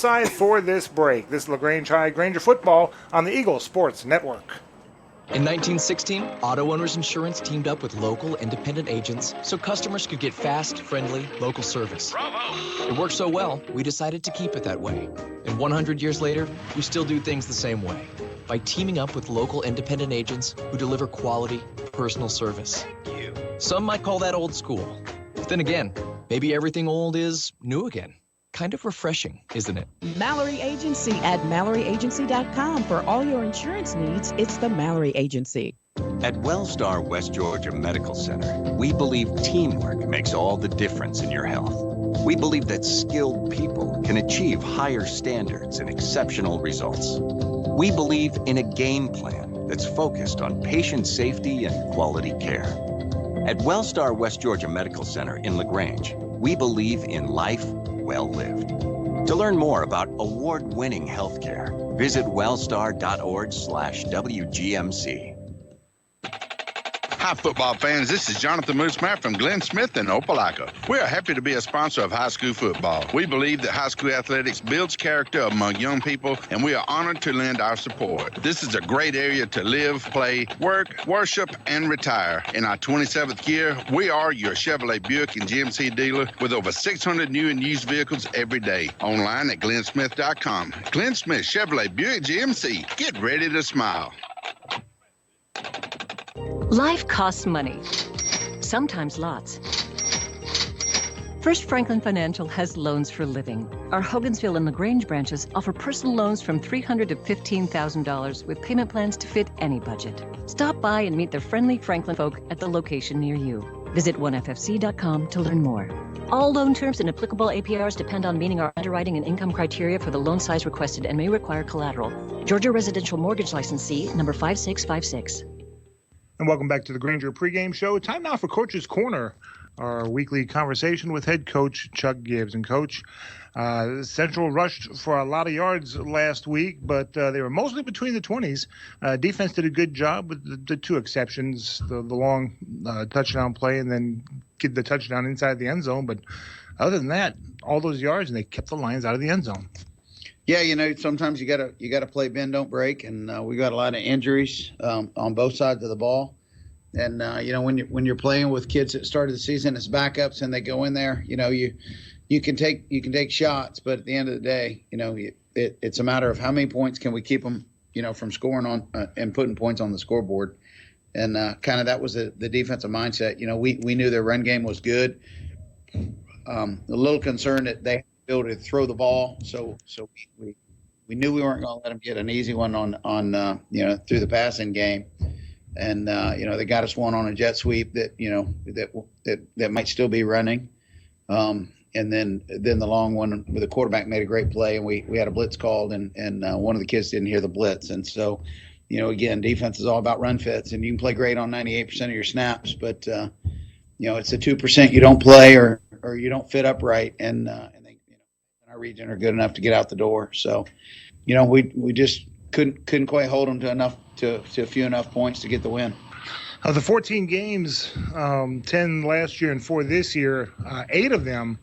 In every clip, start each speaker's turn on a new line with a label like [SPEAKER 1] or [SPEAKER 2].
[SPEAKER 1] side for this break. This is LaGrange High Granger football on the Eagle Sports Network.
[SPEAKER 2] In 1916, Auto Owners Insurance teamed up with local independent agents so customers could get fast, friendly, local service.
[SPEAKER 3] Bravo!
[SPEAKER 2] It worked so well, we decided to keep it that way. And 100 years later, we still do things the same way, by teaming up with local independent agents who deliver quality, personal service. Some might call that old school. But then again, maybe everything old is new again. Kind of refreshing, isn't it?
[SPEAKER 4] Mallory Agency at MalloryAgency.com. For all your insurance needs, it's the Mallory Agency.
[SPEAKER 5] At Wellstar West Georgia Medical Center, we believe teamwork makes all the difference in your health. We believe that skilled people can achieve higher standards and exceptional results. We believe in a game plan that's focused on patient safety and quality care. At Wellstar West Georgia Medical Center in LaGrange, we believe in life well lived. To learn more about award-winning healthcare, visit wellstar.org/WGMC.
[SPEAKER 3] Hi, football fans. This is Jonathan Moosemeyer from Glenn Smith in Opelika. We are happy to be a sponsor of high school football. We believe that high school athletics builds character among young people, and we are honored to lend our support. This is a great area to live, play, work, worship, and retire. In our 27th year, we are your Chevrolet Buick and GMC dealer with over 600 new and used vehicles every day. Online at glennsmith.com. Glenn Smith Chevrolet Buick GMC. Get ready to smile.
[SPEAKER 6] Life costs money, sometimes lots. First Franklin Financial has loans for living. Our Hogansville and LaGrange branches offer personal loans from $300 to $15,000 with payment plans to fit any budget. Stop by and meet the friendly Franklin folk at the location near you. Visit onefc.com to learn more. All loan terms and applicable APRs depend on meeting our underwriting and income criteria for the loan size requested and may require collateral. Georgia Residential Mortgage Licensee number 5656.
[SPEAKER 1] And welcome back to the Granger pregame show. Time now for Coach's Corner, our weekly conversation with head coach Chuck Gibbs. And Coach, Central rushed for a lot of yards last week, but they were mostly between the 20s. Defense did a good job with the two exceptions, the long touchdown play and then get the touchdown inside the end zone. But other than that, all those yards, and they kept the Lions out of the end zone.
[SPEAKER 7] Yeah, sometimes you gotta play bend don't break, and we got a lot of injuries on both sides of the ball. And when you're playing with kids that started the season as backups and they go in there, you can take shots, but at the end of the day, it's a matter of how many points can we keep them, from scoring on and putting points on the scoreboard. And kind of that was the defensive mindset. We knew their run game was good. A little concerned that they able to throw the ball, so we knew we weren't going to let them get an easy one on through the passing game, and they got us one on a jet sweep that that might still be running, and then the long one where the quarterback made a great play, and we had a blitz called, and one of the kids didn't hear the blitz, and so again, defense is all about run fits, and you can play great on 98% of your snaps, but it's the 2% you don't play or you don't fit up right, and our region are good enough to get out the door. So, we just couldn't quite hold them to a few enough points to get the win.
[SPEAKER 1] Of the 14 games, 10 last year and 4 this year, 8 of them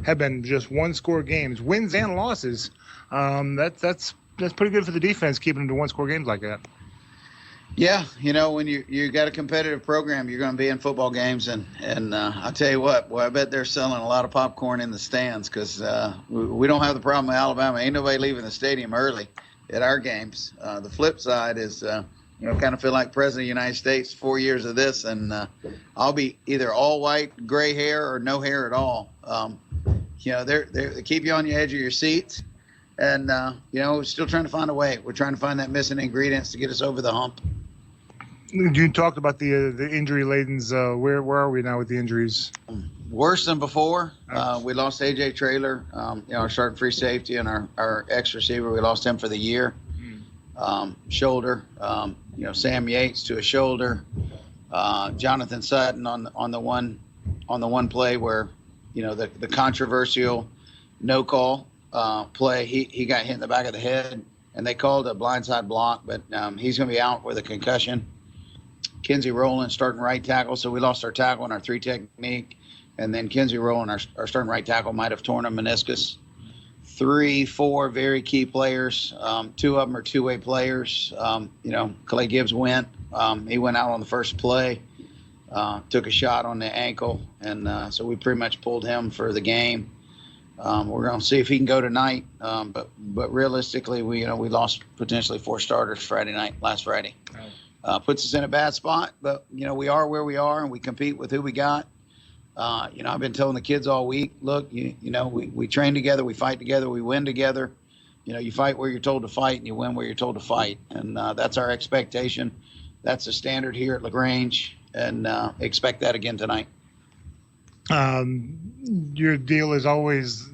[SPEAKER 1] have been just one-score games, wins and losses. That's pretty good for the defense, keeping them to one-score games like that.
[SPEAKER 7] Yeah, when you got a competitive program, you're going to be in football games, and I'll tell you what, I bet they're selling a lot of popcorn in the stands because we don't have the problem with Alabama. Ain't nobody leaving the stadium early at our games. The flip side is, kind of feel like President of the United States, 4 years of this, and I'll be either all white, gray hair, or no hair at all. They keep you on the edge of your seats, and we're still trying to find a way. We're trying to find that missing ingredients to get us over the hump.
[SPEAKER 1] You talked about the injury ladens. Where are we now with the injuries?
[SPEAKER 7] Worse than before. We lost A.J. Traylor, our starting free safety, and our ex-receiver. We lost him for the year. Shoulder. Sam Yates to a shoulder. Jonathan Sutton on the one play where, the controversial no call play. He got hit in the back of the head, and they called a blindside block, but he's going to be out with a concussion. Kinsey Rowland starting right tackle, so we lost our tackle and our 3 technique, and then Kinsey Rowland, our starting right tackle, might have torn a meniscus 4 very key players. 2 of them are two-way players. Clay Gibbs went. He went out on the first play, took a shot on the ankle, and so we pretty much pulled him for the game. We're going to see if he can go tonight, but realistically, we lost potentially 4 starters last Friday. Puts us in a bad spot, but we are where we are, and we compete with who we got. I've been telling the kids all week, look, we train together, we fight together, we win together. You fight where you're told to fight, and you win where you're told to fight, and that's our expectation. That's the standard here at LaGrange, and expect that again tonight.
[SPEAKER 1] Your deal is always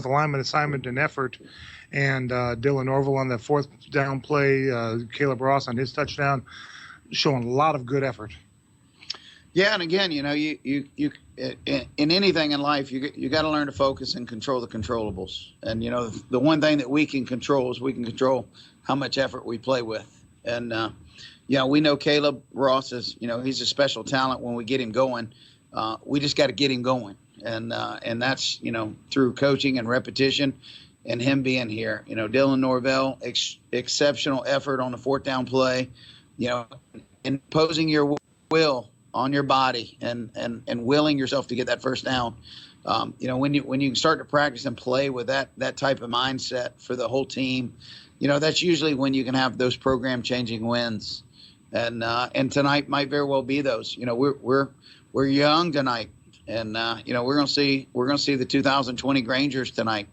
[SPEAKER 1] alignment, assignment, and effort. And Dylan Orville on the 4th down play, Caleb Ross on his touchdown, showing a lot of good effort.
[SPEAKER 7] Yeah, and again, you in anything in life, you got to learn to focus and control the controllables. And the one thing that we can control is we can control how much effort we play with. And we know Caleb Ross is he's a special talent when we get him going. We just got to get him going, and that's through coaching and repetition, and him being here. Dylan Norvell, exceptional effort on the 4th down play, imposing your will on your body and willing yourself to get that first down. When you start to practice and play with that type of mindset for the whole team, that's usually when you can have those program changing wins, and tonight might very well be those. We're young tonight, and we're gonna see the 2020 Grangers tonight,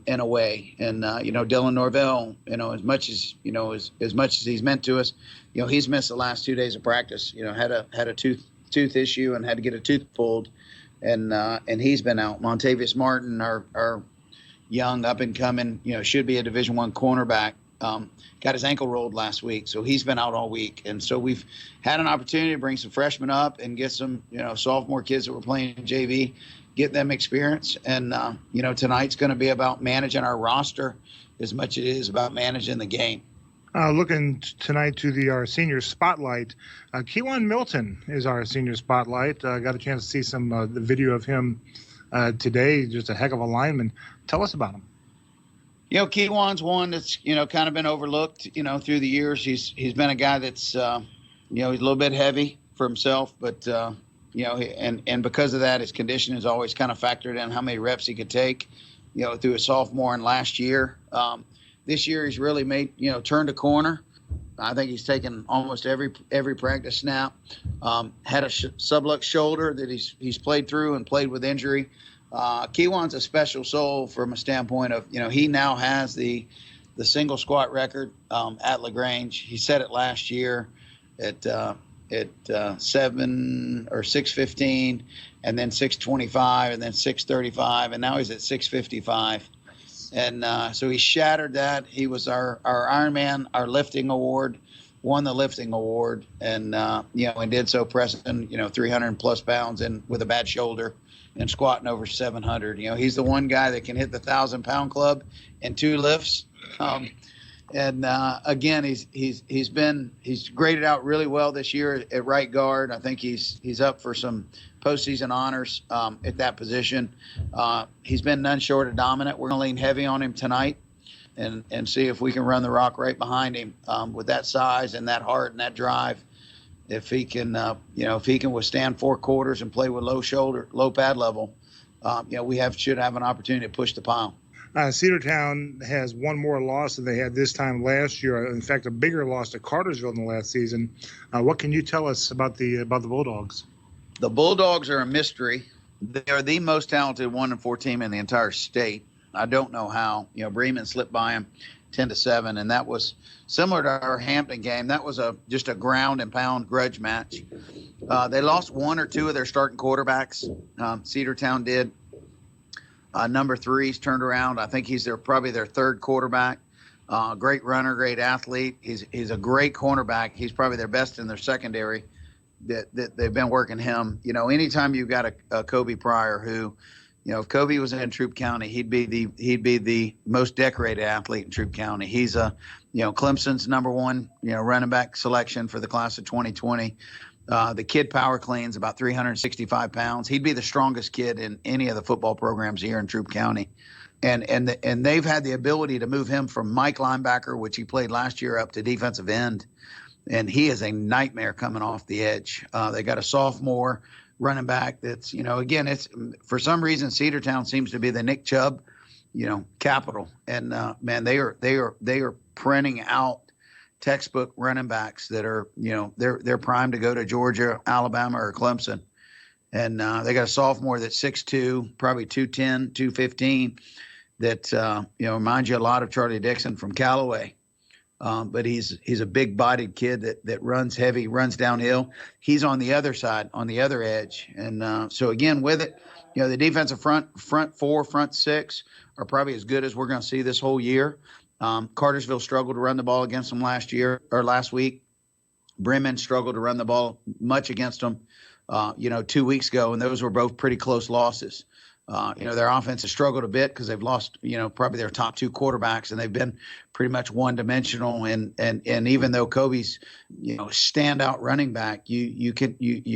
[SPEAKER 7] in a way. And Dylan Norvell, as much as he's meant to us, he's missed the last 2 days of practice. Had a tooth issue and had to get a tooth pulled, and he's been out. Montavious Martin, our young up and coming, should be a Division I cornerback. Got his ankle rolled last week, so he's been out all week. And so we've had an opportunity to bring some freshmen up and get some, sophomore kids that were playing in JV, get them experience. And, tonight's going to be about managing our roster as much as it is about managing the game.
[SPEAKER 1] Looking tonight to our senior spotlight, Keewan Milton is our senior spotlight. Got a chance to see some the video of him today. Just a heck of a lineman. Tell us about him.
[SPEAKER 7] Keewan's one that's, kind of been overlooked, through the years. He's been a guy that's, he's a little bit heavy for himself, but, and because of that, his condition is always kind of factored in how many reps he could take, through his sophomore and last year. This year he's really made, turned a corner. I think he's taken almost every practice snap. Had a sublux shoulder that he's played through and played with injury. Keewan's a special soul from a standpoint of, he now has the single squat record at LaGrange. He set it last year at 7 or 6:15, and then 6:25, and then 6:35, and now he's at 6:55. And so he shattered that. He was our Ironman, our lifting award, won the lifting award, and and did so pressing 300 plus pounds and with a bad shoulder, and squatting over 700. He's the one guy that can hit the 1,000-pound club in 2 lifts. Again, he's graded out really well this year at right guard. I think he's up for some postseason honors at that position. He's been none short of dominant. We're going to lean heavy on him tonight and see if we can run the rock right behind him with that size and that heart and that drive. If he can, if he can withstand 4 quarters and play with low pad level, we should have an opportunity to push the pile.
[SPEAKER 1] Cedartown has one more loss than they had this time last year. In fact, a bigger loss to Cartersville in the last season. What can you tell us about the Bulldogs?
[SPEAKER 7] The Bulldogs are a mystery. They are the most talented 1-4 team in the entire state. I don't know how. Bremen slipped by them 10-7, and that was similar to our Hampton game. That was just a ground and pound grudge match. They lost 1 or 2 of their starting quarterbacks. Cedartown did. Number 3's turned around. I think he's probably their 3rd quarterback. Great runner, great athlete. He's a great cornerback. He's probably their best in their secondary. That they've been working him. Anytime you've got a Kobe Pryor who, if Kobe was in Troup County, he'd be the most decorated athlete in Troup County. He's Clemson's number 1 running back selection for the class of 2020. The kid power cleans about 365 pounds. He'd be the strongest kid in any of the football programs here in Troup County. And they've had the ability to move him from Mike linebacker, which he played last year, up to defensive end. And he is a nightmare coming off the edge. They got a sophomore running back that's, again, it's for some reason Cedartown seems to be the Nick Chubb, capital. And man, they are printing out textbook running backs that are, they're primed to go to Georgia, Alabama, or Clemson. And they got a sophomore that's 6'2", probably 210, 215, that reminds you a lot of Charlie Dixon from Callaway. But he's a big-bodied kid that runs heavy, runs downhill. He's on the other side, on the other edge. And so again, with it, the defensive front four, front six are probably as good as we're going to see this whole year. Cartersville struggled to run the ball against them last week. Bremen struggled to run the ball much against them, 2 weeks ago, and those were both pretty close losses. Their offense has struggled a bit because they've lost, probably their top two quarterbacks, and they've been pretty much one-dimensional. And even though Kobe's, standout running back, you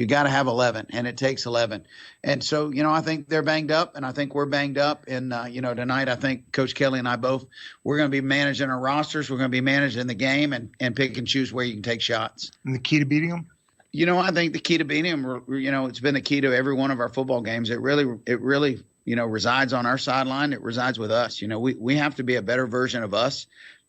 [SPEAKER 7] got to have 11, and it takes 11. And so, I think they're banged up, and I think we're banged up. And tonight, I think Coach Kelly and I we're going to be managing our rosters. We're going to be managing the game and pick and choose where you can take shots.
[SPEAKER 1] And the key to beating them?
[SPEAKER 7] I think the key to beating them, it's been the key to every one of our football games. It really, resides on our sideline. It resides with us. We have to be a better version of us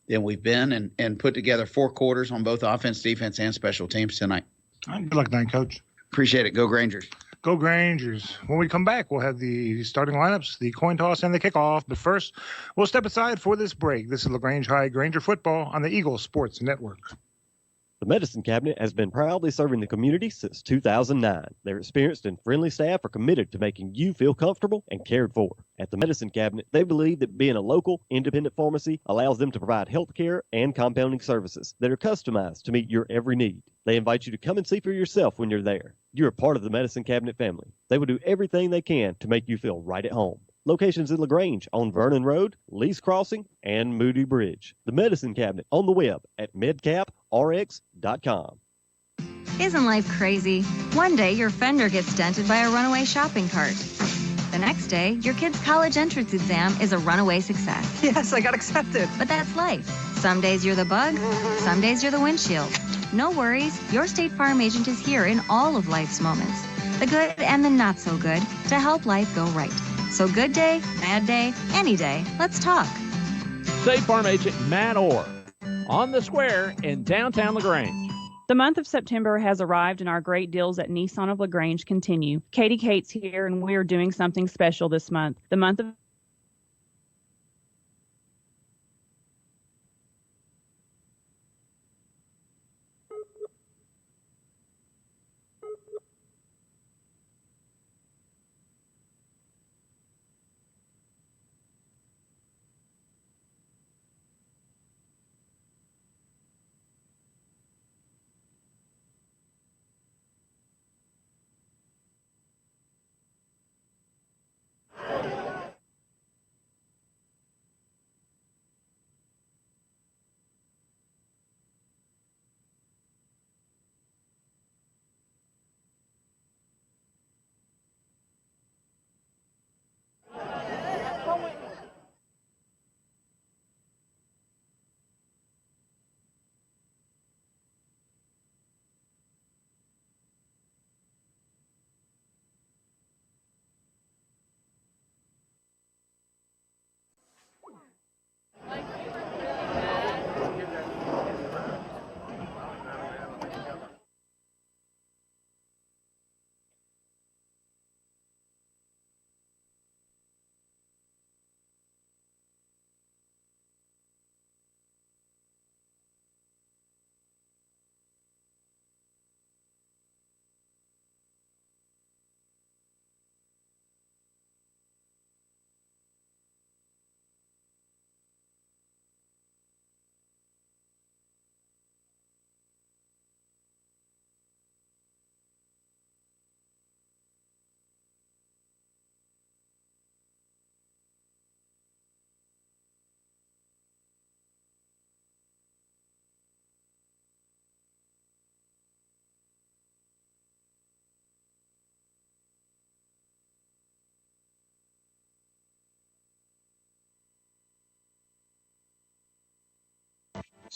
[SPEAKER 7] than we've been and put together 4 quarters on both offense, defense, and special teams tonight.
[SPEAKER 1] All right, good luck tonight, Coach.
[SPEAKER 7] Appreciate it. Go Grangers.
[SPEAKER 1] Go Grangers. When we come back, we'll have the starting lineups, the coin toss, and the kickoff. But first, we'll step aside for this break. This is LaGrange High Granger football on the Eagle Sports Network.
[SPEAKER 8] The Medicine Cabinet has been proudly serving the community since 2009. Their experienced and friendly staff are committed to making you feel comfortable and cared for. At the Medicine Cabinet, they believe that being a local, independent pharmacy allows them to provide health care and compounding services that are customized to meet your every need. They invite you to come and see for yourself when you're there. You're a part of the Medicine Cabinet family. They will do everything they can to make you feel right at home. Locations in LaGrange on Vernon Road, Lee's Crossing, and Moody Bridge. The Medicine Cabinet on the web at medcaprx.com.
[SPEAKER 9] Isn't life crazy? One day your fender gets dented by a runaway shopping cart. The next day, your kid's college entrance exam is a runaway success.
[SPEAKER 10] Yes, I got accepted.
[SPEAKER 9] But that's life. Some days you're the bug, some days you're the windshield. No worries, your State Farm agent is here in all of life's moments, the good and the not so good, to help life go right. So good day, bad day, any day, let's talk.
[SPEAKER 11] State Farm agent Matt Orr on the square in downtown LaGrange.
[SPEAKER 12] The month of September has arrived and our great deals at Nissan of LaGrange continue. Katie Kate's here and we are doing something special this month. The month of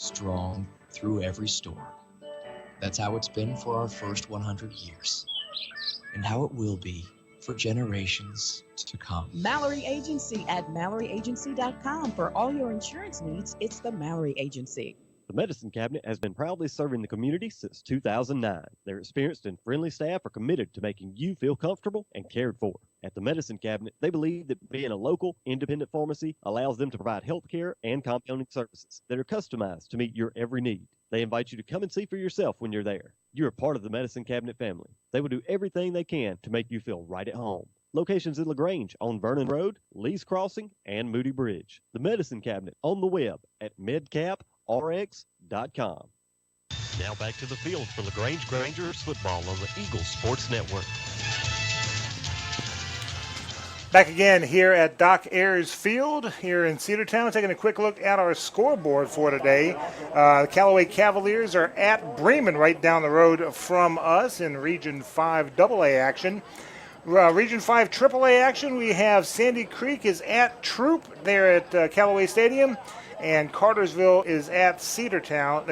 [SPEAKER 2] strong through every storm. That's how it's been for our first 100 years, and how it will be for generations to come.
[SPEAKER 4] Mallory Agency at MalloryAgency.com. For all your insurance needs, it's the Mallory Agency.
[SPEAKER 8] The Medicine Cabinet has been proudly serving the community since 2009. Their experienced and friendly staff are committed to making you feel comfortable and cared for. At the Medicine Cabinet, they believe that being a local, independent pharmacy allows them to provide health care and compounding services that are customized to meet your every need. They invite you to come and see for yourself when you're there. You're a part of the Medicine Cabinet family. They will do everything they can to make you feel right at home. Locations in LaGrange on Vernon Road, Lee's Crossing, and Moody Bridge. The Medicine Cabinet on the web at medcaprx.com.
[SPEAKER 10] Now back to the field for LaGrange Grangers football on the Eagles Sports Network.
[SPEAKER 1] Back again here at Doc Ayers Field here in Cedartown, taking a quick look at our scoreboard for today. The Callaway Cavaliers are at Bremen right down the road from us in Region 5 AA action. Region 5 AAA action, we have Sandy Creek is at Troop there at Callaway Stadium, and Cartersville is at Cedartown.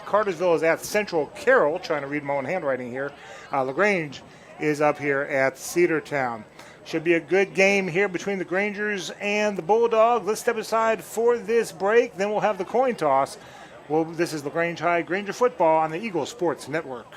[SPEAKER 1] Cartersville is at Central Carroll, trying to read my own handwriting here. LaGrange is up here at Cedartown. Should be a good game here between the Grangers and the Bulldogs. Let's step aside for this break. Then we'll have the coin toss. Well, this is LaGrange High Granger football on the Eagle Sports Network.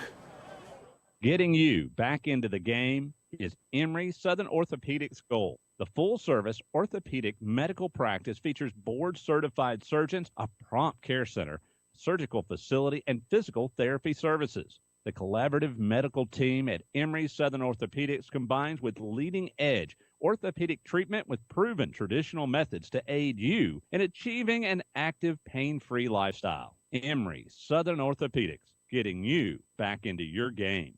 [SPEAKER 11] Getting you back into the game is Emory Southern Orthopedics' goal. The full-service orthopedic medical practice features board-certified surgeons, a prompt care center, surgical facility, and physical therapy services. The collaborative medical team at Emory Southern Orthopedics combines with leading-edge orthopedic treatment with proven traditional methods to aid you in achieving an active, pain-free lifestyle. Emory Southern Orthopedics, getting you back into your game.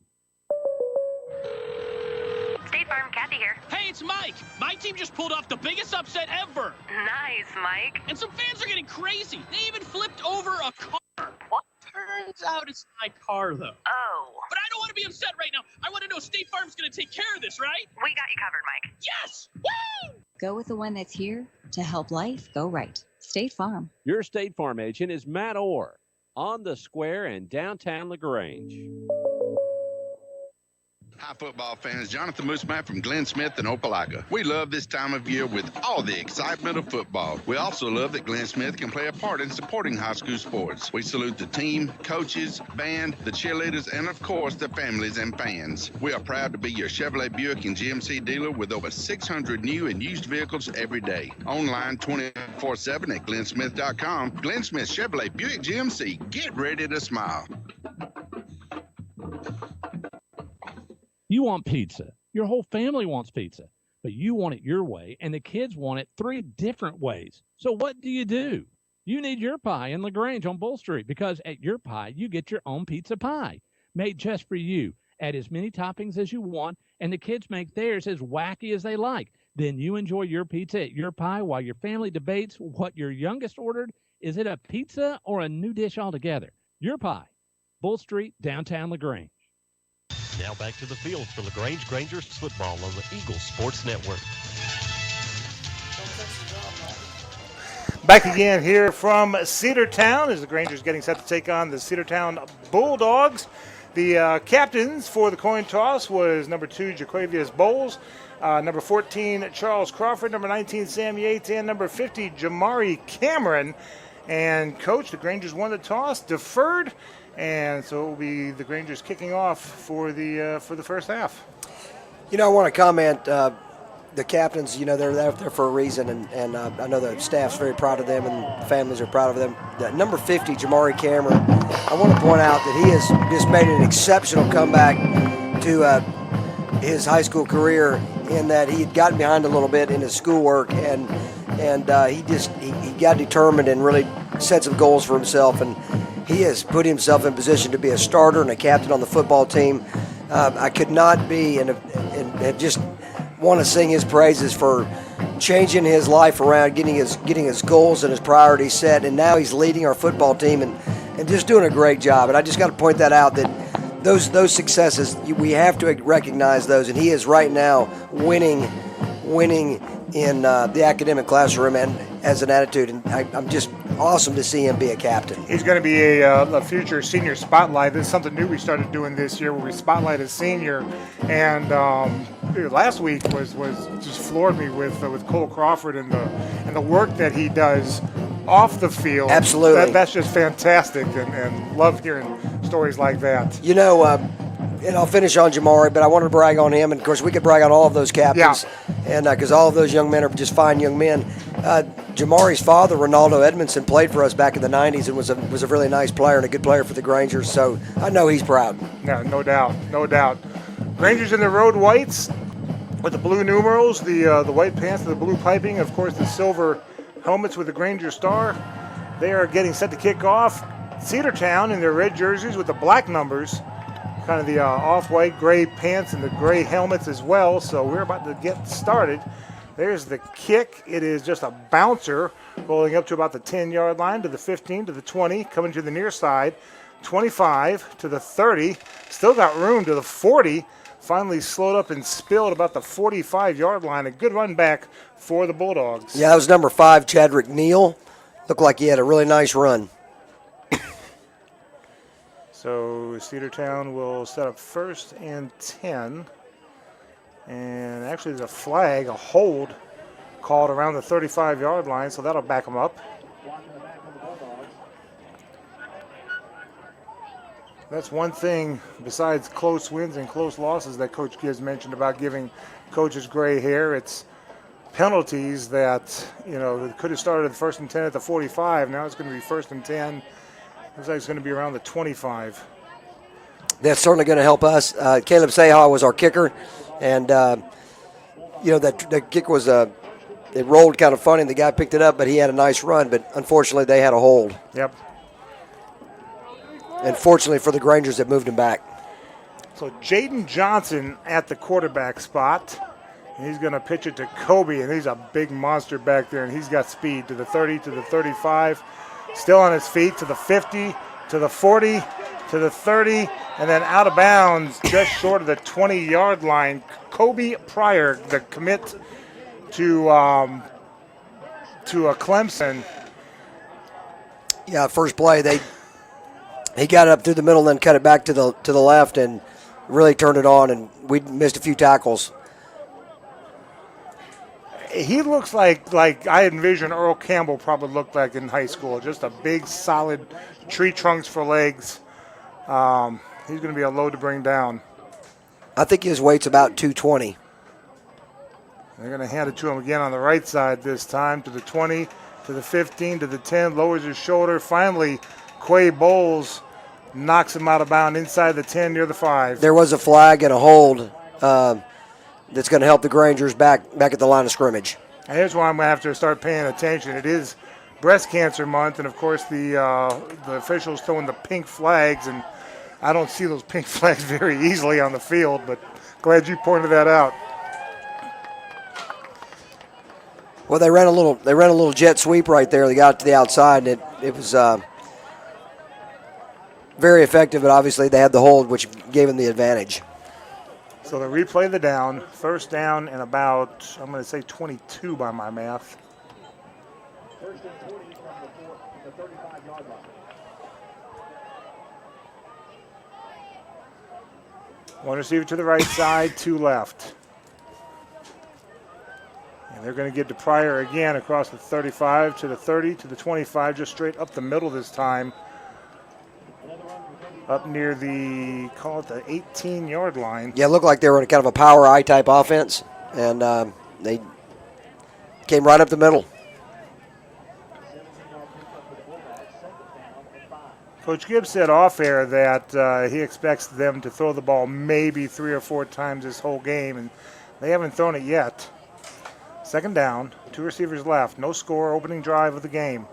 [SPEAKER 13] State Farm, Kathy here.
[SPEAKER 14] Hey, it's Mike. My team just pulled off the biggest upset ever.
[SPEAKER 13] Nice, Mike.
[SPEAKER 14] And some fans are getting crazy. They even flipped over a car.
[SPEAKER 13] What?
[SPEAKER 14] Turns out it's my car, though.
[SPEAKER 13] Oh.
[SPEAKER 14] But I don't want to be upset right now. I want to know State Farm's going to take care of this, right?
[SPEAKER 13] We got you covered, Mike.
[SPEAKER 14] Yes! Woo!
[SPEAKER 9] Go with the one that's here to help life go right. State Farm.
[SPEAKER 11] Your State Farm agent is Matt Orr on the square in downtown LaGrange.
[SPEAKER 3] Hi, football fans. Jonathan Mooseman from Glenn Smith and Opelika. We love this time of year with all the excitement of football. We also love that Glenn Smith can play a part in supporting high school sports. We salute the team, coaches, band, the cheerleaders, and of course, the families and fans. We are proud to be your Chevrolet Buick and GMC dealer with over 600 new and used vehicles every day. Online 24/7 at glennsmith.com. Glenn Smith Chevrolet Buick GMC. Get ready to smile.
[SPEAKER 11] You want pizza. Your whole family wants pizza, but you want it your way, and the kids want it 3 different ways. So what do? You need Your Pie in LaGrange on Bull Street, because at Your Pie, you get your own pizza pie, made just for you. Add as many toppings as you want, and the kids make theirs as wacky as they like. Then you enjoy your pizza at Your Pie while your family debates what your youngest ordered. Is it a pizza or a new dish altogether? Your Pie, Bull Street, downtown LaGrange.
[SPEAKER 10] Now back to the field for LaGrange Grangers football on the Eagle Sports Network.
[SPEAKER 1] Back again here from Cedartown as the Grangers getting set to take on the Cedartown Bulldogs. The captains for the coin toss was number 2, Jaquavius Bowles, number 14, Charles Crawford, number 19, Sam Yates, and number 50, Jamari Cameron. And coach, the Grangers won the toss, deferred, and so it will be the Grangers kicking off for the first half.
[SPEAKER 15] You know, I want to comment. The captains, you know, they're there for a reason, and I know the staff's very proud of them, and the families are proud of them. The number 50, Jamari Cameron, I want to point out that he has just made an exceptional comeback to his high school career, in that he had gotten behind a little bit in his schoolwork, and he got determined and really set some goals for himself, and he has put himself in position to be a starter and a captain on the football team. I could not be and just want to sing his praises for changing his life around, getting his goals and his priorities set, and now he's leading our football team and just doing a great job. And I just got to point that out, that those successes, we have to recognize those, and he is right now winning in the academic classroom and as an attitude. And I'm just awesome to see him be a captain.
[SPEAKER 1] He's going to be a future senior spotlight. This is something new we started doing this year where we spotlight a senior. And last week was just floored me with Cole Crawford and the work that he does off the field.
[SPEAKER 15] Absolutely.
[SPEAKER 1] That's just fantastic, and love hearing stories like that.
[SPEAKER 15] You know, and I'll finish on Jamari, but I wanted to brag on him. And, of course, we could brag on all of those captains. Yeah. And because all of those young men are just fine young men. Jamari's father, Ronaldo Edmondson, played for us back in the 90s and was a really nice player and a good player for the Grangers. So I know he's proud.
[SPEAKER 1] Yeah, no doubt. Grangers in the road whites with the blue numerals, the white pants, the blue piping, of course, the silver helmets with the Granger star. They are getting set to kick off. Cedartown in their red jerseys with the black numbers, kind of the off-white gray pants and the gray helmets as well. So we're about to get started. There's the kick. It is just a bouncer rolling up to about the 10-yard line, to the 15, to the 20, coming to the near side, 25 to the 30. Still got room to the 40. Finally slowed up and spilled about the 45-yard line. A good run back for the Bulldogs.
[SPEAKER 15] Yeah, that was number 5, Chadrick Neal. Looked like he had a really nice run.
[SPEAKER 1] So Cedartown will set up 1st and 10. And actually there's a flag, a hold, called around the 35-yard line, so that'll back them up. That's one thing besides close wins and close losses that Coach Gibbs mentioned about giving coaches gray hair. It's penalties that, could have started at 1st and 10 at the 45. Now it's going to be 1st and 10. Looks like it's going to be around the 25.
[SPEAKER 15] That's certainly going to help us. Caleb Sahar was our kicker, and that kick was it rolled kind of funny, and the guy picked it up, but he had a nice run. But unfortunately, they had a hold.
[SPEAKER 1] Yep.
[SPEAKER 15] And fortunately for the Grangers, it moved him back.
[SPEAKER 1] So Jaden Johnson at the quarterback spot. And he's going to pitch it to Kobe, and he's a big monster back there, and he's got speed to the 30, to the 35. Still on his feet to the 50, to the 40, to the 30, and then out of bounds just short of the 20-yard line. Kobe Pryor, the commit to Clemson.
[SPEAKER 15] Yeah, first play he got it up through the middle, and then cut it back to the left, and really turned it on. And we missed a few tackles.
[SPEAKER 1] He looks like I envision Earl Campbell probably looked like in high school. Just a big, solid tree trunks for legs. He's going to be a load to bring down.
[SPEAKER 15] I think his weight's about 220.
[SPEAKER 1] They're going to hand it to him again on the right side this time, to the 20, to the 15, to the 10, lowers his shoulder. Finally, Quay Bowles knocks him out of bounds inside the 10 near the 5.
[SPEAKER 15] There was a flag and a hold that's going to help the Grangers back at the line of scrimmage.
[SPEAKER 1] And here's why I'm going to have to start paying attention. It is Breast Cancer Month, and, of course, the officials throwing the pink flags, and I don't see those pink flags very easily on the field, but glad you pointed that out.
[SPEAKER 15] Well, they ran a little jet sweep right there. They got to the outside, and it was very effective, but obviously they had the hold, which gave them the advantage.
[SPEAKER 1] So they replay the down. 1st down and about, I'm going to say 22 by my math.
[SPEAKER 16] First and 20 from the 35-yard line.
[SPEAKER 1] One receiver to the right side, 2 left. And they're going to get to Pryor again across the 35 to the 30 to the 25, just straight up the middle this time. Up near the 18-yard line.
[SPEAKER 15] Yeah, it looked like they were in kind of a power I-type offense, and they came right up the middle.
[SPEAKER 1] Coach Gibbs said off air that he expects them to throw the ball maybe 3 or 4 times this whole game, and they haven't thrown it yet. 2nd down, 2 receivers left, no score, opening drive of the game.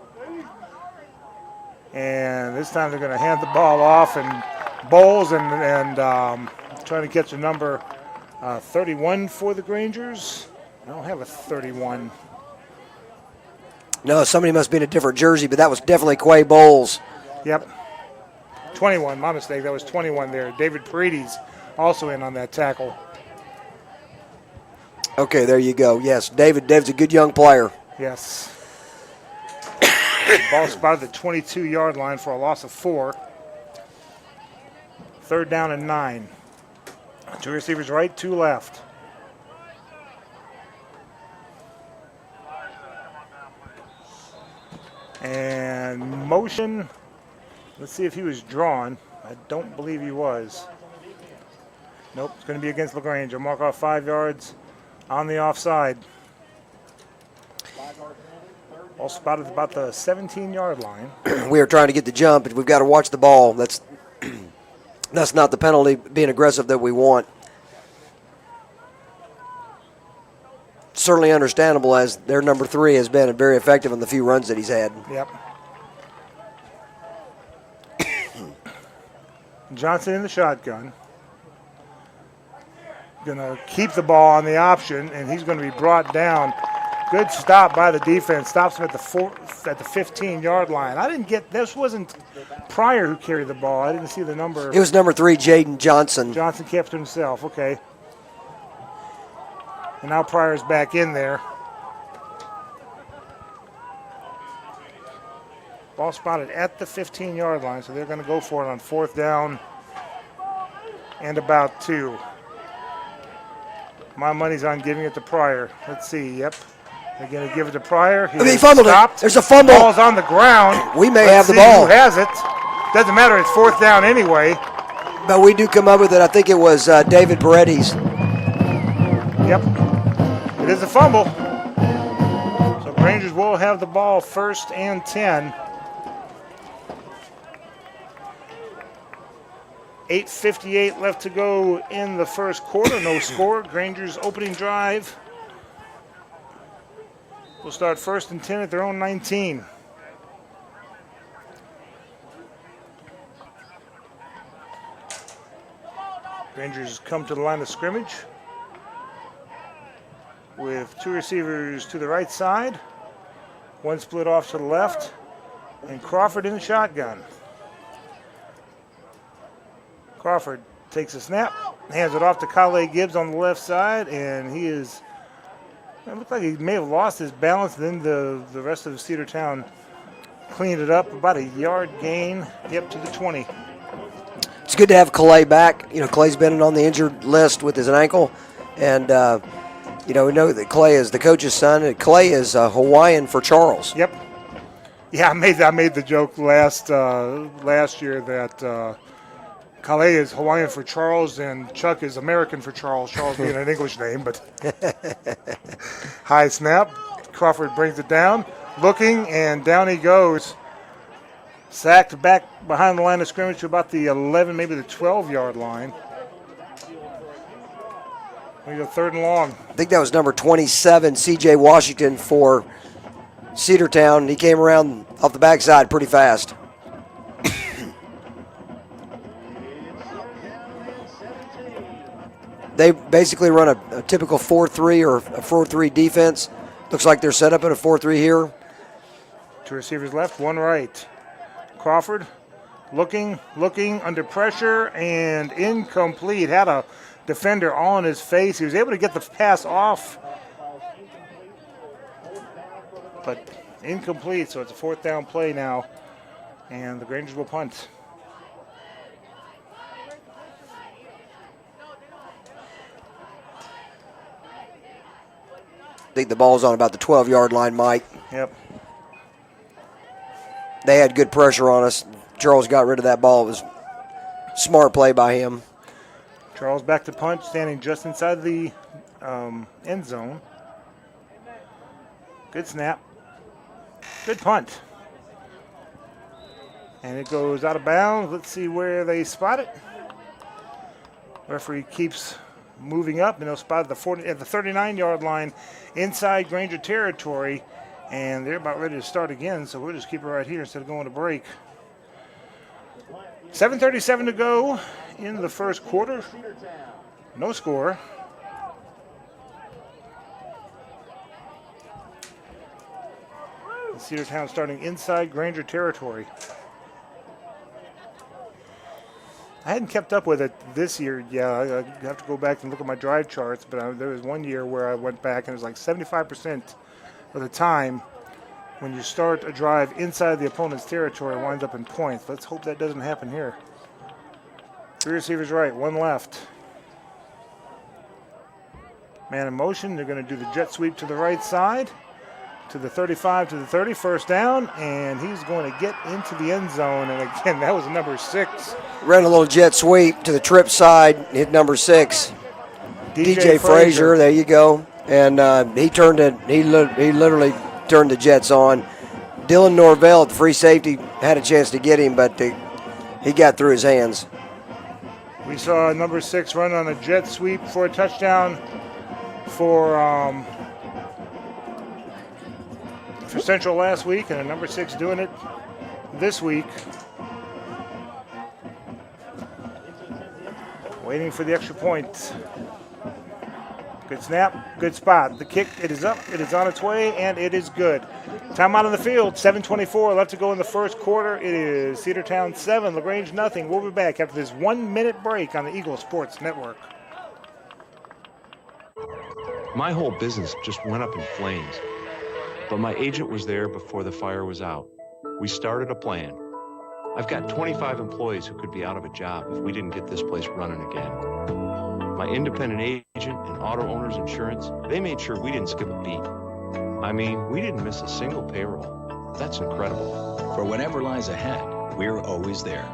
[SPEAKER 1] And this time they're going to hand the ball off, and Bowles and trying to catch a number 31 for the Grangers. I don't have a 31.
[SPEAKER 15] No, somebody must be in a different jersey, but that was definitely Quay Bowles.
[SPEAKER 1] Yep. 21, my mistake. That was 21 there. David Paredes also in on that tackle.
[SPEAKER 15] Okay, there you go. Yes, David's a good young player.
[SPEAKER 1] Yes. Ball spotted at the 22-yard line for a loss of 4. 3rd down and 9. 2 receivers right, 2 left. And motion. Let's see if he was drawn. I don't believe he was. Nope, it's going to be against LaGrange. I'll mark off 5 yards on the offside. Ball spotted about the 17-yard line.
[SPEAKER 15] We are trying to get the jump, but we've got to watch the ball. That's not the penalty, being aggressive, that we want. Certainly understandable, as their number 3 has been very effective in the few runs that he's had.
[SPEAKER 1] Yep. Johnson in the shotgun. Going to keep the ball on the option, and he's going to be brought down. Good stop by the defense. Stops him at the 15-yard line. I didn't get, this wasn't Pryor who carried the ball. I didn't see the number.
[SPEAKER 15] It was number 3, Jaden Johnson.
[SPEAKER 1] Johnson kept it himself. Okay. And now Pryor's back in there. Ball spotted at the 15-yard line, so they're going to go for it on 4th down and about 2. My money's on giving it to Pryor. Let's see. Yep. They're going to give it to Pryor.
[SPEAKER 15] He fumbled it. There's a fumble.
[SPEAKER 1] Ball's on the ground.
[SPEAKER 15] We may
[SPEAKER 1] Let's
[SPEAKER 15] have the
[SPEAKER 1] see
[SPEAKER 15] ball.
[SPEAKER 1] Who has it? Doesn't matter. It's 4th down anyway.
[SPEAKER 15] But we do come up with it. I think it was David Paredes.
[SPEAKER 1] Yep. It is a fumble. So Rangers will have the ball 1st and 10. 8:58 left to go in the first quarter. No score. Granger's opening drive will start 1st and 10 at their own 19. Rangers come to the line of scrimmage with 2 receivers to the right side, 1 split off to the left, and Crawford in the shotgun. Crawford takes a snap, hands it off to Kale Gibbs on the left side, and he is, it looked like he may have lost his balance, then the rest of Cedartown cleaned it up. About a yard gain, yep, to the 20.
[SPEAKER 15] It's good to have Clay back. You know, Clay's been on the injured list with his ankle, and you know, we know that Clay is the coach's son, and Clay is Hawaiian for Charles.
[SPEAKER 1] Yep. Yeah, I made the joke last year that Kale is Hawaiian for Charles and Chuck is American for Charles. Charles being an English name, but high snap. Crawford brings it down, looking, and down he goes. Sacked back behind the line of scrimmage to about the 11, maybe the 12-yard line. We go 3rd and long.
[SPEAKER 15] I think that was number 27, C.J. Washington for Cedartown. He came around off the backside pretty fast. They basically run a typical 4-3 or a 4-3 defense. Looks like they're set up in a 4-3 here.
[SPEAKER 1] 2 receivers left, 1 right. Crawford looking under pressure and incomplete. Had a defender all in his face. He was able to get the pass off, but incomplete. So it's a 4th down play now, and the Grangers will punt.
[SPEAKER 15] I think the ball's on about the 12-yard line, Mike.
[SPEAKER 1] Yep.
[SPEAKER 15] They had good pressure on us. Charles got rid of that ball. It was smart play by him.
[SPEAKER 1] Charles back to punt, standing just inside the end zone. Good snap. Good punt. And it goes out of bounds. Let's see where they spot it. Referee keeps moving up, and they'll spot it at the 39-yard line inside Granger territory. And they're about ready to start again, so we'll just keep it right here instead of going to break. 7:37 to go in the first quarter. No score. Cedartown starting inside Granger territory. I hadn't kept up with it this year. Yeah, I have to go back and look at my drive charts, but there was one year where I went back and it was like 75% of the time when you start a drive inside the opponent's territory, it winds up in points. Let's hope that doesn't happen here. 3 receivers right, 1 left. Man in motion, they're going to do the jet sweep to the right side, to the 35, to the 30, first down, and he's going to get into the end zone. And again, that was number 6.
[SPEAKER 15] Ran a little jet sweep to the trip side, hit number 6. DJ Frazier, there you go. And he turned it. He literally turned the Jets on. Dylan Norvell, the free safety, had a chance to get him, but he got through his hands.
[SPEAKER 1] We saw number 6 run on a jet sweep for a touchdown for Central last week, and a number 6 doing it this week. Waiting for the extra point. Good snap, good spot. The kick, it is up, it is on its way, and it is good. Timeout on the field, 7:24 left to go in the first quarter. It is Cedartown 7, LaGrange nothing. We'll be back after this 1-minute break on the Eagle Sports Network.
[SPEAKER 17] My whole business just went up in flames, but my agent was there before the fire was out. We started a plan. I've got 25 employees who could be out of a job if we didn't get this place running again. My independent agent and auto owners insurance, they made sure we didn't skip a beat. I mean, we didn't miss a single payroll. That's incredible.
[SPEAKER 18] For whatever lies ahead, we're always there.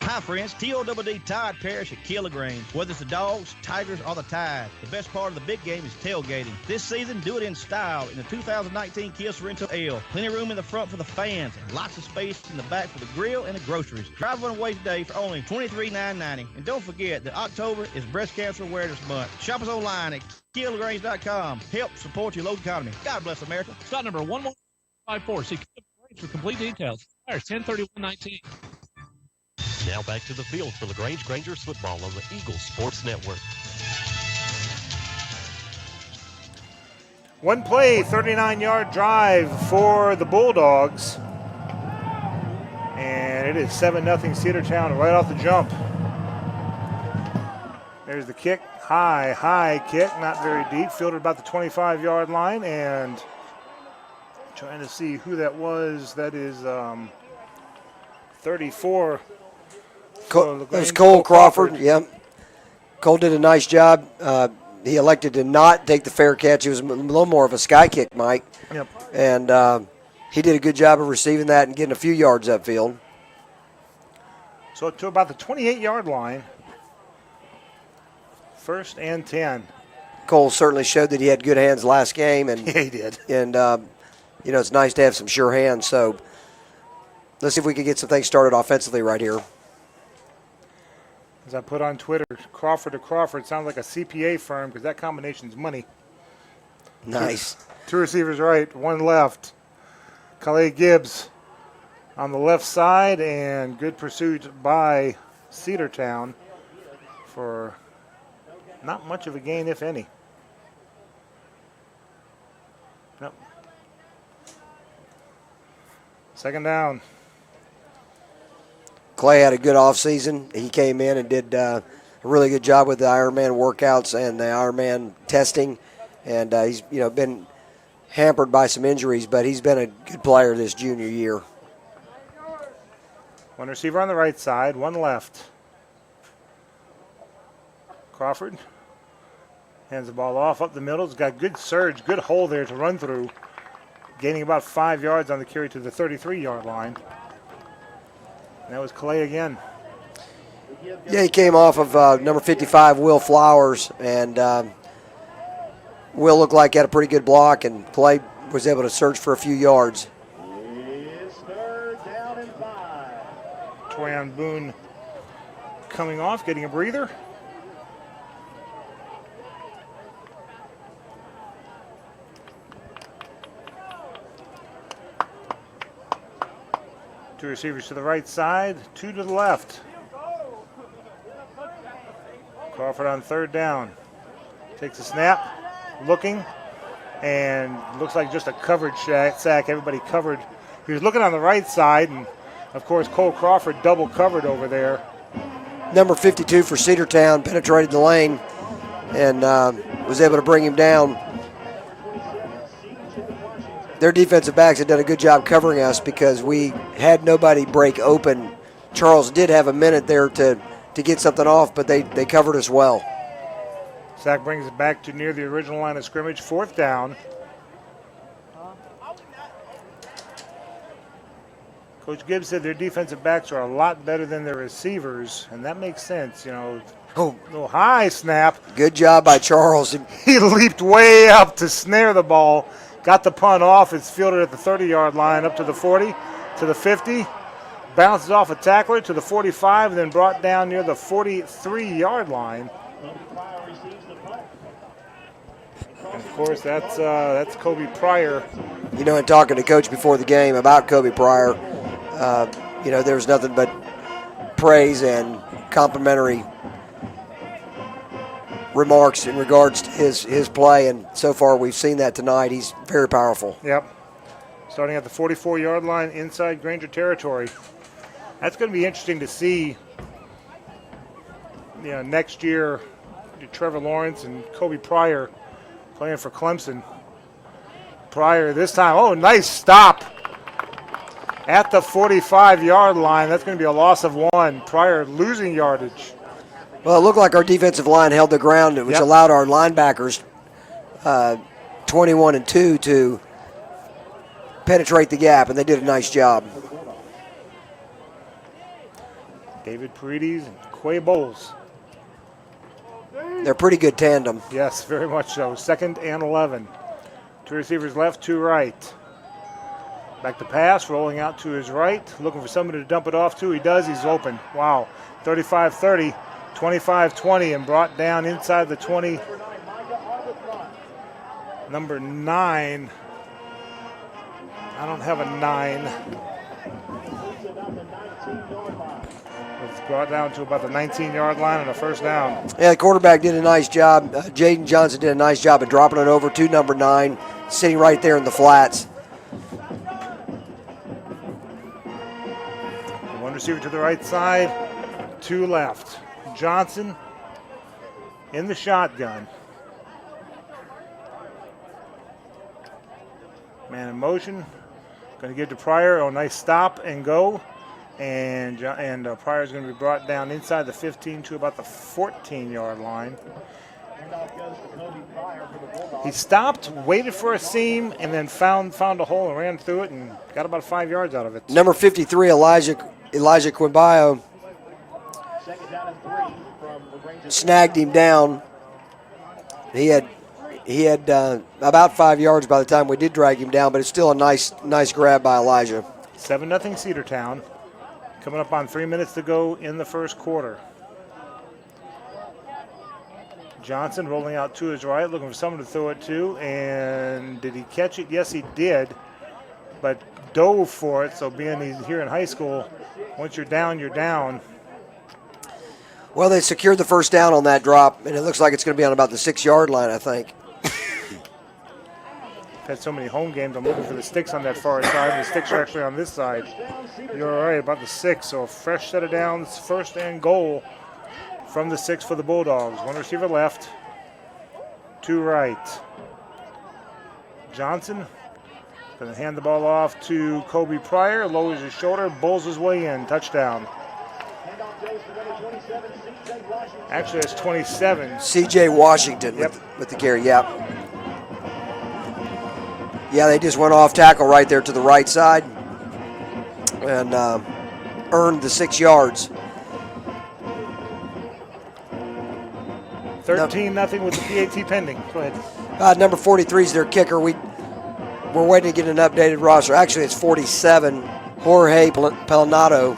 [SPEAKER 19] Hi friends, TODD Tide Parish at LaGrange. Whether it's the Dogs, Tigers, or the Tide, the best part of the big game is tailgating. This season, do it in style in the 2019 Kia Sorrento L. Plenty of room in the front for the fans and lots of space in the back for the grill and the groceries. Drive one away today for only $23,990. And don't forget that October is Breast Cancer Awareness Month. Shop us online at KiaLaGrange.com. Help support your local economy. God bless America.
[SPEAKER 14] Stop number 1154. See for complete details. There's 103119.
[SPEAKER 10] Now back to the field for LaGrange Grangers football on the Eagle Sports Network.
[SPEAKER 1] One play, 39-yard drive for the Bulldogs. And it is 7-0 Cedartown right off the jump. There's the kick. High kick, not very deep. Fielded about the 25-yard line. And trying to see who that was. That is 34.
[SPEAKER 15] That was Cole Crawford. Yep. Cole did a nice job. He elected to not take the fair catch. It was a little more of a sky kick, Mike.
[SPEAKER 1] Yep.
[SPEAKER 15] And he did a good job of receiving that and getting a few yards upfield.
[SPEAKER 1] So to about the 28-yard line. 1st and 10.
[SPEAKER 15] Cole certainly showed that he had good hands last game. And,
[SPEAKER 1] yeah, he did.
[SPEAKER 15] And, it's nice to have some sure hands. So let's see if we can get some things started offensively right here.
[SPEAKER 1] As I put on Twitter, Crawford to Crawford sounds like a CPA firm because that combination's money.
[SPEAKER 15] Nice.
[SPEAKER 1] 2 receivers right, 1 left. Calais Gibbs on the left side, and good pursuit by Cedartown for not much of a gain, if any. Nope. 2nd down.
[SPEAKER 15] Clay had a good offseason. He came in and did a really good job with the Ironman workouts and the Ironman testing. And he's been hampered by some injuries, but he's been a good player this junior year.
[SPEAKER 1] 1 receiver on the right side, 1 left. Crawford hands the ball off up the middle. He's got good surge, good hole there to run through. Gaining about 5 yards on the carry to the 33-yard line. And that was Calais again.
[SPEAKER 15] Yeah, he came off of number 55, Will Flowers, and Will looked like he had a pretty good block, and Clay was able to search for a few yards.
[SPEAKER 16] It's 3rd down and 5.
[SPEAKER 1] Toyon Boone coming off, getting a breather. Two receivers to the right side, 2 to the left. Crawford on 3rd down. Takes a snap, looking, and looks like just a coverage sack. Everybody covered. He was looking on the right side, and of course Cole Crawford double covered over there.
[SPEAKER 15] Number 52 for Cedartown penetrated the lane, and was able to bring him down. Their defensive backs had done a good job covering us because we had nobody break open. Charles did have a minute there to get something off, but they covered us well.
[SPEAKER 1] Sack brings it back to near the original line of scrimmage, 4th down. Coach Gibbs said their defensive backs are a lot better than their receivers, and that makes sense. You know, little high snap.
[SPEAKER 15] Good job by Charles.
[SPEAKER 1] He leaped way up to snare the ball, got the punt off. It's fielded at the 30-yard line up to the 40, to the 50. Bounces off a tackler to the 45, and then brought down near the 43-yard line. And of course, that's Kobe Pryor.
[SPEAKER 15] You know, in talking to Coach before the game about Kobe Pryor, you know, there's nothing but praise and complimentary remarks in regards to his play, and so far we've seen that tonight. He's very powerful.
[SPEAKER 1] Yep. Starting at the 44-yard line inside Granger territory. That's going to be interesting to see, you know, next year, Trevor Lawrence and Kobe Pryor playing for Clemson. Pryor this time, oh, nice stop at the 45-yard line. That's going to be a loss of 1. Pryor losing yardage.
[SPEAKER 15] Well, it looked like our defensive line held the ground, which allowed our linebackers, 21 and 2, to penetrate the gap, and they did a nice job.
[SPEAKER 1] David Paredes and Quay Bowles.
[SPEAKER 15] They're a pretty good tandem.
[SPEAKER 1] Yes, very much so. 2nd and 11. 2 receivers left, 2 right. Back to pass, rolling out to his right, looking for somebody to dump it off to. He does, he's open. Wow, 35-30, 25-20, and brought down inside the 20. Number 9. I don't have a 9. It's brought down to about the 19-yard line and a 1st down.
[SPEAKER 15] Yeah, the quarterback did a nice job. Jaden Johnson did a nice job of dropping it over to number 9, sitting right there in the flats.
[SPEAKER 1] 1 receiver to the right side, 2 left. Johnson in the shotgun. Man in motion. Going to give to Pryor. Oh, nice stop and go. And Pryor's going to be brought down inside the 15 to about the 14-yard line. He stopped, waited for a seam, and then found a hole and ran through it and got about 5 yards out of it.
[SPEAKER 15] Number 53, Elijah Quimbayo, snagged him down. He had about 5 yards by the time we did drag him down, but it's still a nice grab by Elijah.
[SPEAKER 1] 7-0 Cedartown. Coming up on 3 minutes to go in the 1st quarter. Johnson rolling out to his right, looking for someone to throw it to. And did he catch it? Yes, he did. But dove for it. So being he's here in high school, once you're down, you're down.
[SPEAKER 15] Well, they secured the 1st down on that drop, and it looks like it's going to be on about the 6-yard line, I think.
[SPEAKER 1] Had so many home games, I'm looking for the sticks on that far side, and the sticks are actually on this side. You're all right, about the 6, so a fresh set of downs, 1st and goal from the 6 for the Bulldogs. 1 receiver left, 2 right. Johnson going to hand the ball off to Kobe Pryor, lowers his shoulder, bowls his way in, touchdown. Actually, that's 27.
[SPEAKER 15] C.J. Washington with the carry, Yeah, they just went off tackle right there to the right side and earned the 6 yards.
[SPEAKER 1] 13-0 with the PAT pending. Go ahead.
[SPEAKER 15] Number 43 is their kicker. We're waiting to get an updated roster. Actually, it's 47, Jorge Pelnado.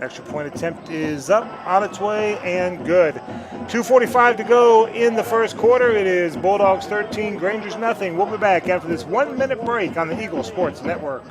[SPEAKER 1] Extra point attempt is up, on its way, and good. 2:45 to go in the 1st quarter. It is Bulldogs 13, Grangers nothing. We'll be back after this 1-minute break on the Eagle Sports Network.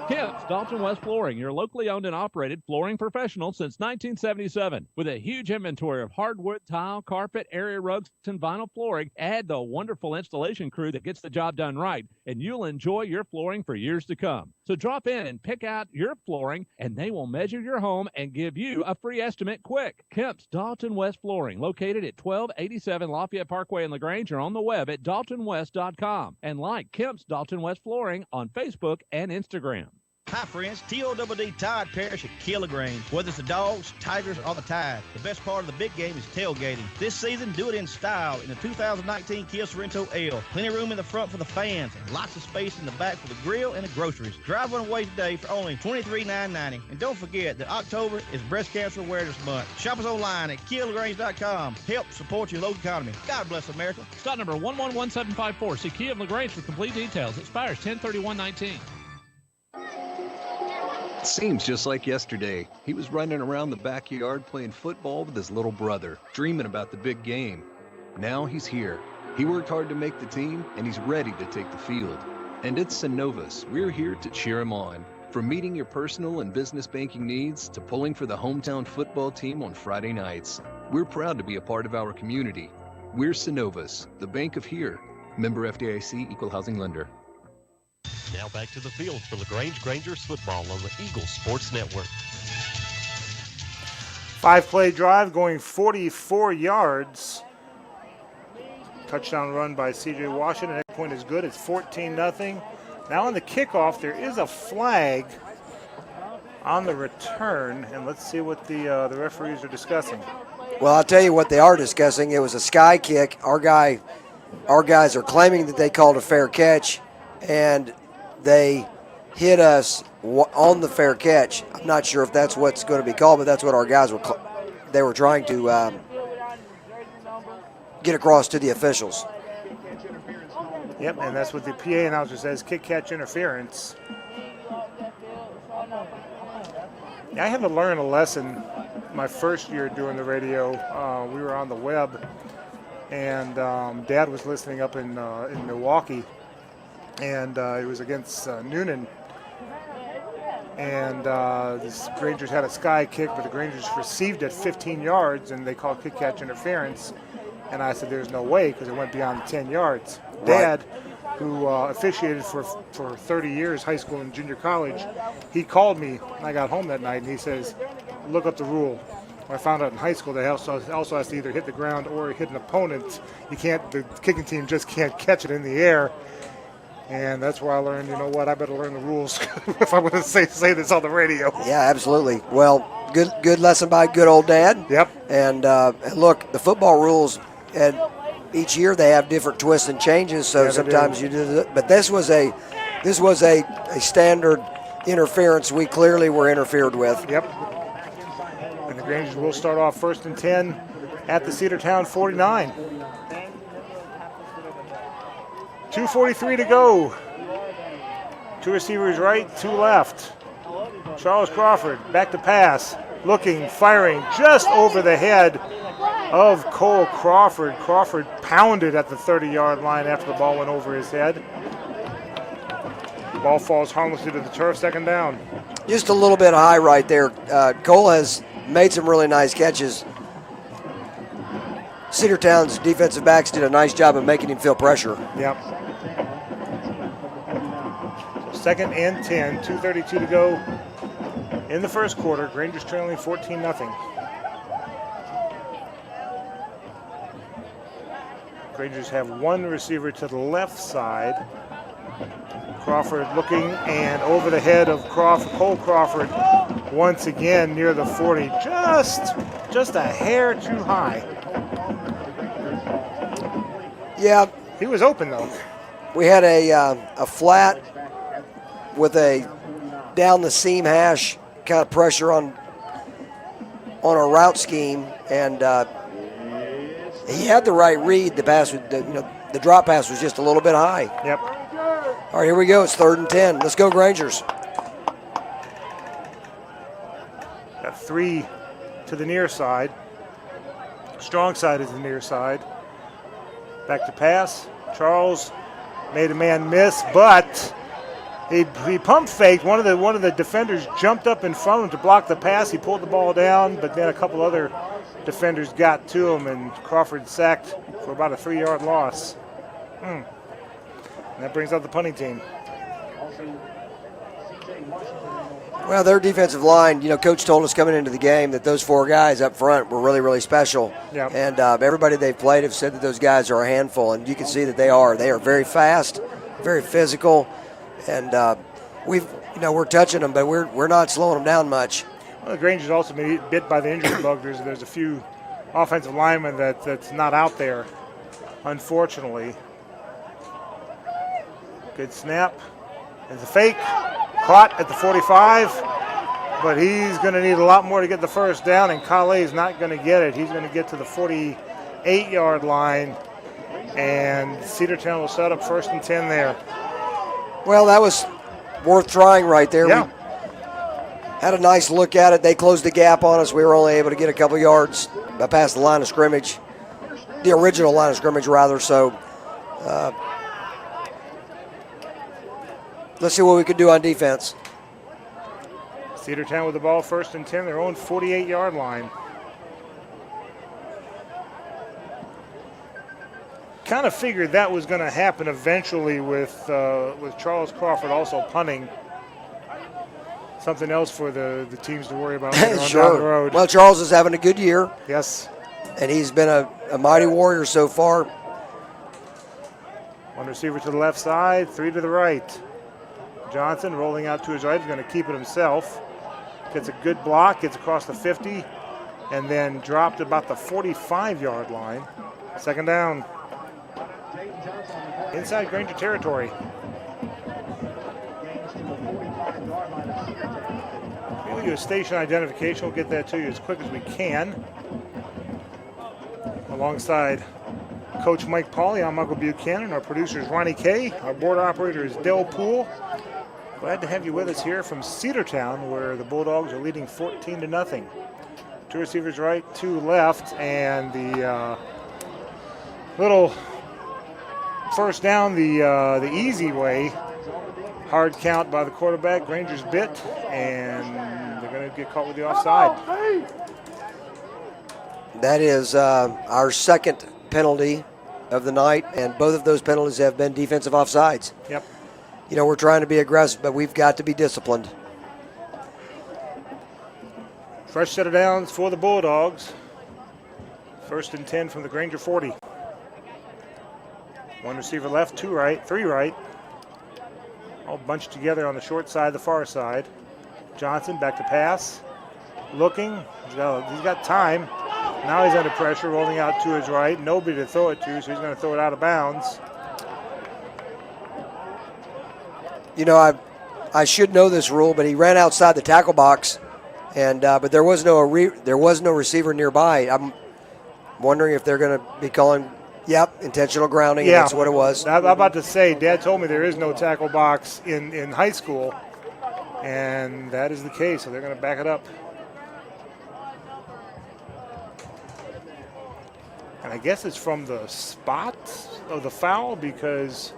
[SPEAKER 11] Kemp's Dalton West Flooring, your locally owned and operated flooring professional since 1977. With a huge inventory of hardwood, tile, carpet, area rugs, and vinyl flooring, add the wonderful installation crew that gets the job done right, and you'll enjoy your flooring for years to come. So drop in and pick out your flooring, and they will measure your home and give you a free estimate quick. Kemp's Dalton West Flooring, located at 1287 Lafayette Parkway in LaGrange, or on the web at daltonwest.com. And like Kemp's Dalton West Flooring on Facebook and Instagram.
[SPEAKER 19] Hi, friends. TODD Tide Parish at LaGrange. Whether it's the Dogs, Tigers, or the Tide, the best part of the big game is tailgating. This season, do it in style in the 2019 Kia Sorrento L. Plenty of room in the front for the fans and lots of space in the back for the grill and the groceries. Drive one away today for only $23,990. And don't forget that October is Breast Cancer Awareness Month. Shop us online at KiaLaGrange.com. Help support your local economy. God bless America.
[SPEAKER 14] Stock number 111754. See Kia of LaGrange for complete details. Expires 10/31/19.
[SPEAKER 18] Seems just like yesterday. He was running around the backyard playing football with his little brother, dreaming about the big game. Now he's here. He worked hard to make the team, and he's ready to take the field. And at Synovus, we're here to cheer him on. From meeting your personal and business banking needs to pulling for the hometown football team on Friday nights, we're proud to be a part of our community. We're Synovus, the bank of here. Member FDIC, Equal Housing Lender.
[SPEAKER 10] Now back to the field for LaGrange Grangers football on the Eagle Sports Network.
[SPEAKER 1] 5-play drive going 44 yards. Touchdown run by C.J. Washington. That point is good. It's 14-0. Now on the kickoff, there is a flag on the return, and let's see what the referees are discussing.
[SPEAKER 15] Well, I'll tell you what they are discussing. It was a sky kick. Our guys are claiming that they called a fair catch, and they hit us on the fair catch. I'm not sure if that's what's going to be called, but that's what our guys were trying to get across to the officials.
[SPEAKER 1] Yep, and that's what the PA announcer says, kick-catch interference. I had to learn a lesson my first year doing the radio. We were on the web, and Dad was listening up in Milwaukee, and it was against Noonan. And the Grangers had a sky kick, but the Grangers received it 15 yards, and they called kick-catch interference. And I said, there's no way, because it went beyond 10 yards.
[SPEAKER 15] Right.
[SPEAKER 1] Dad, who officiated for 30 years, high school and junior college, he called me, and I got home that night, and he says, look up the rule. I found out in high school they also has to either hit the ground or hit an opponent. The kicking team just can't catch it in the air. And that's where I learned, you know what, I better learn the rules if I'm going to say this on the radio.
[SPEAKER 15] Yeah, absolutely. Well, good lesson by good old Dad.
[SPEAKER 1] Yep.
[SPEAKER 15] And look, the football rules, and each year they have different twists and changes, so sometimes you do it. But this was a standard interference we clearly were interfered with.
[SPEAKER 1] Yep. And the Grangers will start off 1st and 10 at the Cedartown 49. 2:43 to go. 2 receivers right, 2 left. Charles Crawford back to pass, looking, firing just over the head of Cole Crawford. Crawford pounded at the 30-yard line after the ball went over his head. Ball falls harmlessly to the turf, 2nd down.
[SPEAKER 15] Just a little bit high right there. Cole has made some really nice catches. Cedartown's defensive backs did a nice job of making him feel pressure.
[SPEAKER 1] Yep. 2nd and 10, 2:32 to go in the first quarter. Grangers trailing 14-0. Grangers have 1 receiver to the left side. Crawford looking, and over the head of Cole Crawford once again near the 40. Just a hair too high.
[SPEAKER 15] Yeah.
[SPEAKER 1] He was open, though.
[SPEAKER 15] We had a flat with a down the seam hash kind of pressure on a route scheme, and he had the right read. The pass, the drop pass was just a little bit high.
[SPEAKER 1] Yep.
[SPEAKER 15] All right, here we go. It's 3rd and 10. Let's go, Grangers.
[SPEAKER 1] Got 3 to the near side. Strong side is the near side. Back to pass. Charles made a man miss, but He pump faked. One of the defenders jumped up in front of him to block the pass. He pulled the ball down, but then a couple other defenders got to him, and Crawford sacked for about a 3-yard loss. And that brings up the punting team.
[SPEAKER 15] Well, their defensive line, Coach told us coming into the game that those 4 guys up front were really, really special.
[SPEAKER 1] Yep.
[SPEAKER 15] And everybody they've played have said that those guys are a handful, and you can see that they are. They are very fast, very physical, and we're touching them, but we're not slowing them down much.
[SPEAKER 1] Well, LaGrange has also been bit by the injury bug. There's a few offensive linemen that's not out there, unfortunately. Good snap. There's a fake. Caught at the 45, but he's going to need a lot more to get the first down, and Calais not going to get it. He's going to get to the 48-yard line, and Cedartown will set up 1st and 10 there.
[SPEAKER 15] Well, that was worth trying right there.
[SPEAKER 1] Yeah.
[SPEAKER 15] We had a nice look at it. They closed the gap on us. We were only able to get a couple yards past the line of scrimmage, the original line of scrimmage, rather. So let's see what we can do on defense.
[SPEAKER 1] Cedartown with the ball, 1st and 10, their own 48-yard line. Kind of figured that was going to happen eventually with Charles Crawford also punting. Something else for the teams to worry about later on down the road.
[SPEAKER 15] Well, Charles is having a good year.
[SPEAKER 1] Yes.
[SPEAKER 15] And he's been a mighty warrior so far.
[SPEAKER 1] 1 receiver to the left side, 3 to the right. Johnson rolling out to his right. He's going to keep it himself. Gets a good block, gets across the 50, and then dropped about the 45-yard line. 2nd down. Inside Granger territory. We'll give you a station identification. We'll get that to you as quick as we can. Alongside Coach Mike Pauley, I'm Michael Buchanan. Our producer is Ronnie Kay. Our board operator is Dell Poole. Glad to have you with us here from Cedartown, where the Bulldogs are leading 14-0. 2 receivers right, 2 left, and the little first down the easy way. Hard count by the quarterback. Granger's bit, and they're going to get caught with the offside.
[SPEAKER 15] That is our 2nd penalty of the night, and both of those penalties have been defensive offsides.
[SPEAKER 1] Yep.
[SPEAKER 15] We're trying to be aggressive, but we've got to be disciplined.
[SPEAKER 1] Fresh set of downs for the Bulldogs. 1st and 10 from the Granger 40. 1 receiver left, 2 right, 3 right. All bunched together on the short side, the far side. Johnson back to pass. Looking. He's got time. Now he's under pressure, rolling out to his right. Nobody to throw it to, so he's going to throw it out of bounds.
[SPEAKER 15] I should know this rule, but he ran outside the tackle box, and but there was no receiver nearby. I'm wondering if they're going to be calling, intentional grounding.
[SPEAKER 1] Yeah,
[SPEAKER 15] that's what it was.
[SPEAKER 1] I'm about to say, Dad told me there is no tackle box in high school, and that is the case. So they're going to back it up. And I guess it's from the spot of the foul because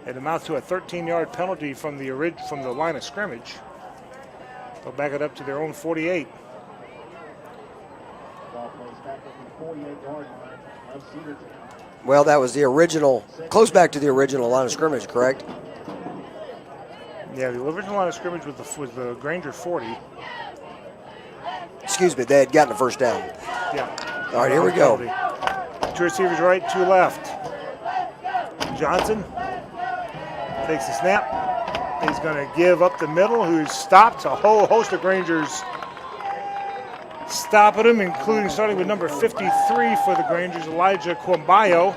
[SPEAKER 1] it amounts to a 13-yard penalty from the line of scrimmage. They'll back it up to their own 48.
[SPEAKER 15] Well, that was the original, close back to the original line of scrimmage, correct?
[SPEAKER 1] Yeah, the original line of scrimmage was the Granger 40.
[SPEAKER 15] Excuse me, they had gotten the first down.
[SPEAKER 1] Yeah.
[SPEAKER 15] All right, here we go.
[SPEAKER 1] 2 receivers right, 2 left. Johnson takes the snap. He's going to give up the middle, who's stopped. A whole host of Grangers stopping him, including starting with number 53 for the Grangers, Elijah Quambayo.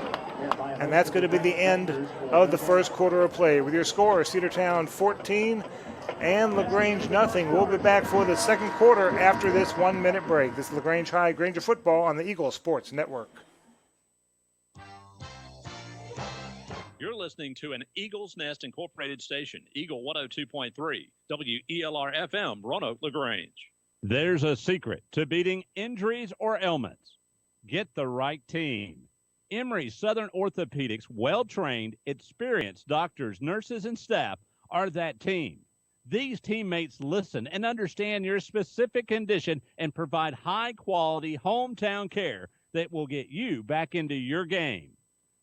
[SPEAKER 1] And that's going to be the end of the first quarter of play. With your score, Cedartown 14 and LaGrange nothing. We'll be back for the second quarter after this 1-minute break. This is LaGrange High Granger football on the Eagle Sports Network.
[SPEAKER 14] You're listening to an Eagles Nest Incorporated station, Eagle 102.3, WELR FM, Roanoke, LaGrange.
[SPEAKER 11] There's a secret to beating injuries or ailments. Get the right team. Emory Southern Orthopedics' well-trained, experienced doctors, nurses, and staff are that team. These teammates listen and understand your specific condition and provide high-quality hometown care that will get you back into your game.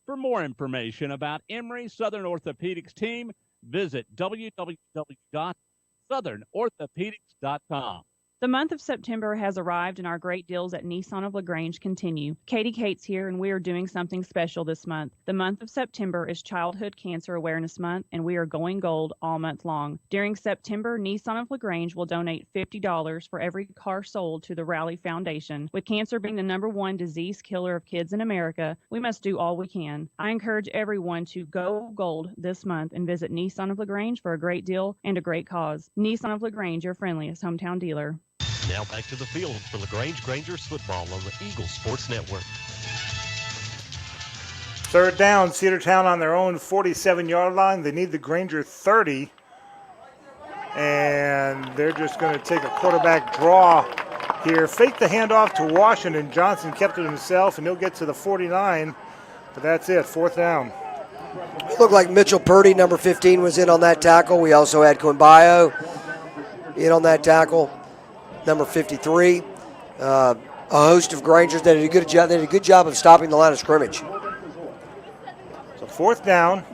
[SPEAKER 11] For more information about Emory Southern Orthopedics team, visit www.southernorthopedics.com.
[SPEAKER 12] The month of September has arrived and our great deals at Nissan of LaGrange continue. Katie Cates here and we are doing something special this month. The month of September is Childhood Cancer Awareness Month and we are going gold all month long. During September, Nissan of LaGrange will donate $50 for every car sold to the Rally Foundation. With cancer being the #1 disease killer of kids in America, we must do all we can. I encourage everyone to go gold this month and visit Nissan of LaGrange for a great deal and a great cause. Nissan of LaGrange, your friendliest hometown dealer.
[SPEAKER 10] Now back to the field for LaGrange Grangers football on the Eagle Sports Network.
[SPEAKER 1] Third down, Cedartown on their own 47-yard line. They need the Granger 30. And they're just going to take a quarterback draw here. Fake the handoff to Washington. Johnson kept it himself, and he'll get to the 49. But that's it, fourth down.
[SPEAKER 15] It looked like Mitchell Purdy, number 15, was in on that tackle. We also had Quimbayo in on that tackle. Number 53. A host of Grangers that did a good job. They did a good job of stopping the line of scrimmage.
[SPEAKER 1] So fourth down.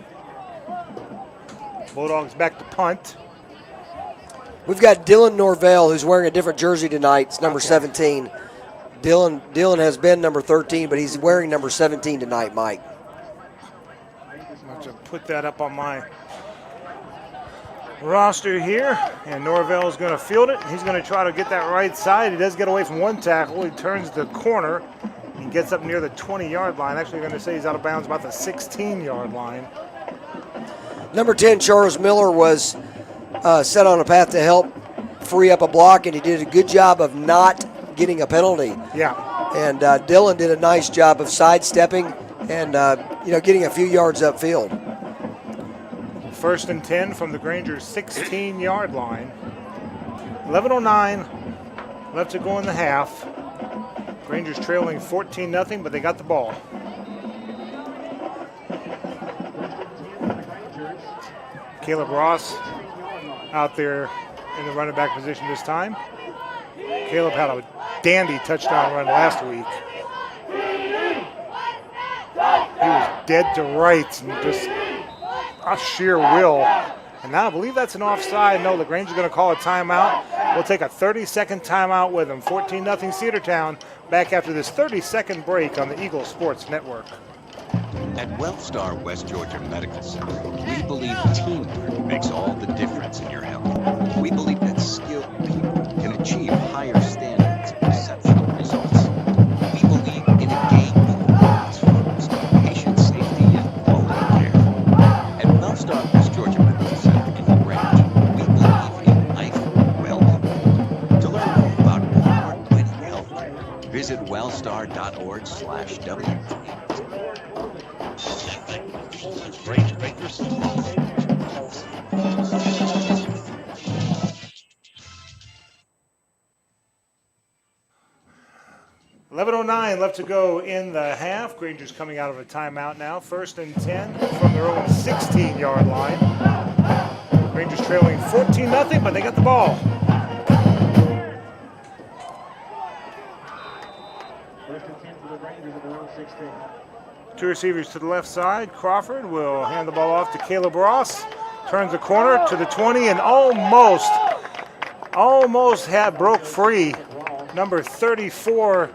[SPEAKER 1] Bulldogs back to punt.
[SPEAKER 15] We've got Dylan Norvell, who's wearing a different jersey tonight. It's number 17. Dylan has been number 13, but he's wearing number 17 tonight, Mike.
[SPEAKER 1] I'm going to put that up on my roster here, and Norvell is going to field it. He's going to try to get that right side. He does get away from one tackle. He turns the corner. He gets up near the 20-yard line. Actually, going to say he's out of bounds about the 16-yard line.
[SPEAKER 15] Number 10, Charles Miller, was set on a path to help free up a block, and he did a good job of not getting a penalty.
[SPEAKER 1] Yeah.
[SPEAKER 15] And Dylan did a nice job of sidestepping and getting a few yards upfield.
[SPEAKER 1] First and 10 from the Granger 16-yard line. 11:09 left to go in the half. Granger's trailing 14-0, but they got the ball. Caleb Ross out there in the running back position this time. Caleb had a dandy touchdown run last week. He was dead to rights and just a sheer will. And now I believe that's an offside. No, LaGrange is going to call a timeout. We'll take a 30-second timeout with them. 14-0 Cedartown. Back after this 30-second break on the Eagle Sports Network.
[SPEAKER 5] At Wellstar West Georgia Medical Center, we believe teamwork makes all the difference in your health. We believe that skilled people can achieve higher standards and exceptional results. We believe in a game that's focused on patient safety and quality care. At Wellstar West Georgia Medical Center in LaGrange, we believe in life well lived. To learn more about award-winning healthcare, visit wellstar.org/W.
[SPEAKER 10] LaGrange Grangers football.
[SPEAKER 1] 11:09 left to go in the half. Granger's coming out of a timeout now. First and 10 from their own 16-yard line. Granger's trailing 14-0, but they got the ball.
[SPEAKER 16] First and 10 for the Rangers at their own 16.
[SPEAKER 1] Two receivers to the left side. Crawford will hand the ball off to Caleb Ross. Turns the corner to the 20 and almost broke free. Number 34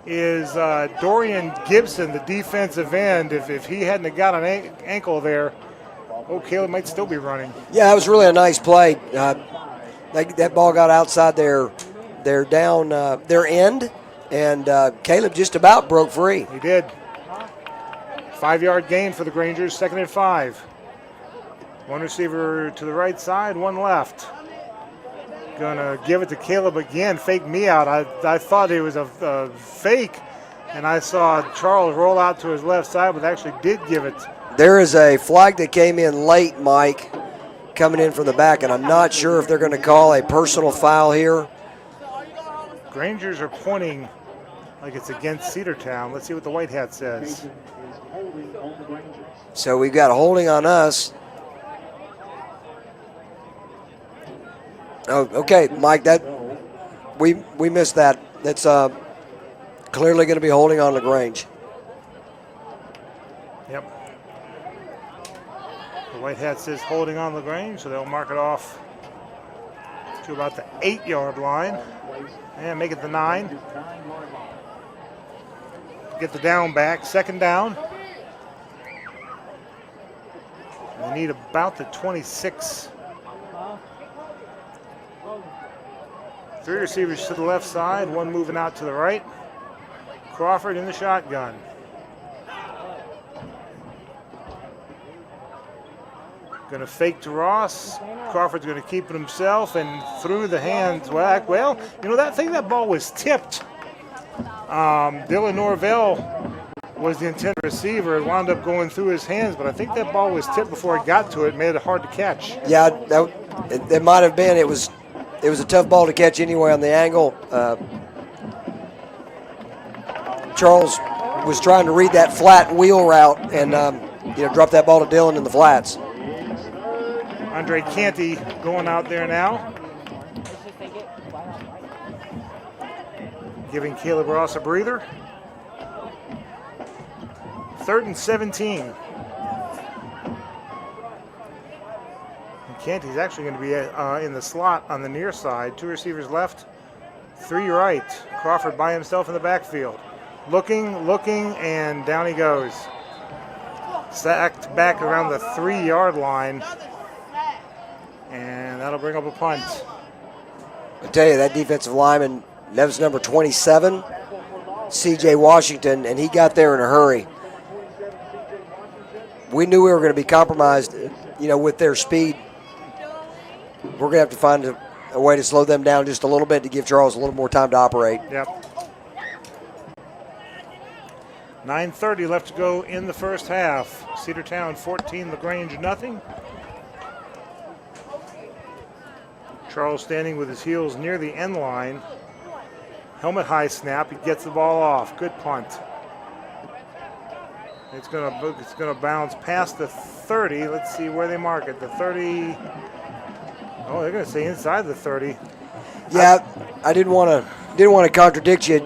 [SPEAKER 1] is Dorian Gibson, the defensive end. If he hadn't have got an ankle there, Caleb might still be running.
[SPEAKER 15] Yeah, it was really a nice play. That ball got outside their end, and Caleb just about broke free.
[SPEAKER 1] He did. 5-yard gain for the Grangers, 2nd and 5. One receiver to the right side, one left. Gonna give it to Caleb again, fake me out. I thought it was a fake, and I saw Charles roll out to his left side, but actually did give it.
[SPEAKER 15] There is a flag that came in late, Mike, coming in from the back, and I'm not sure if they're going to call a personal foul here.
[SPEAKER 1] Grangers are pointing like it's against Cedartown. Let's see what the white hat says.
[SPEAKER 15] So we've got a holding on us. Oh, okay, Mike, that we missed that. That's clearly going to be holding on LaGrange.
[SPEAKER 1] Yep. The white hat says holding on LaGrange, so they'll mark it off to about the 8-yard line and make it the 9. Get the down back, second down. They need about the 26. 3 receivers to the left side, 1 moving out to the right. Crawford in the shotgun. Going to fake to Ross. Crawford's going to keep it himself and through the hands. Well, you know, that ball was tipped. Dylan Norvell was the intended receiver. It wound up going through his hands, but I think that ball was tipped before it got to it, made it hard to catch.
[SPEAKER 15] Yeah, it might have been. It was a tough ball to catch anyway on the angle. Charles was trying to read that flat wheel route and dropped that ball to Dylan in the flats.
[SPEAKER 1] Andre Canty going out there now. Giving Caleb Ross a breather. 3rd and 17. And Canty's actually going to be in the slot on the near side. 2 receivers left, 3 right. Crawford by himself in the backfield. Looking, and down he goes. Sacked back around the 3-yard line. And that'll bring up a punt.
[SPEAKER 15] I tell you, that defensive lineman, that was number 27, C.J. Washington, and he got there in a hurry. We knew we were going to be compromised, with their speed. We're going to have to find a way to slow them down just a little bit to give Charles a little more time to operate.
[SPEAKER 1] Yep. 9:30 left to go in the first half. Cedartown 14, LaGrange nothing. Charles standing with his heels near the end line. Helmet high snap. He gets the ball off. Good punt. It's gonna bounce past the 30. Let's see where they mark it. The 30. Oh, they're gonna say inside the 30.
[SPEAKER 15] Yeah, I didn't want to contradict you.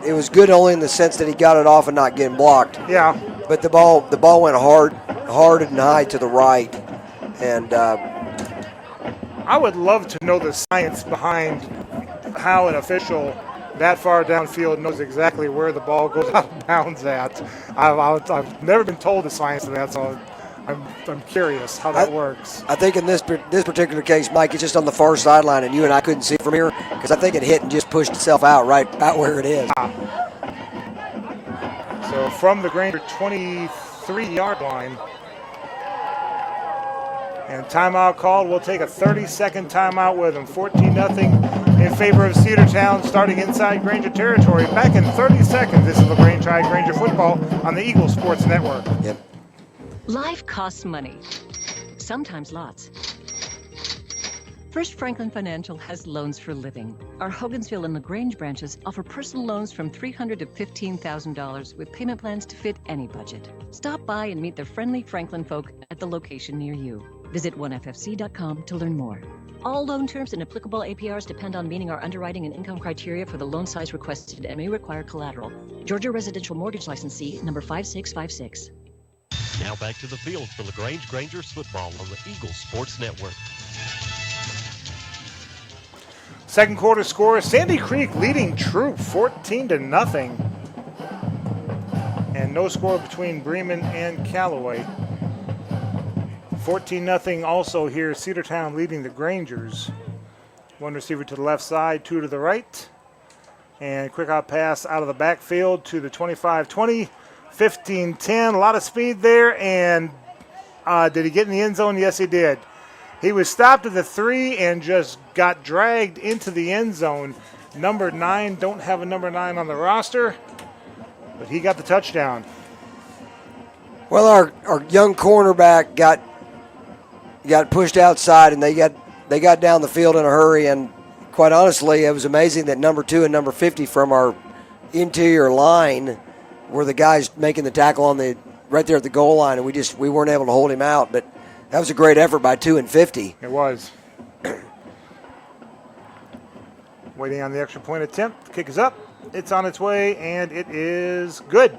[SPEAKER 15] It was good only in the sense that he got it off and not getting blocked.
[SPEAKER 1] Yeah.
[SPEAKER 15] But the ball went hard and high to the right, and.
[SPEAKER 1] I would love to know the science behind how an official that far downfield knows exactly where the ball goes out of bounds at. I've never been told the science of that, so I'm curious how that works.
[SPEAKER 15] I think in this particular case, Mike, it's just on the far sideline, and you and I couldn't see it from here because I think it hit and just pushed itself out right out where it is.
[SPEAKER 1] So from the Granger 23-yard line. And timeout called. We'll take a 30-second timeout with them. 14-0 in favor of Cedartown, starting inside Granger territory. Back in 30 seconds. This is LaGrange High Granger football on the Eagle Sports Network.
[SPEAKER 15] Yep.
[SPEAKER 6] Life costs money, sometimes lots. First Franklin Financial has loans for living. Our Hogansville and LaGrange branches offer personal loans from $300 to $15,000 with payment plans to fit any budget. Stop by and meet the friendly Franklin folk at the location near you. Visit onefc.com to learn more. All loan terms and applicable APRs depend on meeting our underwriting and income criteria for the loan size requested and may require collateral. Georgia Residential Mortgage Licensee number 5656.
[SPEAKER 10] Now back to the field for LaGrange Grangers football on the Eagle Sports Network.
[SPEAKER 1] Second quarter score, Sandy Creek leading Troop 14-0. And no score between Bremen and Callaway. 14-0 also here, Cedartown leading the Grangers. 1 receiver to the left side, 2 to the right. And quick out pass out of the backfield to the 25-20, 15-10. A lot of speed there, and did he get in the end zone? Yes, he did. He was stopped at the 3 and just got dragged into the end zone. Number 9, don't have a number 9 on the roster, but he got the touchdown.
[SPEAKER 15] Well, our young cornerback got pushed outside, and they got down the field in a hurry. And quite honestly, it was amazing that number 2 and number 50 from our interior line where the guy's making the tackle on the right there at the goal line, and we weren't able to hold him out. But that was a great effort by 2 and 50.
[SPEAKER 1] It was. Waiting on the extra point attempt. The kick is up. It's on its way, and it is good.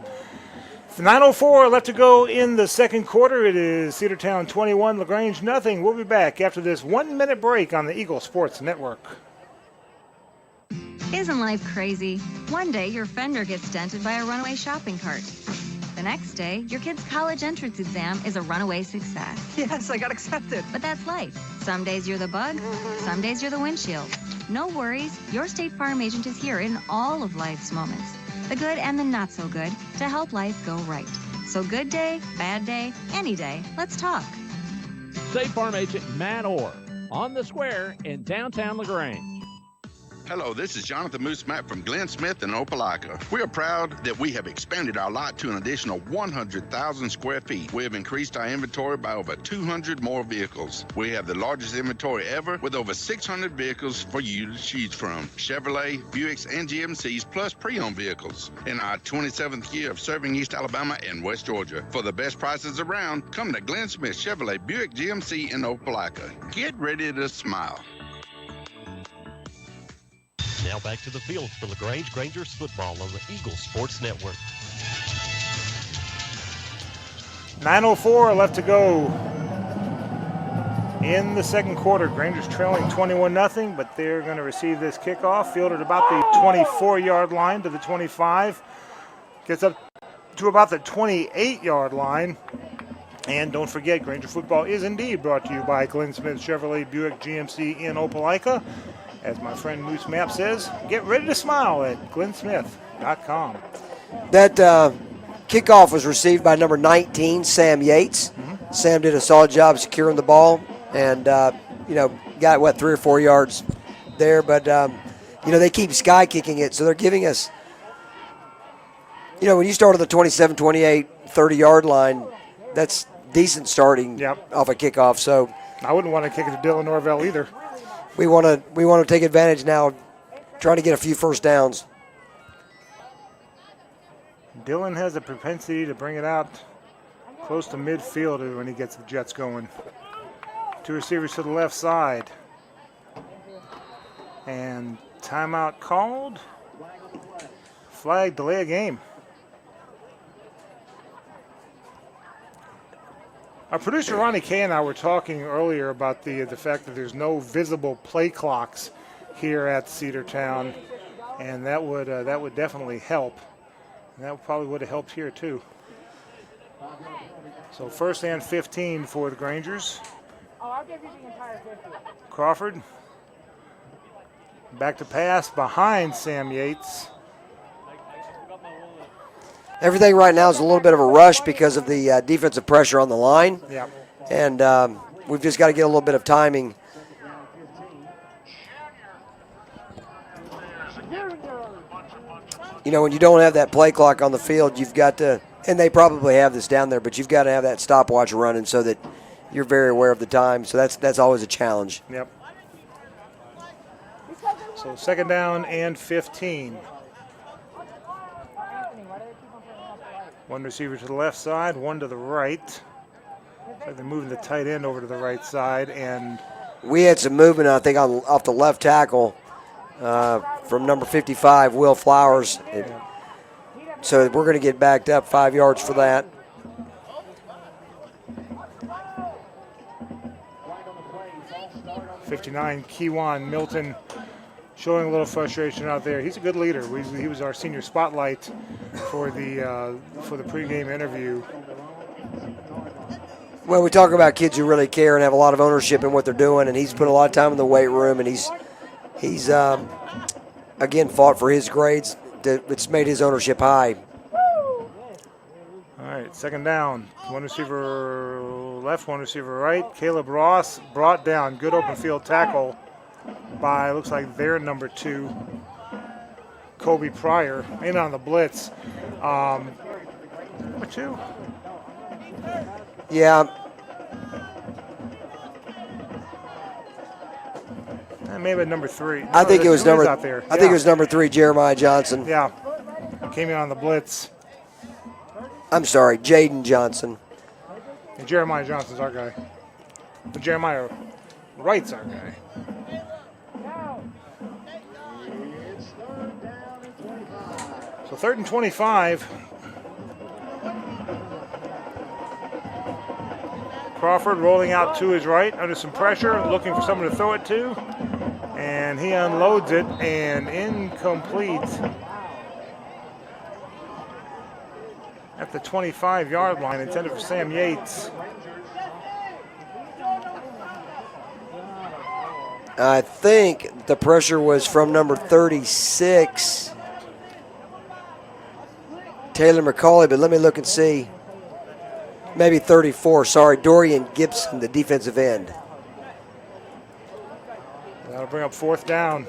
[SPEAKER 1] 9:04 left to go in the second quarter. It is Cedartown 21, LaGrange nothing. We'll be back after this 1-minute break on the Eagle Sports Network.
[SPEAKER 9] Isn't life crazy? One day your fender gets dented by a runaway shopping cart. The next day, your kid's college entrance exam is a runaway success.
[SPEAKER 20] Yes, I got accepted.
[SPEAKER 9] But that's life. Some days you're the bug, some days you're the windshield. No worries, your State Farm agent is here in all of life's moments, the good and the not so good, to help life go right. So good day, bad day, any day, let's talk.
[SPEAKER 11] State Farm agent Matt Orr on the square in downtown LaGrange.
[SPEAKER 3] Hello, this is Jonathan Moose Matt from Glenn Smith in Opelika. We are proud that we have expanded our lot to an additional 100,000 square feet. We have increased our inventory by over 200 more vehicles. We have the largest inventory ever with over 600 vehicles for you to choose from. Chevrolet, Buicks, and GMCs plus pre-owned vehicles. In our 27th year of serving East Alabama and West Georgia. For the best prices around, come to Glenn Smith Chevrolet Buick GMC in Opelika. Get ready to smile.
[SPEAKER 10] Now back to the field for LaGrange Grangers football on the Eagle Sports Network.
[SPEAKER 1] 9:04 left to go in the second quarter. Grangers trailing 21-0, but they're going to receive this kickoff. Fielded about the 24-yard line to the 25. Gets up to about the 28-yard line. And don't forget, Granger football is indeed brought to you by Glenn Smith Chevrolet Buick GMC in Opelika. As my friend Moose Map says, get ready to smile at glennsmith.com.
[SPEAKER 15] That kickoff was received by number 19, Sam Yates.
[SPEAKER 1] Mm-hmm.
[SPEAKER 15] Sam did a solid job securing the ball and, got, 3 or 4 yards there. But, they keep sky kicking it, so they're giving us, when you start on the 27, 28, 30-yard line, that's decent starting off a kickoff. So
[SPEAKER 1] I wouldn't want to kick it to Dylan Norvell either.
[SPEAKER 15] We want to take advantage now, trying to get a few first downs.
[SPEAKER 1] Dylan has a propensity to bring it out close to midfield when he gets the Jets going. 2 receivers to the left side. And timeout called. Flag, delay of game. Our producer Ronnie Kay and I were talking earlier about the fact that there's no visible play clocks here at Cedartown, and that would definitely help. And that probably would have helped here too. So 1st and 15 for the Grangers.
[SPEAKER 20] Oh, I'll give you the entire 50.
[SPEAKER 1] Crawford back to pass behind Sam Yates.
[SPEAKER 15] Everything right now is a little bit of a rush because of the defensive pressure on the line.
[SPEAKER 1] Yeah.
[SPEAKER 15] And we've just got to get a little bit of timing. When you don't have that play clock on the field, you've got to, and they probably have this down there, but you've got to have that stopwatch running so that you're very aware of the time. So that's always a challenge.
[SPEAKER 1] Yep. So 2nd down and 15. 1 receiver to the left side, 1 to the right. Looks like they're moving the tight end over to the right side. And
[SPEAKER 15] we had some movement, I think, off the left tackle from number 55, Will Flowers. So we're going to get backed up 5 yards for that.
[SPEAKER 1] '59, Kewan Milton showing a little frustration out there. He's a good leader. He was our senior spotlight for the pregame interview.
[SPEAKER 15] Well, we talk about kids who really care and have a lot of ownership in what they're doing, and he's put a lot of time in the weight room, and he's again fought for his grades. It's made his ownership high.
[SPEAKER 1] All right, 2nd down. 1 receiver left, 1 receiver right. Caleb Ross brought down. Good open field tackle by, looks like their number 2, Kobe Pryor, in on the blitz. Number 2.
[SPEAKER 15] Yeah.
[SPEAKER 1] Maybe number 3.
[SPEAKER 15] I think it was number.
[SPEAKER 1] Out there.
[SPEAKER 15] I think it was number 3, Jeremiah Johnson.
[SPEAKER 1] Yeah. came in on the blitz.
[SPEAKER 15] I'm sorry, Jaden Johnson.
[SPEAKER 1] And Jeremiah Johnson's our guy. But Jeremiah Wright's our guy. So 3rd and 25. Crawford rolling out to his right under some pressure, looking for someone to throw it to. And he unloads it and incomplete at the 25-yard line, intended for Sam Yates.
[SPEAKER 15] I think the pressure was from number 36, Taylor McCauley, but let me look and see. Maybe 34, sorry, Dorian Gibson, the defensive end.
[SPEAKER 1] That'll bring up 4th down.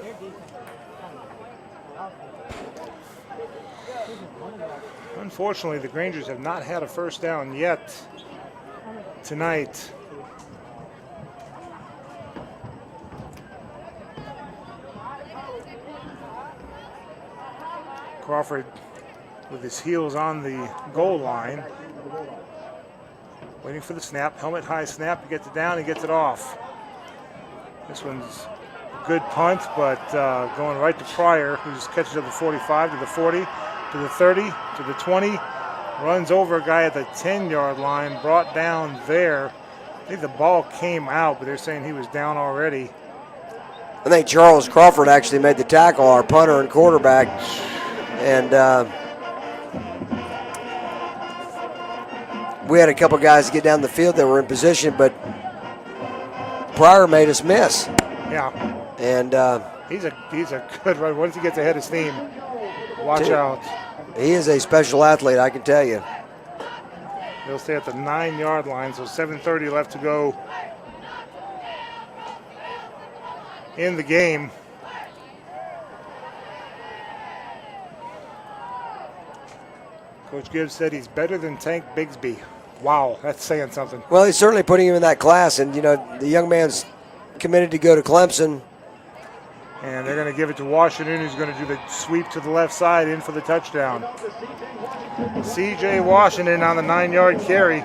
[SPEAKER 1] Unfortunately, the Grangers have not had a first down yet tonight. Crawford with his heels on the goal line. Waiting for the snap, helmet high snap, he gets it down, he gets it off. This one's a good punt, but going right to Pryor, who just catches up the 45 to the 40, to the 30, to the 20, runs over a guy at the 10-yard line, brought down there. I think the ball came out, but they're saying he was down already.
[SPEAKER 15] I think Charles Crawford actually made the tackle, our punter and quarterback. And we had a couple guys get down the field that were in position, but Pryor made us miss.
[SPEAKER 1] Yeah.
[SPEAKER 15] And
[SPEAKER 1] he's a good runner. Once he gets ahead of steam, watch out.
[SPEAKER 15] He is a special athlete, I can tell you.
[SPEAKER 1] They'll stay at the 9-yard line, so 7:30 left to go in the game. Coach Gibbs said he's better than Tank Bigsby. Wow, that's saying something.
[SPEAKER 15] Well, he's certainly putting him in that class, and, you know, the young man's committed to go to Clemson.
[SPEAKER 1] And they're going to give it to Washington, who's going to do the sweep to the left side in for the touchdown. C.J. Washington on the 9-yard carry.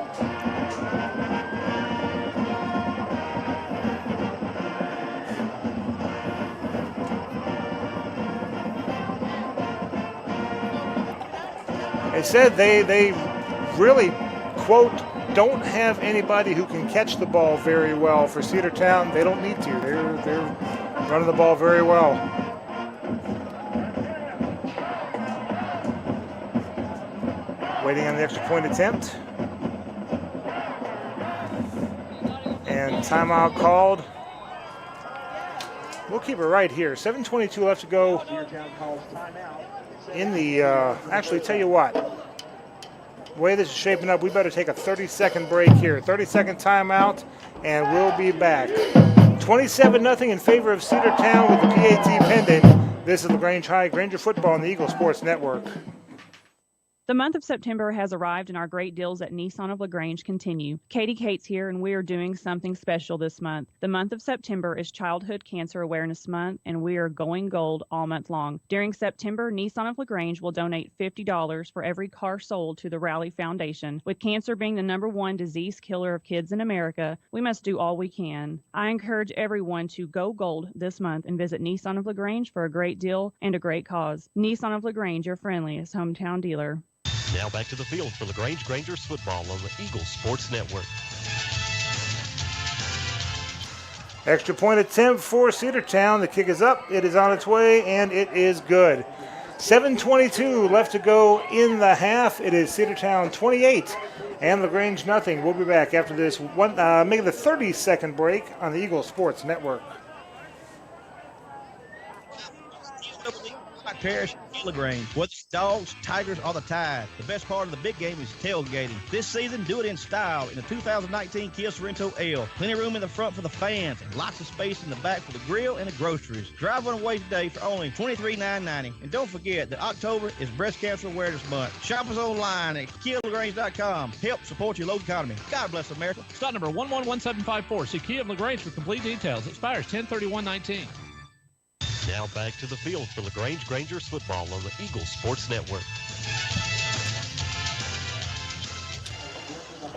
[SPEAKER 1] They said they really, quote, don't have anybody who can catch the ball very well for Cedartown. They don't need to. They're running the ball very well. Waiting on the extra point attempt. And timeout called. We'll keep it right here. 7:22 left to go in the, actually, tell you what. The way this is shaping up, we better take a 30-second break here. 30-second timeout, and we'll be back. 27-0 in favor of Cedartown with the PAT pending. This is LaGrange High, Granger football on the Eagle Sports Network.
[SPEAKER 12] The month of September has arrived and our great deals at Nissan of LaGrange continue. Katie Cates here and we are doing something special this month. The month of September is Childhood Cancer Awareness Month and we are going gold all month long. During September, Nissan of LaGrange will donate $50 for every car sold to the Rally Foundation. With cancer being the #1 disease killer of kids in America, we must do all we can. I encourage everyone to go gold this month and visit Nissan of LaGrange for a great deal and a great cause. Nissan of LaGrange, your friendliest hometown dealer.
[SPEAKER 10] Now back to the field for LaGrange Grangers football on the Eagle Sports Network.
[SPEAKER 1] Extra point attempt for Cedartown. The kick is up. It is on its way, and it is good. 7:22 left to go in the half. It is Cedartown 28 and LaGrange nothing. We'll be back after this make the 30-second break on the Eagle Sports Network.
[SPEAKER 19] Parish, LaGrange. Whether it's dogs, tigers, or the Tide, the best part of the big game is tailgating. This season, do it in style in the 2019 Kia Sorrento L. Plenty of room in the front for the fans and lots of space in the back for the grill and the groceries. Drive one away today for only $23,990. And don't forget that October is Breast Cancer Awareness Month. Shop us online at KiaLaGrange.com. Help support your local economy. God bless America.
[SPEAKER 21] Stock number 111754. See Kia of LaGrange for complete details. Expires 10/31/19.
[SPEAKER 10] Now back to the field for LaGrange Grangers football on the Eagle Sports Network.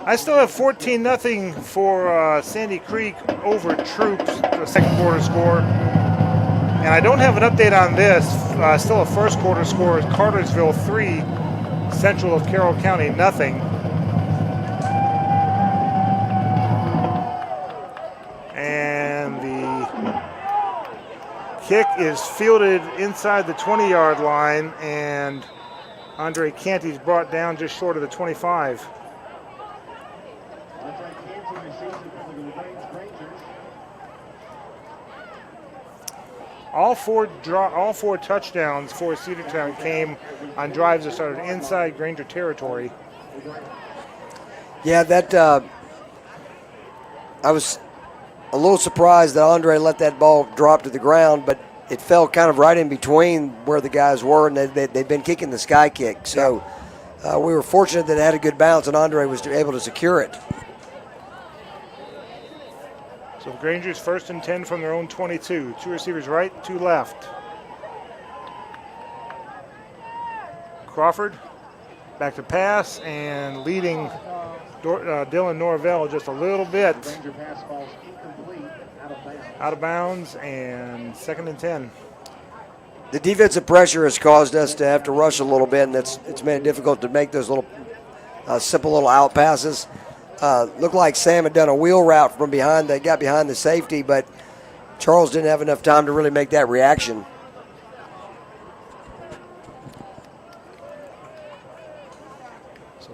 [SPEAKER 1] I still have 14-0 for Sandy Creek over Troops, the second quarter score. And I don't have an update on this. Still a first quarter score is Cartersville 3, Central of Carroll County 0. And the kick is fielded inside the 20-yard line, and Andre Canty's brought down just short of the 25. All four touchdowns for Cedartown came on drives that started inside Granger territory.
[SPEAKER 15] Yeah, that I was a little surprised that Andre let that ball drop to the ground, but it fell kind of right in between where the guys were, and they'd been kicking the sky kick. So we were fortunate that it had a good bounce, and Andre was able to secure it.
[SPEAKER 1] So the Grangers 1st and 10 from their own 22. 2 receivers right, 2 left. Crawford back to pass and leading Dylan Norvell just a little bit. Out of bounds, and 2nd and 10.
[SPEAKER 15] The defensive pressure has caused us to have to rush a little bit, and it's made it difficult to make those little simple little out passes. Looked like Sam had done a wheel route from behind. They got behind the safety, but Charles didn't have enough time to really make that reaction.
[SPEAKER 1] So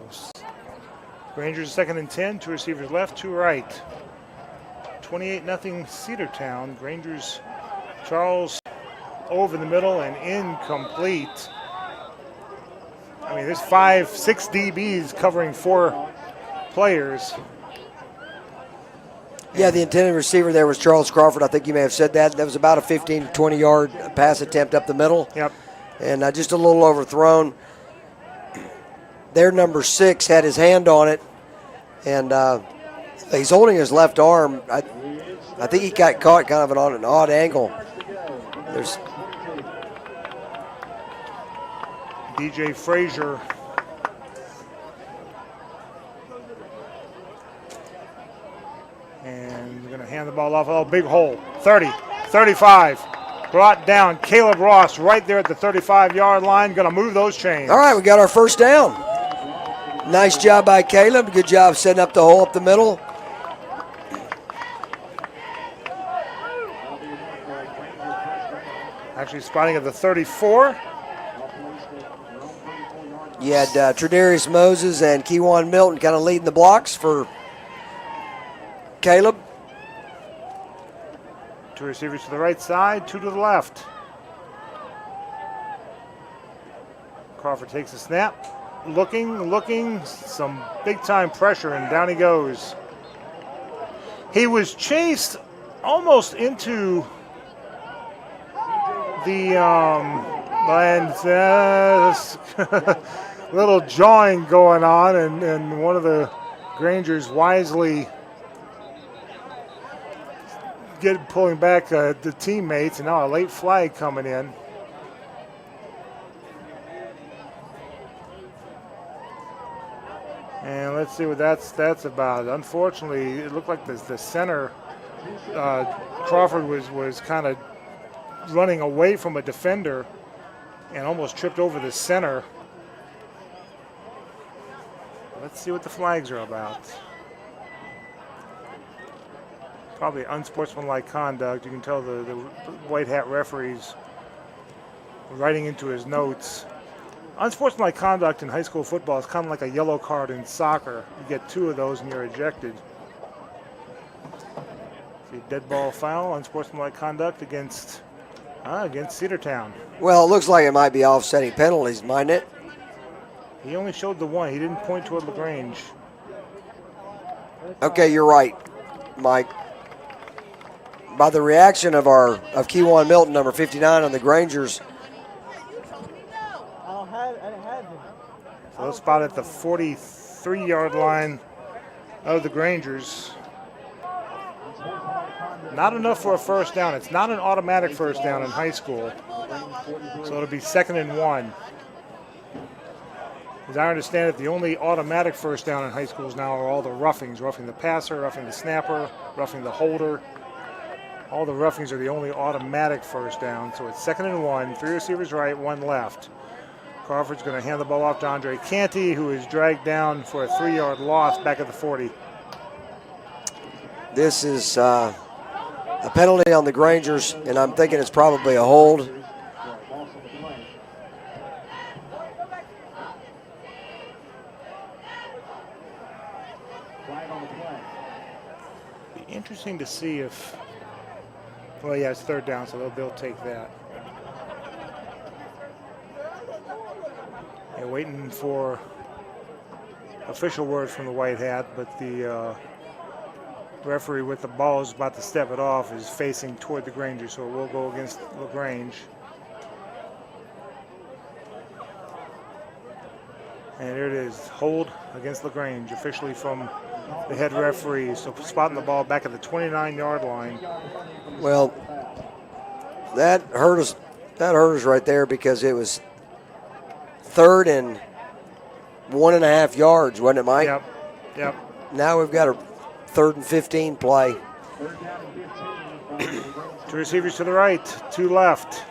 [SPEAKER 1] Rangers 2nd and 10, 2 receivers left, 2 right. 28-0 Cedartown. Rangers, Charles over the middle and incomplete. I mean, there's 5, 6 DBs covering 4 players.
[SPEAKER 15] Yeah, the intended receiver there was Charles Crawford. I think you may have said that. That was about a 15 to 20-yard pass attempt up the middle.
[SPEAKER 1] Yep.
[SPEAKER 15] And just a little overthrown. Their number 6 had his hand on it, and he's holding his left arm. I think he got caught kind of on an odd angle. There's
[SPEAKER 1] DJ Frazier. And we're going to hand the ball off. Oh, big hole. 30, 35. Brought down. Caleb Ross right there at the 35-yard line. Going to move those chains.
[SPEAKER 15] All right, we got our first down. Nice job by Caleb. Good job setting up the hole up the middle.
[SPEAKER 1] Actually spotting at the 34.
[SPEAKER 15] You had Tredarius Moses and Kewan Milton kind of leading the blocks for Caleb.
[SPEAKER 1] 2 receivers to the right side, 2 to the left. Crawford takes a snap. Looking, some big-time pressure, and down he goes. He was chased almost into the little jawing going on, and one of the Grangers wisely pulling back the teammates, and now a late flag coming in. And let's see what that's about. Unfortunately, it looked like the center, Crawford was kind of running away from a defender and almost tripped over the center. Let's see what the flags are about. Probably unsportsmanlike conduct. You can tell the white hat referees writing into his notes. Unsportsmanlike conduct in high school football is kind of like a yellow card in soccer. You get 2 of those and you're ejected. See, dead ball foul, unsportsmanlike conduct against Cedartown.
[SPEAKER 15] Well, it looks like it might be offsetting penalties, mightn't it?
[SPEAKER 1] He only showed the 1. He didn't point toward LaGrange.
[SPEAKER 15] Okay, you're right, Mike. By the reaction of Kewan Milton, number 59 on the Grangers.
[SPEAKER 1] So spot at the 43-yard line of the Grangers. Not enough for a first down. It's not an automatic first down in high school. So it'll be 2nd and 1. As I understand it, the only automatic first down in high schools now are all the roughings, roughing the passer, roughing the snapper, roughing the holder. All the roughings are the only automatic first down. So it's 2nd and 1, 3 receivers right, 1 left. Crawford's going to hand the ball off to Andre Canty, who is dragged down for a 3-yard loss back at the 40.
[SPEAKER 15] This is a penalty on the Grangers, and I'm thinking it's probably a hold.
[SPEAKER 1] Be interesting to see if, well, yeah, it's 3rd down, so they'll take that. Yeah, waiting for official word from the white hat, but the referee with the ball is about to step it off is facing toward the Grangers, so it will go against LaGrange. And there it is, hold against LaGrange, officially from the head referee. So spotting the ball back at the 29-yard line.
[SPEAKER 15] Well, that hurt us. That hurt us right there because it was 3rd and 1.5 yards, wasn't it, Mike?
[SPEAKER 1] Yep.
[SPEAKER 15] Now we've got a 3rd and 15 play.
[SPEAKER 1] 2 receivers to the right, 2 left.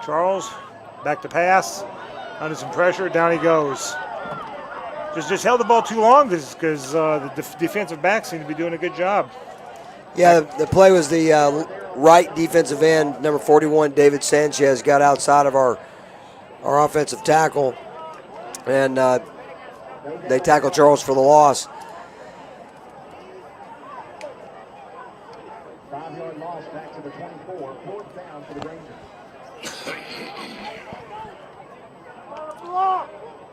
[SPEAKER 1] Charles back to pass, under some pressure, down he goes. Just held the ball too long because the defensive backs seem to be doing a good job.
[SPEAKER 15] Yeah, the play was the right defensive end, number 41, David Sanchez, got outside of our offensive tackle, and they tackled Charles for the loss.
[SPEAKER 16] 5-yard loss back to the 24. 4th down for the Rangers.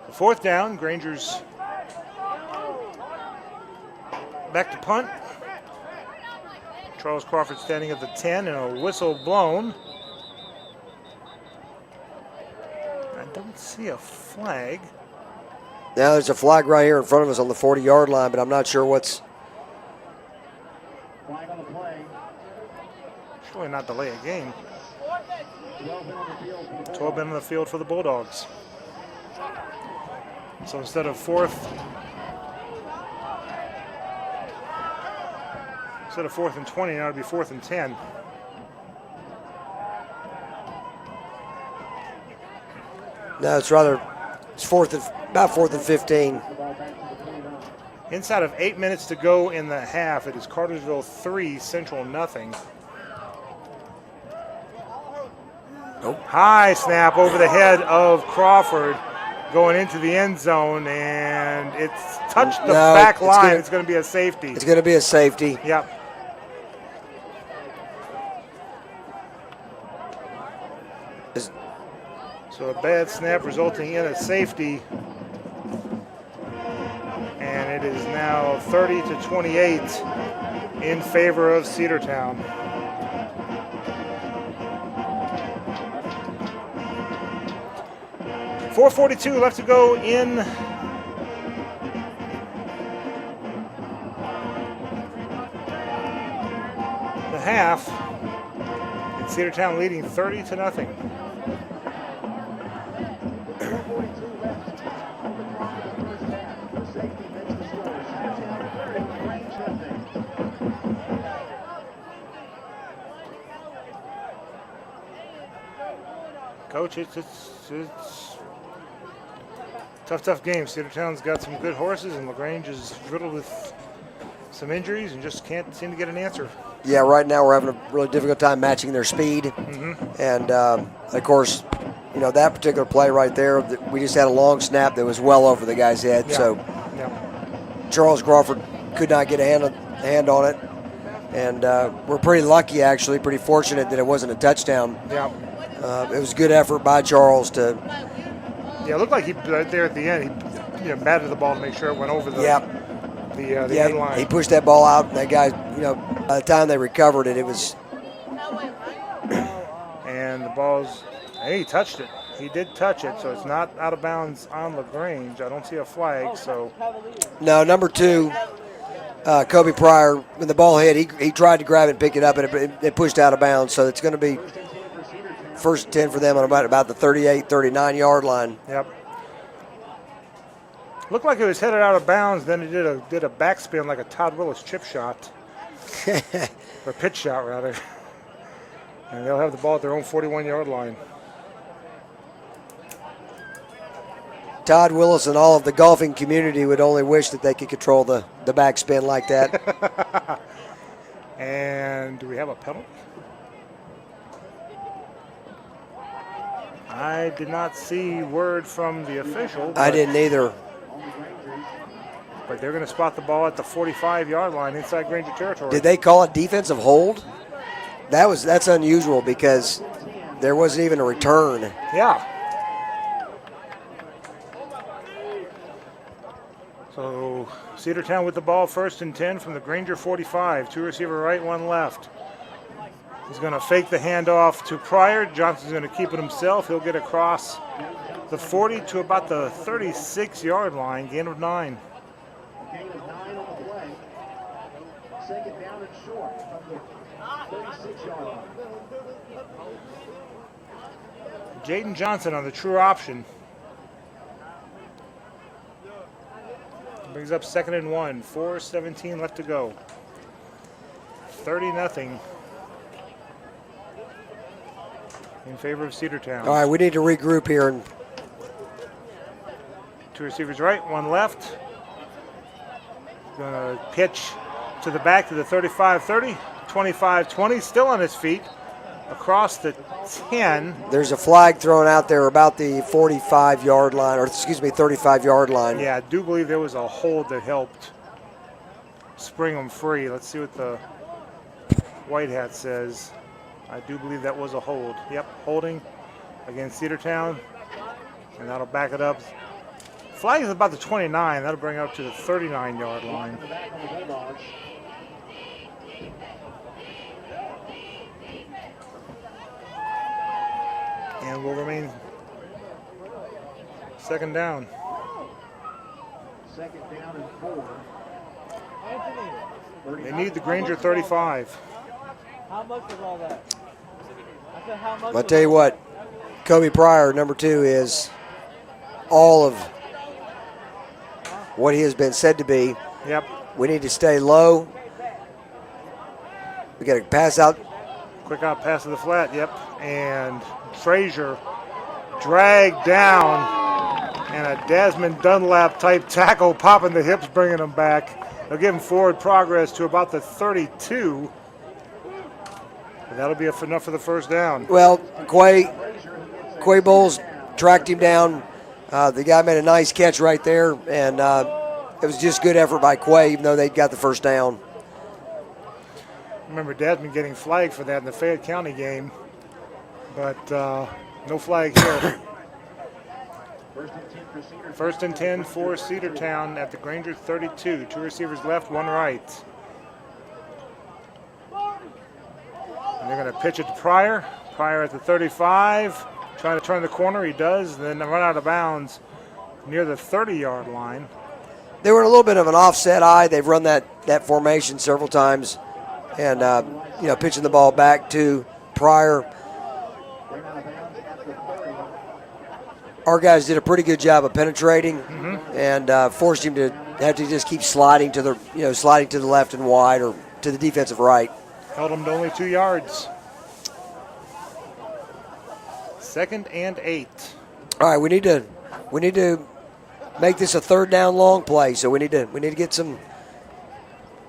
[SPEAKER 1] The 4th down, Grangers back to punt. Charles Crawford standing at the 10 and a whistle blown. I don't see a flag.
[SPEAKER 15] Now there's a flag right here in front of us on the 40-yard line, but I'm not sure what's.
[SPEAKER 16] Flag on the play.
[SPEAKER 1] Surely not delay a game. 12 men on the field for the Bulldogs. So instead of 4th and 20, now it'll be 4th and 10.
[SPEAKER 15] No, it's about 4th and 15.
[SPEAKER 1] Inside of 8 minutes to go in the half, it is Cartersville 3, Central nothing.
[SPEAKER 15] Nope.
[SPEAKER 1] High snap over the head of Crawford, going into the end zone, and it's touched the back line. It's going to be a safety.
[SPEAKER 15] It's going to be a safety.
[SPEAKER 1] Yep. So a bad snap resulting in a safety. And it is now 30-28 in favor of Cedartown. .442 left to go in the half. And Cedartown leading 30-0. Coach, it's tough game. Cedartown's got some good horses, and LaGrange is riddled with some injuries and just can't seem to get an answer.
[SPEAKER 15] Yeah, right now we're having a really difficult time matching their speed.
[SPEAKER 1] Mm-hmm.
[SPEAKER 15] And, of course, you know, that particular play right there, we just had a long snap that was well over the guy's head.
[SPEAKER 1] Yeah.
[SPEAKER 15] So
[SPEAKER 1] Yeah.
[SPEAKER 15] Charles Crawford could not get a hand on it. And we're pretty lucky, actually, pretty fortunate that it wasn't a touchdown.
[SPEAKER 1] Yeah.
[SPEAKER 15] It was a good effort by Charles to.
[SPEAKER 1] Yeah, it looked like he right there at the end. He batted the ball to make sure it went over the the end line.
[SPEAKER 15] He pushed that ball out, and that guy, you know, by the time they recovered it, it was.
[SPEAKER 1] And the ball's. Hey, he touched it. He did touch it, so it's not out of bounds on LaGrange. I don't see a flag, so.
[SPEAKER 15] No, number 2, Kobe Pryor, when the ball hit, he tried to grab it and pick it up, and it pushed out of bounds. So it's going to be first and 10 for them on about the 38, 39-yard line.
[SPEAKER 1] Yep. Looked like it was headed out of bounds. Then it did a backspin like a Todd Willis chip shot, or pitch shot rather. And they'll have the ball at their own 41-yard line.
[SPEAKER 15] Todd Willis and all of the golfing community would only wish that they could control the backspin like that.
[SPEAKER 1] And do we have a penalty? I did not see word from the official.
[SPEAKER 15] I didn't either.
[SPEAKER 1] But they're going to spot the ball at the 45-yard line inside Granger territory.
[SPEAKER 15] Did they call it defensive hold? That's unusual because there wasn't even a return.
[SPEAKER 1] Yeah. So Cedartown with the ball, first and 10 from the Granger 45. Two receiver right, one left. He's going to fake the handoff to Pryor. Johnson's going to keep it himself. He'll get across the 40 to about the 36-yard line, gain of 9.
[SPEAKER 16] Gain of 9 on the play. Second down and short from the 36-yard line.
[SPEAKER 1] Jaden Johnson on the true option. Brings up second and 1. 4:17 left to go. 30-0 in favor of Cedartown.
[SPEAKER 15] All right, we need to regroup here. And
[SPEAKER 1] two receivers right, one left. Gonna pitch to the back to the 35-30, 25-20, still on his feet. Across the 10.
[SPEAKER 15] There's a flag thrown out there about the 45-yard line, or excuse me, 35-yard line.
[SPEAKER 1] Yeah, I do believe there was a hold that helped spring them free. Let's see what the white hat says. I do believe that was a hold. Yep, holding against Cedartown, and that'll back it up. Flag is about the 29. That'll bring it up to the 39-yard line. And will remain second down.
[SPEAKER 16] Second down and 4.
[SPEAKER 1] They need the Granger 35.
[SPEAKER 20] How much was all that? I said, how much
[SPEAKER 15] I'll tell you what, Kobe Pryor, number 2, is all of what he has been said to be.
[SPEAKER 1] Yep.
[SPEAKER 15] We need to stay low. We got to pass out.
[SPEAKER 1] Quick out pass to the flat, yep. And Frazier dragged down, and a Desmond Dunlap type tackle popping the hips, bringing him back. They'll give him forward progress to about the 32. And that'll be enough for the first down.
[SPEAKER 15] Well, Quay Bowles tracked him down. The guy made a nice catch right there, and it was just good effort by Quay, even though they got the first down.
[SPEAKER 1] Remember Desmond getting flagged for that in the Fayette County game, but no flag here. First and 10 for Cedartown at the Granger 32. Two receivers left, one right. And they're going to pitch it to Pryor. Pryor at the 35, trying to turn the corner. He does, then run out of bounds near the 30-yard line.
[SPEAKER 15] They were in a little bit of an offset eye. They've run that formation several times, and pitching the ball back to Pryor. Our guys did a pretty good job of penetrating, and forced him to have to just keep sliding to the left and wide or to the defensive right.
[SPEAKER 1] Held him to only 2 yards. Second and 8.
[SPEAKER 15] All right, we need to make this a third down long play. So we need to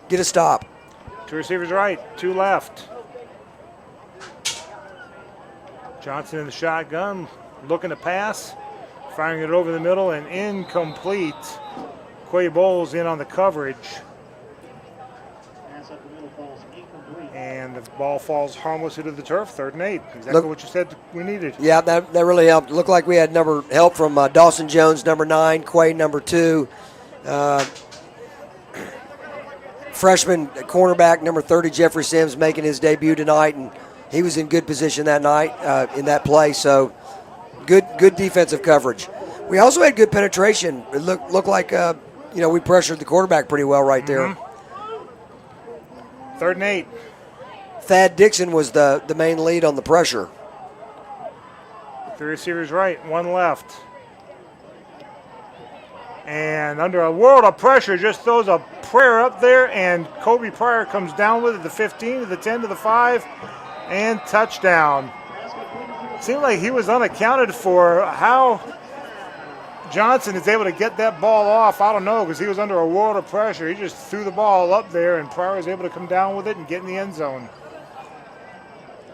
[SPEAKER 15] get a stop.
[SPEAKER 1] Two receivers right, two left. Johnson in the shotgun, looking to pass, firing it over the middle and incomplete. Quay Bowles in on the coverage. And the ball falls harmless into the turf, 3rd and 8. Exactly what you said we needed.
[SPEAKER 15] Yeah, that really helped. It looked like we had help from Dawson Jones, number 9, Quay, number 2. Freshman cornerback, number 30, Jeffrey Sims, making his debut tonight, and he was in good position that night in that play. So good defensive coverage. We also had good penetration. It looked like we pressured the quarterback pretty well right there.
[SPEAKER 1] 3rd and 8.
[SPEAKER 15] Thad Dixon was the main lead on the pressure.
[SPEAKER 1] 3 receivers right, 1 left. And under a world of pressure, just throws a prayer up there, and Kobe Pryor comes down with it, the 15, to the 10, to the 5, and touchdown. Seemed like he was unaccounted for. How Johnson is able to get that ball off, I don't know, because he was under a world of pressure. He just threw the ball up there, and Pryor was able to come down with it and get in the end zone.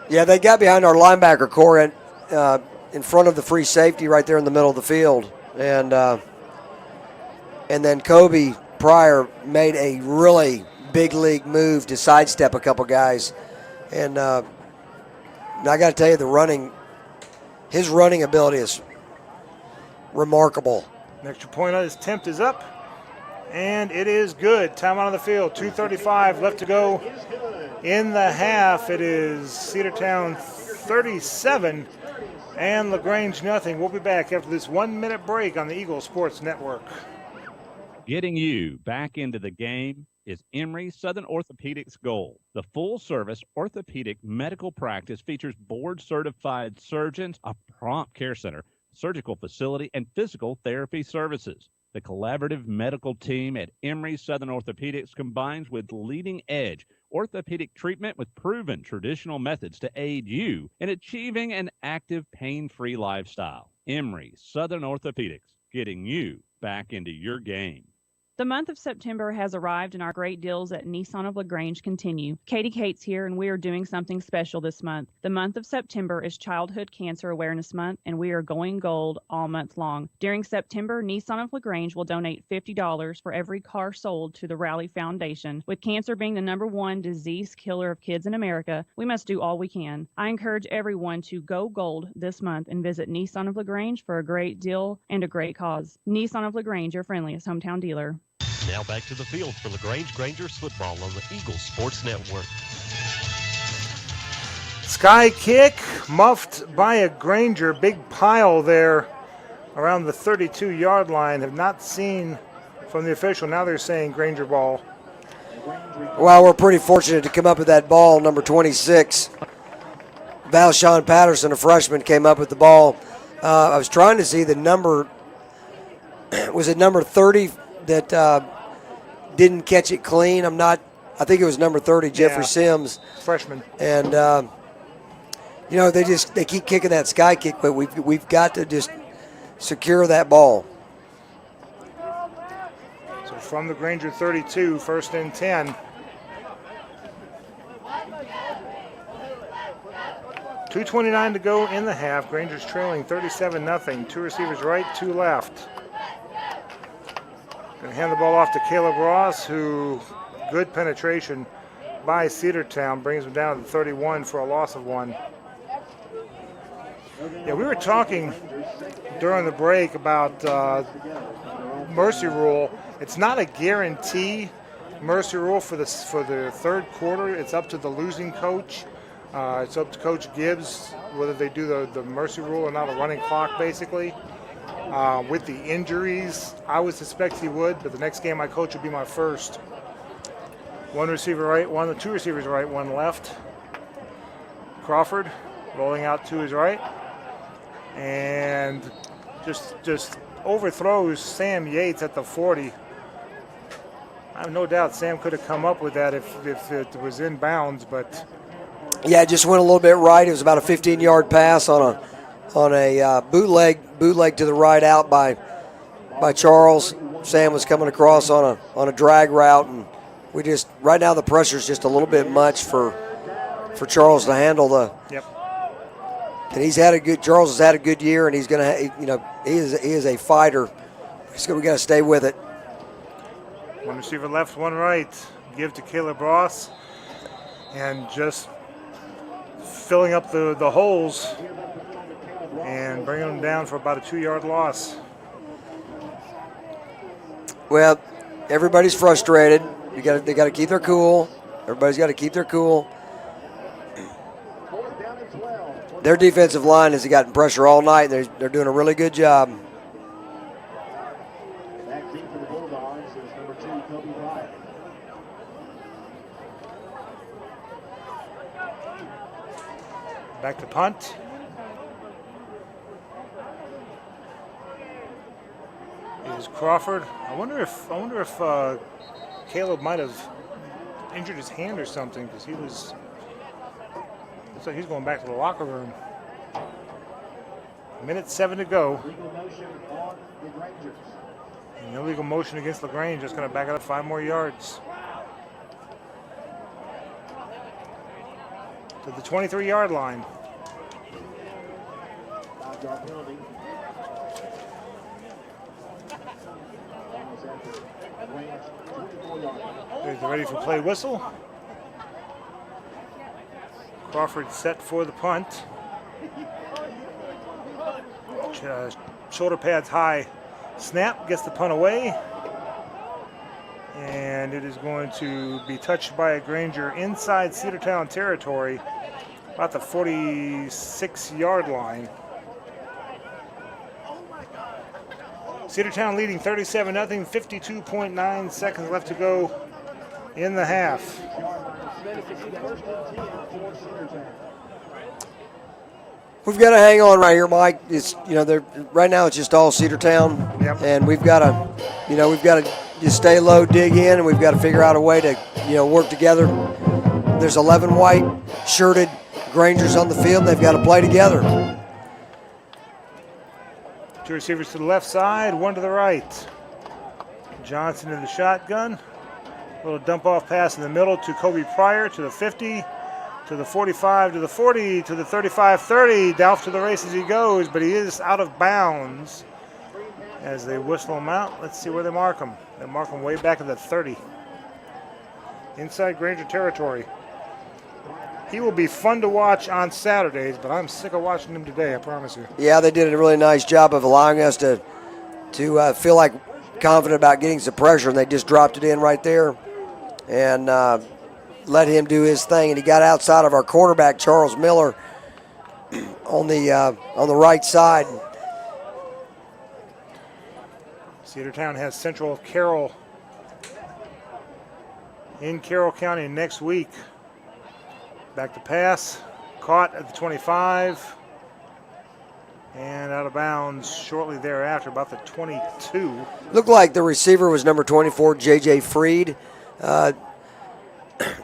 [SPEAKER 15] Yeah, they got behind our linebacker core in front of the free safety right there in the middle of the field. And then Kobe Pryor made a really big league move to sidestep a couple guys. And I got to tell you, his running ability is remarkable.
[SPEAKER 1] An extra point on his attempt is up, and it is good. Time out on the field, 2:35 left to go in the half. It is Cedartown 37 and LaGrange nothing. We'll be back after this 1-minute break on the Eagle Sports Network.
[SPEAKER 11] Getting you back into the game is Emory Southern Orthopedics Gold. The full-service orthopedic medical practice features board-certified surgeons, a prompt care center, surgical facility, and physical therapy services. The collaborative medical team at Emory Southern Orthopedics combines with leading-edge orthopedic treatment with proven traditional methods to aid you in achieving an active, pain-free lifestyle. Emory Southern Orthopedics, getting you back into your game.
[SPEAKER 12] The month of September has arrived and our great deals at Nissan of LaGrange continue. Katie Cates here, and we are doing something special this month. The month of September is Childhood Cancer Awareness Month, and we are going gold all month long. During September, Nissan of LaGrange will donate $50 for every car sold to the Rally Foundation. With cancer being the #1 disease killer of kids in America, we must do all we can. I encourage everyone to go gold this month and visit Nissan of LaGrange for a great deal and a great cause. Nissan of LaGrange, your friendliest hometown dealer.
[SPEAKER 10] Now back to the field for LaGrange Grangers football on the Eagle Sports Network.
[SPEAKER 1] Sky kick muffed by a Granger. Big pile there around the 32-yard line. Have not seen from the official. Now they're saying Granger ball.
[SPEAKER 15] Well, we're pretty fortunate to come up with that ball, number 26. Valshawn Patterson, a freshman, came up with the ball. I was trying to see the number. Was it number 30 that didn't catch it clean? I think it was number 30, Jeffrey Sims.
[SPEAKER 1] Freshman.
[SPEAKER 15] And, they keep kicking that sky kick, but we've got to just secure that ball.
[SPEAKER 1] So from the Granger 32, 1st and 10. 2:29 to go in the half. Granger's trailing 37-0. 2 receivers right, 2 left. Going to hand the ball off to Caleb Ross, who good penetration by Cedartown brings him down to the 31 for a loss of 1. Yeah, we were talking during the break about mercy rule. It's not a guarantee mercy rule for the 3rd quarter. It's up to the losing coach. It's up to Coach Gibbs whether they do the mercy rule or not, a running clock basically. With the injuries, I would suspect he would, but the next game I coach would be my first. 1 receiver right, 2 receivers right, 1 left. Crawford rolling out to his right. And just overthrows Sam Yates at the 40. I have no doubt Sam could have come up with that if it was in bounds, but...
[SPEAKER 15] Yeah, it just went a little bit right. It was about a 15-yard pass on a bootleg to the right out by Charles. Sam was coming across on a drag route, and we just right now the pressure's just a little bit much for Charles to handle the.
[SPEAKER 1] Yep.
[SPEAKER 15] And Charles has had a good year, and he's gonna, he is a fighter. We got to stay with it.
[SPEAKER 1] 1 receiver left, 1 right. Give to Caleb Ross, and just filling up the holes and bringing them down for about a 2-yard loss.
[SPEAKER 15] Well, everybody's frustrated. They got to keep their cool. Everybody's got to keep their cool. Their defensive line has gotten pressure all night. They're doing a really good job.
[SPEAKER 16] Back in for the Bulldogs is number 2, Kobe Bryant. 2 2
[SPEAKER 1] Back to punt. Is Crawford. I wonder if Caleb might have injured his hand or something, because he was. Looks like he's going back to the locker room. 1:07 to go. An illegal motion against LaGrange. Just going to back it up 5 more yards. To the 23-yard line. There's the ready for play whistle. Crawford set for the punt. Shoulder pads high. Snap, gets the punt away. And it is going to be touched by a Granger inside Cedartown territory, about the 46-yard line. Cedartown leading 37-0, 52.9 seconds left to go in the half.
[SPEAKER 15] We've got to hang on right here, Mike. It's right now it's just all Cedartown, and we've got to just stay low, dig in, and we've got to figure out a way to work together. There's 11 white shirted Grangers on the field, and they've got to play together.
[SPEAKER 1] 2 receivers to the left side, 1 to the right. Johnson in the shotgun. A little dump off pass in the middle to Kobe Pryor to the 50. To the 45, to the 40, to the 35-30. Dolph to the races he goes, but he is out of bounds as they whistle him out. Let's see where they mark him. They mark him way back at the 30. Inside Granger territory. He will be fun to watch on Saturdays, but I'm sick of watching him today, I promise you.
[SPEAKER 15] Yeah, they did a really nice job of allowing us to feel like confident about getting some pressure, and they just dropped it in right there. And let him do his thing, and he got outside of our cornerback, Charles Miller, on the right side.
[SPEAKER 1] Cedartown has Central Carroll in Carroll County next week. Back to pass, caught at the 25, and out of bounds shortly thereafter, about the 22.
[SPEAKER 15] Looked like the receiver was number 24, J.J. Freed.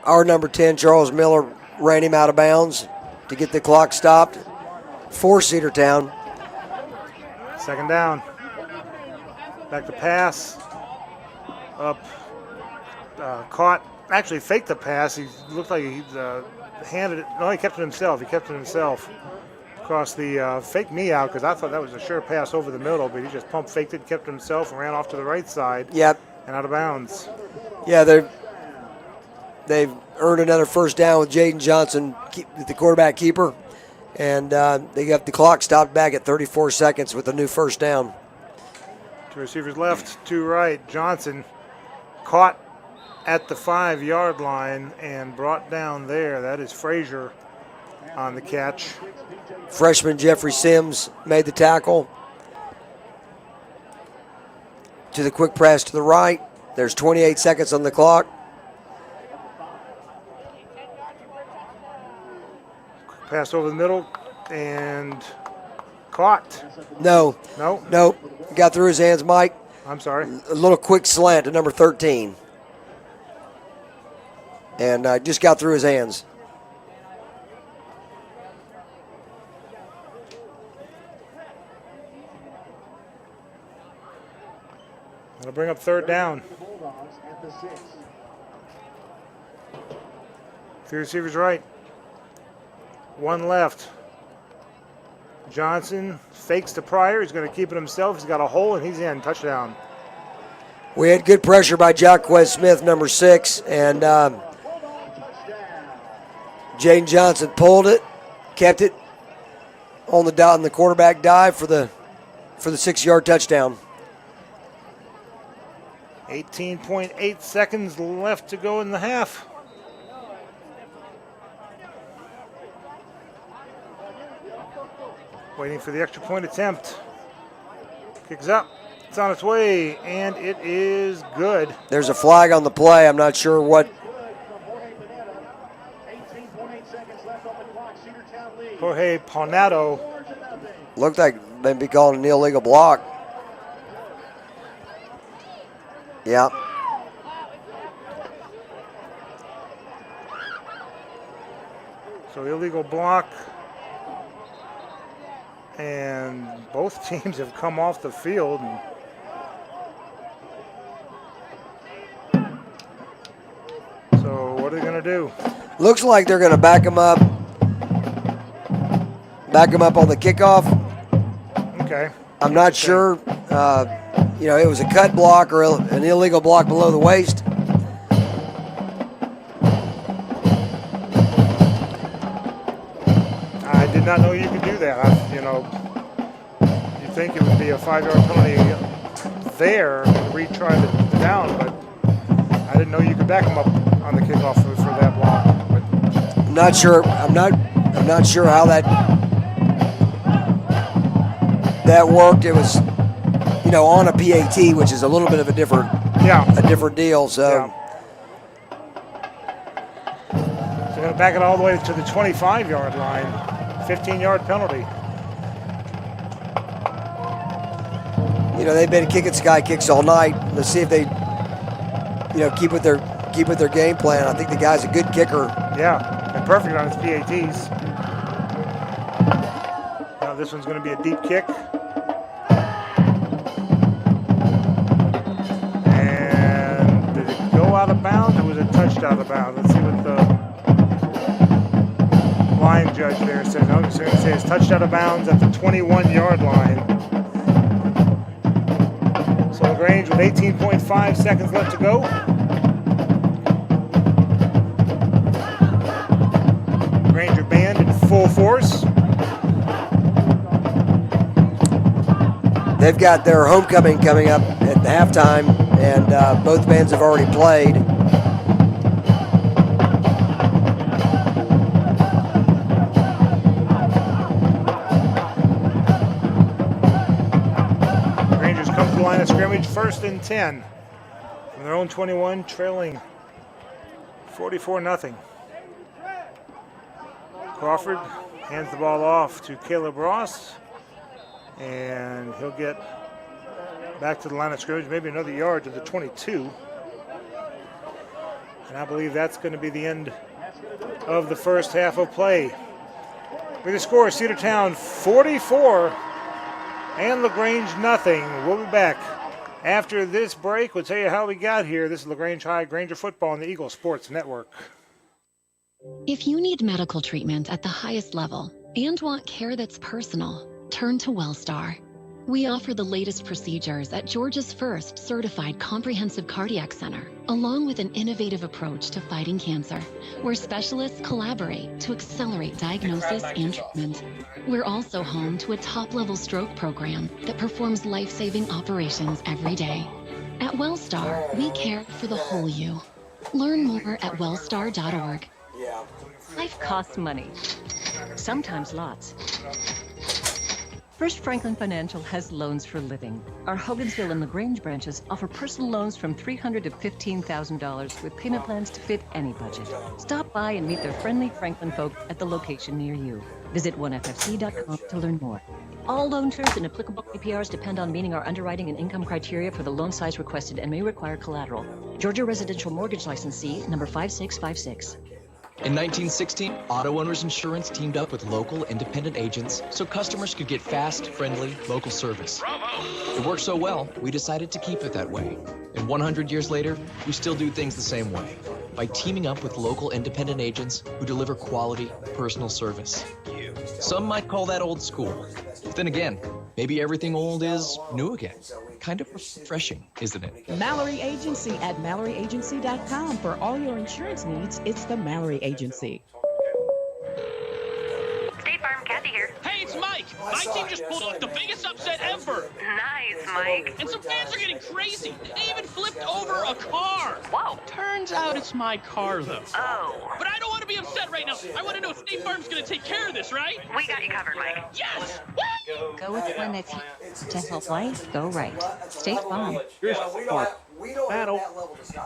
[SPEAKER 15] Our number 10, Charles Miller, ran him out of bounds to get the clock stopped for Cedartown.
[SPEAKER 1] Second down. Back to pass. Up. Caught. Actually faked the pass. He looked like he handed it. No, he kept it himself. Across the fake me out, because I thought that was a sure pass over the middle, but he just pump faked it, kept it himself, and ran off to the right side.
[SPEAKER 15] Yep.
[SPEAKER 1] And out of bounds.
[SPEAKER 15] Yeah, they've earned another first down with Jaden Johnson, the quarterback keeper, and they got the clock stopped back at 34 seconds with a new first down.
[SPEAKER 1] 2 receivers left, 2 right. Johnson caught at the 5-yard line and brought down there. That is Frazier on the catch.
[SPEAKER 15] Freshman Jeffrey Sims made the tackle. To the quick pass to the right. There's 28 seconds on the clock.
[SPEAKER 1] Pass over the middle and caught.
[SPEAKER 15] No. Got through his hands, Mike.
[SPEAKER 1] I'm sorry.
[SPEAKER 15] A little quick slant to number 13. And just got through his hands.
[SPEAKER 1] That'll bring up third down. 3 receivers right. 1 left. Johnson fakes to Pryor. He's going to keep it himself. He's got a hole, and he's in. Touchdown.
[SPEAKER 15] We had good pressure by Jacquez Smith, number 6, and Jaden Johnson pulled it, kept it on the dot, and the quarterback dive for the 6-yard touchdown.
[SPEAKER 1] 18.8 seconds left to go in the half. Waiting for the extra point attempt. Kicks up. It's on its way, and it is good.
[SPEAKER 15] There's a flag on the play. I'm not sure what.
[SPEAKER 16] 18.8 seconds left on the clock. Cedartown leads.
[SPEAKER 1] Jorge Ponado.
[SPEAKER 15] Looked like maybe called an illegal block. Yeah.
[SPEAKER 1] So illegal block. And both teams have come off the field. So what are they going to do?
[SPEAKER 15] Looks like they're going to back him up. Back him up on the kickoff.
[SPEAKER 1] Okay.
[SPEAKER 15] I'm not sure. It was a cut block or an illegal block below the waist.
[SPEAKER 1] I did not know you could do that. You'd think it would be a 5-yard penalty there to retry the down, but I didn't know you could back him up on the kickoff for that block. But
[SPEAKER 15] I'm not sure. I'm not sure how that worked. It was, on a PAT, which is a little bit of a different deal. So.
[SPEAKER 1] Yeah. So they're going to back it all the way to the 25-yard line. 15-yard penalty.
[SPEAKER 15] They've been kicking sky kicks all night. Let's see if they, keep with their game plan. I think the guy's a good kicker.
[SPEAKER 1] Yeah, and perfect on his PATs. Now this one's going to be a deep kick. And did it go out of bounds or was it touched out of bounds? Let's see what the line judge there says. I'm just going to say it's touched out of bounds at the 21-yard line. So LaGrange with 18.5 seconds left to go. Granger band in full force.
[SPEAKER 15] They've got their homecoming coming up at halftime, and both bands have already played.
[SPEAKER 1] Rangers come to the line of scrimmage, 1st and 10 from their own 21, trailing 44-0. Crawford hands the ball off to Caleb Ross, and he'll get back to the line of scrimmage, maybe another yard to the 22. And I believe that's going to be the end of the first half of play. With the score, Cedartown 44 and LaGrange nothing. We'll be back after this break. We'll tell you how we got here. This is LaGrange High Granger football on the Eagle Sports Network.
[SPEAKER 21] If you need medical treatment at the highest level and want care that's personal, turn to WellStar. We offer the latest procedures at Georgia's first certified comprehensive cardiac center, along with an innovative approach to fighting cancer, where specialists collaborate to accelerate diagnosis and treatment. We're also home to a top-level stroke program that performs life-saving operations every day. At WellStar, we care for the whole you. Learn more at wellstar.org.
[SPEAKER 6] Life costs money, sometimes lots. First Franklin Financial has loans for living. Our Hogansville and LaGrange branches offer personal loans from $300 to $15,000 with payment plans to fit any budget. Stop by and meet their friendly Franklin folk at the location near you. Visit onefc.com to learn more. All loan terms and applicable APRs depend on meeting our underwriting and income criteria for the loan size requested and may require collateral. Georgia Residential Mortgage Licensee number 5656.
[SPEAKER 2] In 1916, Auto Owners Insurance teamed up with local independent agents so customers could get fast, friendly, local service. It worked so well, we decided to keep it that way. And 100 years later, we still do things the same way, by teaming up with local independent agents who deliver quality, personal service. Some might call that old school. But then again, maybe everything old is new again. Kind of refreshing, isn't it?
[SPEAKER 4] Mallory Agency at MalloryAgency.com. For all your insurance needs, it's the Mallory Agency.
[SPEAKER 13] State Farm, Kathy here.
[SPEAKER 14] Hey, it's Mike. My team just pulled off the biggest upset ever.
[SPEAKER 13] Nice, Mike.
[SPEAKER 14] And some fans are getting crazy. They even flipped over a car.
[SPEAKER 13] Whoa.
[SPEAKER 14] Turns out it's my car, though.
[SPEAKER 13] Oh.
[SPEAKER 14] But I don't want to be upset right now. I want to know if State Farm's going to take care of this, right?
[SPEAKER 13] We got you covered, Mike.
[SPEAKER 14] Yes!
[SPEAKER 6] Go with one that's here to help life go right. State Farm.
[SPEAKER 11] Your sport battle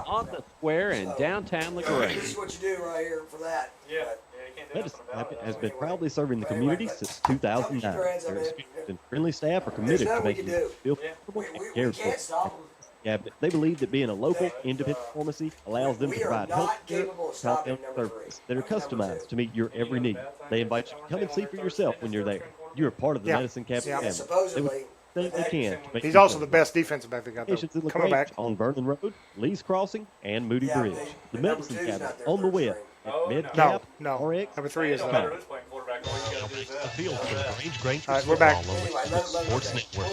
[SPEAKER 11] on the square in downtown LaGrange.
[SPEAKER 15] This is what you do right here for that.
[SPEAKER 20] Yeah, you can't do
[SPEAKER 8] Medicine Cabinet has been proudly serving the community since 2009. Their experienced and friendly staff are committed to making you feel comfortable and cared for. At the Cabinet, they believe that being a local, independent pharmacy allows them to provide health care and services that are customized to meet your every need. They invite you to come and see for yourself when you're there. You're a part of the Medicine Cabinet family. They would do everything they can to make
[SPEAKER 1] He's
[SPEAKER 8] you
[SPEAKER 1] also
[SPEAKER 8] feel
[SPEAKER 1] the best defensive back they got there.
[SPEAKER 8] Locations in
[SPEAKER 1] Coming
[SPEAKER 8] LaGrange
[SPEAKER 1] back.
[SPEAKER 8] on Vernon Road, Lee's Crossing, and Moody Bridge. The Medicine Cabinet on the web at
[SPEAKER 1] No,
[SPEAKER 8] MedCap,
[SPEAKER 1] number 3 is
[SPEAKER 8] RX.
[SPEAKER 1] the
[SPEAKER 10] The field for LaGrange Granger
[SPEAKER 1] All right, we're back.
[SPEAKER 10] Football on the Eagle Sports Network.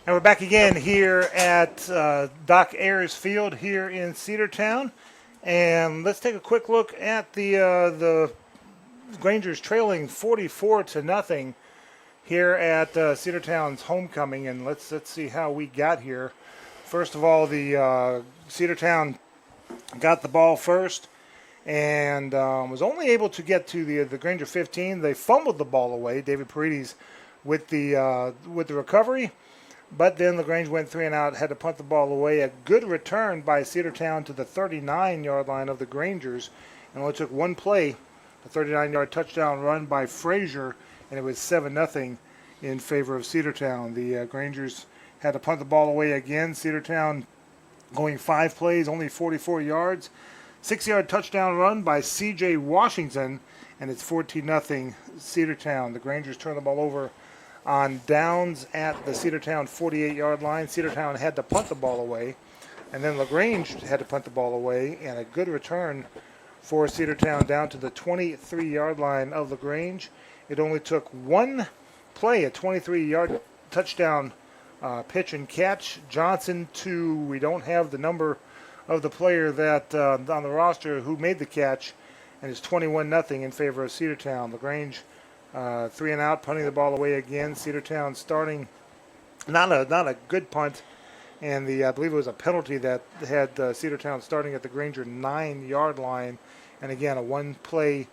[SPEAKER 1] And we're back again here at Doc Ayers Field here in Cedartown. And let's take a quick look at the Grangers trailing 44-0 here at Cedartown's homecoming. And let's see how we got here. First of all, the Cedartown got the ball first and was only able to get to the Granger 15. They fumbled the ball away. David Paredes with the recovery. But then LaGrange went 3 and out, had to punt the ball away. A good return by Cedartown to the 39-yard line of the Grangers. And only took one play, a 39-yard touchdown run by Frazier, and it was 7-0 in favor of Cedartown. The Grangers had to punt the ball away again. Cedartown going 5 plays, only 44 yards. 6-yard touchdown run by C.J. Washington, and it's 14-0 Cedartown. The Grangers turn the ball over on downs at the Cedartown 48-yard line. Cedartown had to punt the ball away, and then LaGrange had to punt the ball away, and a good return for Cedartown down to the 23-yard line of LaGrange. It only took one play, a 23-yard touchdown pitch and catch. Johnson to, we don't have the number of the player that on the roster who made the catch, and it's 21-0 in favor of Cedartown. LaGrange 3 and out, punting the ball away again. Cedartown starting not a good punt, and I believe it was a penalty that had Cedartown starting at the Granger 9-yard line, and again a one-play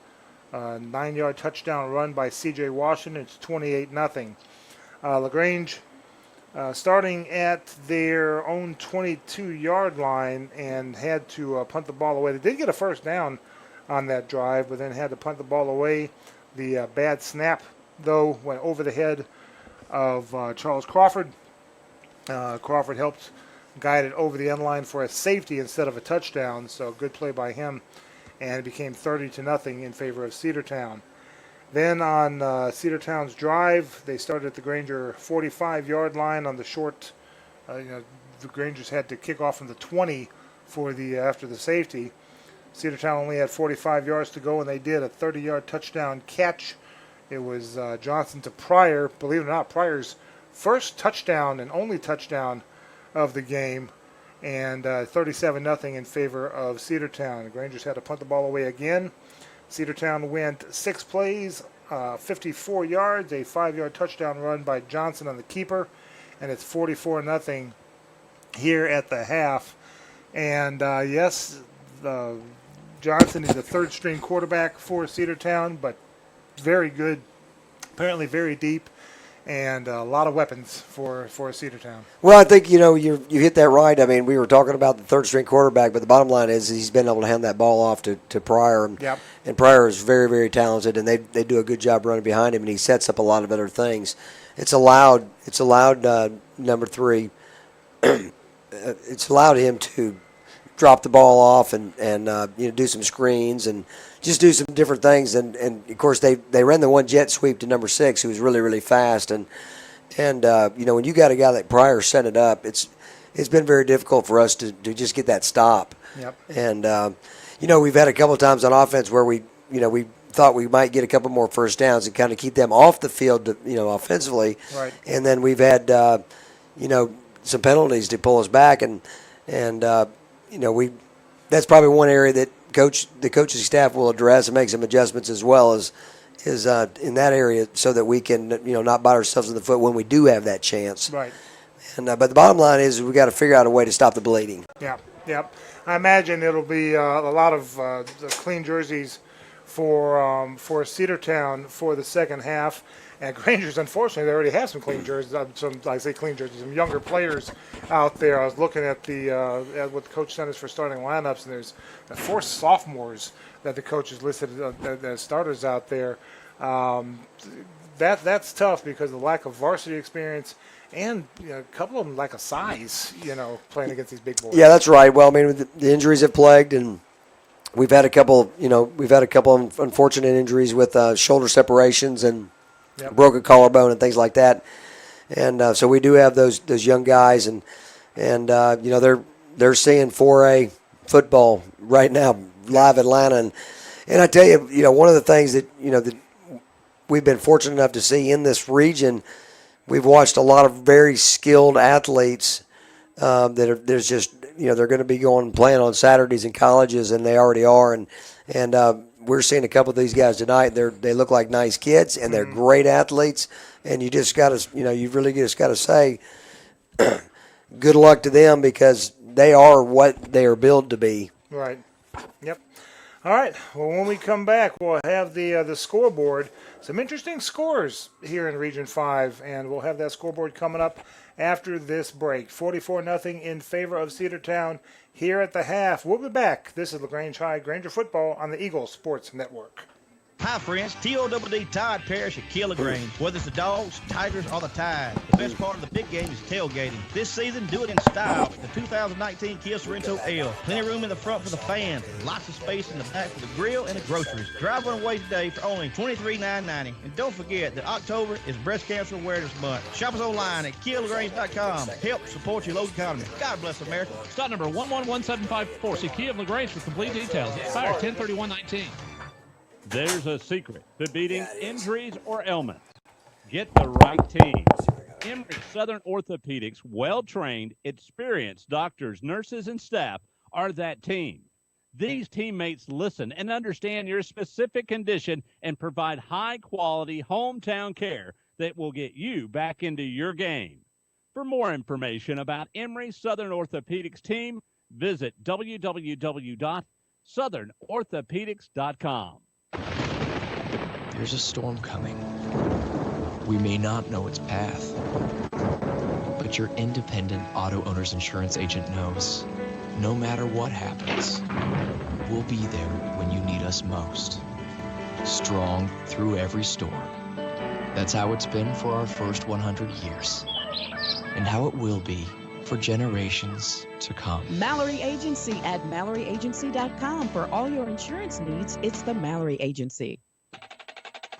[SPEAKER 1] 9-yard touchdown run by C.J. Washington. It's 28-0. LaGrange starting at their own 22-yard line and had to punt the ball away. They did get a first down on that drive, but then had to punt the ball away. The bad snap, though, went over the head of Charles Crawford. Crawford helped guide it over the end line for a safety instead of a touchdown, so good play by him. And it became 30-0 in favor of Cedartown. Then on Cedartown's drive, they started at the Granger 45-yard line on the short. The Grangers had to kick off from the 20 for after the safety. Cedartown only had 45 yards to go, and they did a 30-yard touchdown catch. It was Johnson to Pryor. Believe it or not, Pryor's first touchdown and only touchdown of the game, and 37-0 in favor of Cedartown. The Grangers had to punt the ball away again. Cedartown went 6 plays, 54 yards, a 5-yard touchdown run by Johnson on the keeper, and it's 44-0 here at the half. And yes, Johnson is the third-string quarterback for Cedartown, but very good, apparently very deep, and a lot of weapons for Cedartown.
[SPEAKER 15] Well, I think, you hit that right. I mean, we were talking about the third-string quarterback, but the bottom line is he's been able to hand that ball off to Pryor.
[SPEAKER 1] Yep.
[SPEAKER 15] And Pryor is very, very talented, and they do a good job running behind him, and he sets up a lot of other things. It's allowed number 3. It's allowed him to drop the ball off and do some screens and just do some different things. And of course, they ran the one jet sweep to number 6, who was really, really fast. And when you got a guy like Pryor set it up, it's been very difficult for us to just get that stop.
[SPEAKER 1] Yep.
[SPEAKER 15] And, we've had a couple of times on offense where we thought we might get a couple more first downs and kind of keep them off the field, offensively.
[SPEAKER 1] Right.
[SPEAKER 15] And then we've had, some penalties to pull us back. And that's probably one area that the coaching staff will address and make some adjustments as well is in that area so that we can, not bite ourselves in the foot when we do have that chance.
[SPEAKER 1] Right.
[SPEAKER 15] And but the bottom line is we got to figure out a way to stop the bleeding.
[SPEAKER 1] Yeah. I imagine it'll be a lot of clean jerseys for Cedartown for the second half. And Granger's, unfortunately, they already have some clean jerseys. Some younger players out there. I was looking at at what the coach sent us for starting lineups, and there's 4 sophomores that the coach has listed as starters out there. That's tough because of the lack of varsity experience, and a couple of them lack a size. Playing against these big boys.
[SPEAKER 15] Yeah, that's right. Well, I mean, the injuries have plagued, and we've had a couple. Of unfortunate injuries with shoulder separations and broken collarbone and things like that. And so we do have those young guys, and they're seeing 4A football right now, live Atlanta, and I tell you, one of the things that that we've been fortunate enough to see in this region, we've watched a lot of very skilled athletes there's just they're going to be going and playing on Saturdays in colleges, and they already are, and we're seeing a couple of these guys tonight. They look like nice kids, and they're great athletes. And you just got to, you really just got to say, good luck to them, because they are what they are built to be.
[SPEAKER 1] Right. Yep. All right. Well, when we come back, we'll have the scoreboard. Some interesting scores here in Region 5, and we'll have that scoreboard coming up after this break. 44-0 in favor of Cedartown here at the half. We'll be back. This is LaGrange High Granger football on the Eagle Sports Network.
[SPEAKER 19] Hi, friends. TOWD Todd Parrish at Kill LaGrange. Whether it's the Dogs, Tigers, or the Tide, the best part of the big game is tailgating. This season, do it in style at the 2019 Kia Sorrento L. Plenty of room in the front for the fans, and lots of space in the back for the grill and the groceries. Drive one away today for only $23,990. And don't forget that October is Breast Cancer Awareness Month. Shop us online at KiaLaGrange.com. Help support your local economy. God bless America.
[SPEAKER 7] Stock number 111754. See Kia of LaGrange for complete details. Expire 10/31/19.
[SPEAKER 11] There's a secret to beating injuries or ailments. Get the right team. Emory Southern Orthopedics, well-trained, experienced doctors, nurses, and staff are that team. These teammates listen and understand your specific condition and provide high-quality hometown care that will get you back into your game. For more information about Emory Southern Orthopedics team, visit www.southernorthopedics.com.
[SPEAKER 2] There's a storm coming. We may not know its path, but your independent auto owner's insurance agent knows no matter what happens, we'll be there when you need us most. Strong through every storm. That's how it's been for our first 100 years, and how it will be for generations to come.
[SPEAKER 4] Mallory Agency at MalloryAgency.com. For all your insurance needs, it's the Mallory Agency.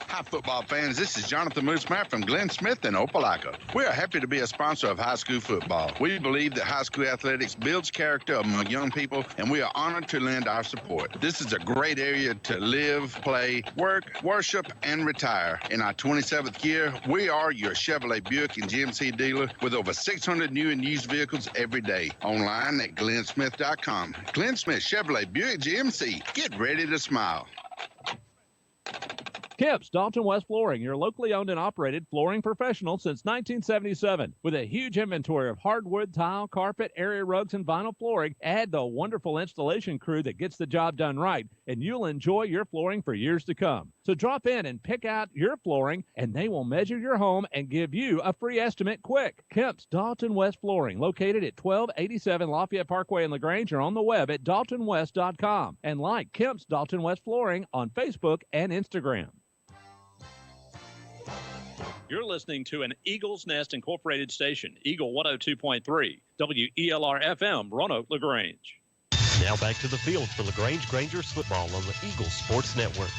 [SPEAKER 3] Hi, football fans. This is Jonathan Moosemeyer from Glenn Smith in Opelika. We are happy to be a sponsor of high school football. We believe that high school athletics builds character among young people, and we are honored to lend our support. This is a great area to live, play, work, worship, and retire. In our 27th year, we are your Chevrolet Buick and GMC dealer with over 600 new and used vehicles every day. Online at glennsmith.com. Glenn Smith Chevrolet Buick GMC. Get ready to smile.
[SPEAKER 11] Kemp's Dalton West Flooring, your locally owned and operated flooring professional since 1977. With a huge inventory of hardwood, tile, carpet, area rugs, and vinyl flooring, add the wonderful installation crew that gets the job done right, and you'll enjoy your flooring for years to come. So drop in and pick out your flooring, and they will measure your home and give you a free estimate quick. Kemp's Dalton West Flooring, located at 1287 Lafayette Parkway in LaGrange, or on the web at daltonwest.com. And like Kemp's Dalton West Flooring on Facebook and Instagram.
[SPEAKER 14] You're listening to an Eagles Nest Incorporated station, Eagle 102.3, WELR-FM, Roanoke, LaGrange.
[SPEAKER 10] Now back to the field for LaGrange Grangers football on the Eagle Sports Network.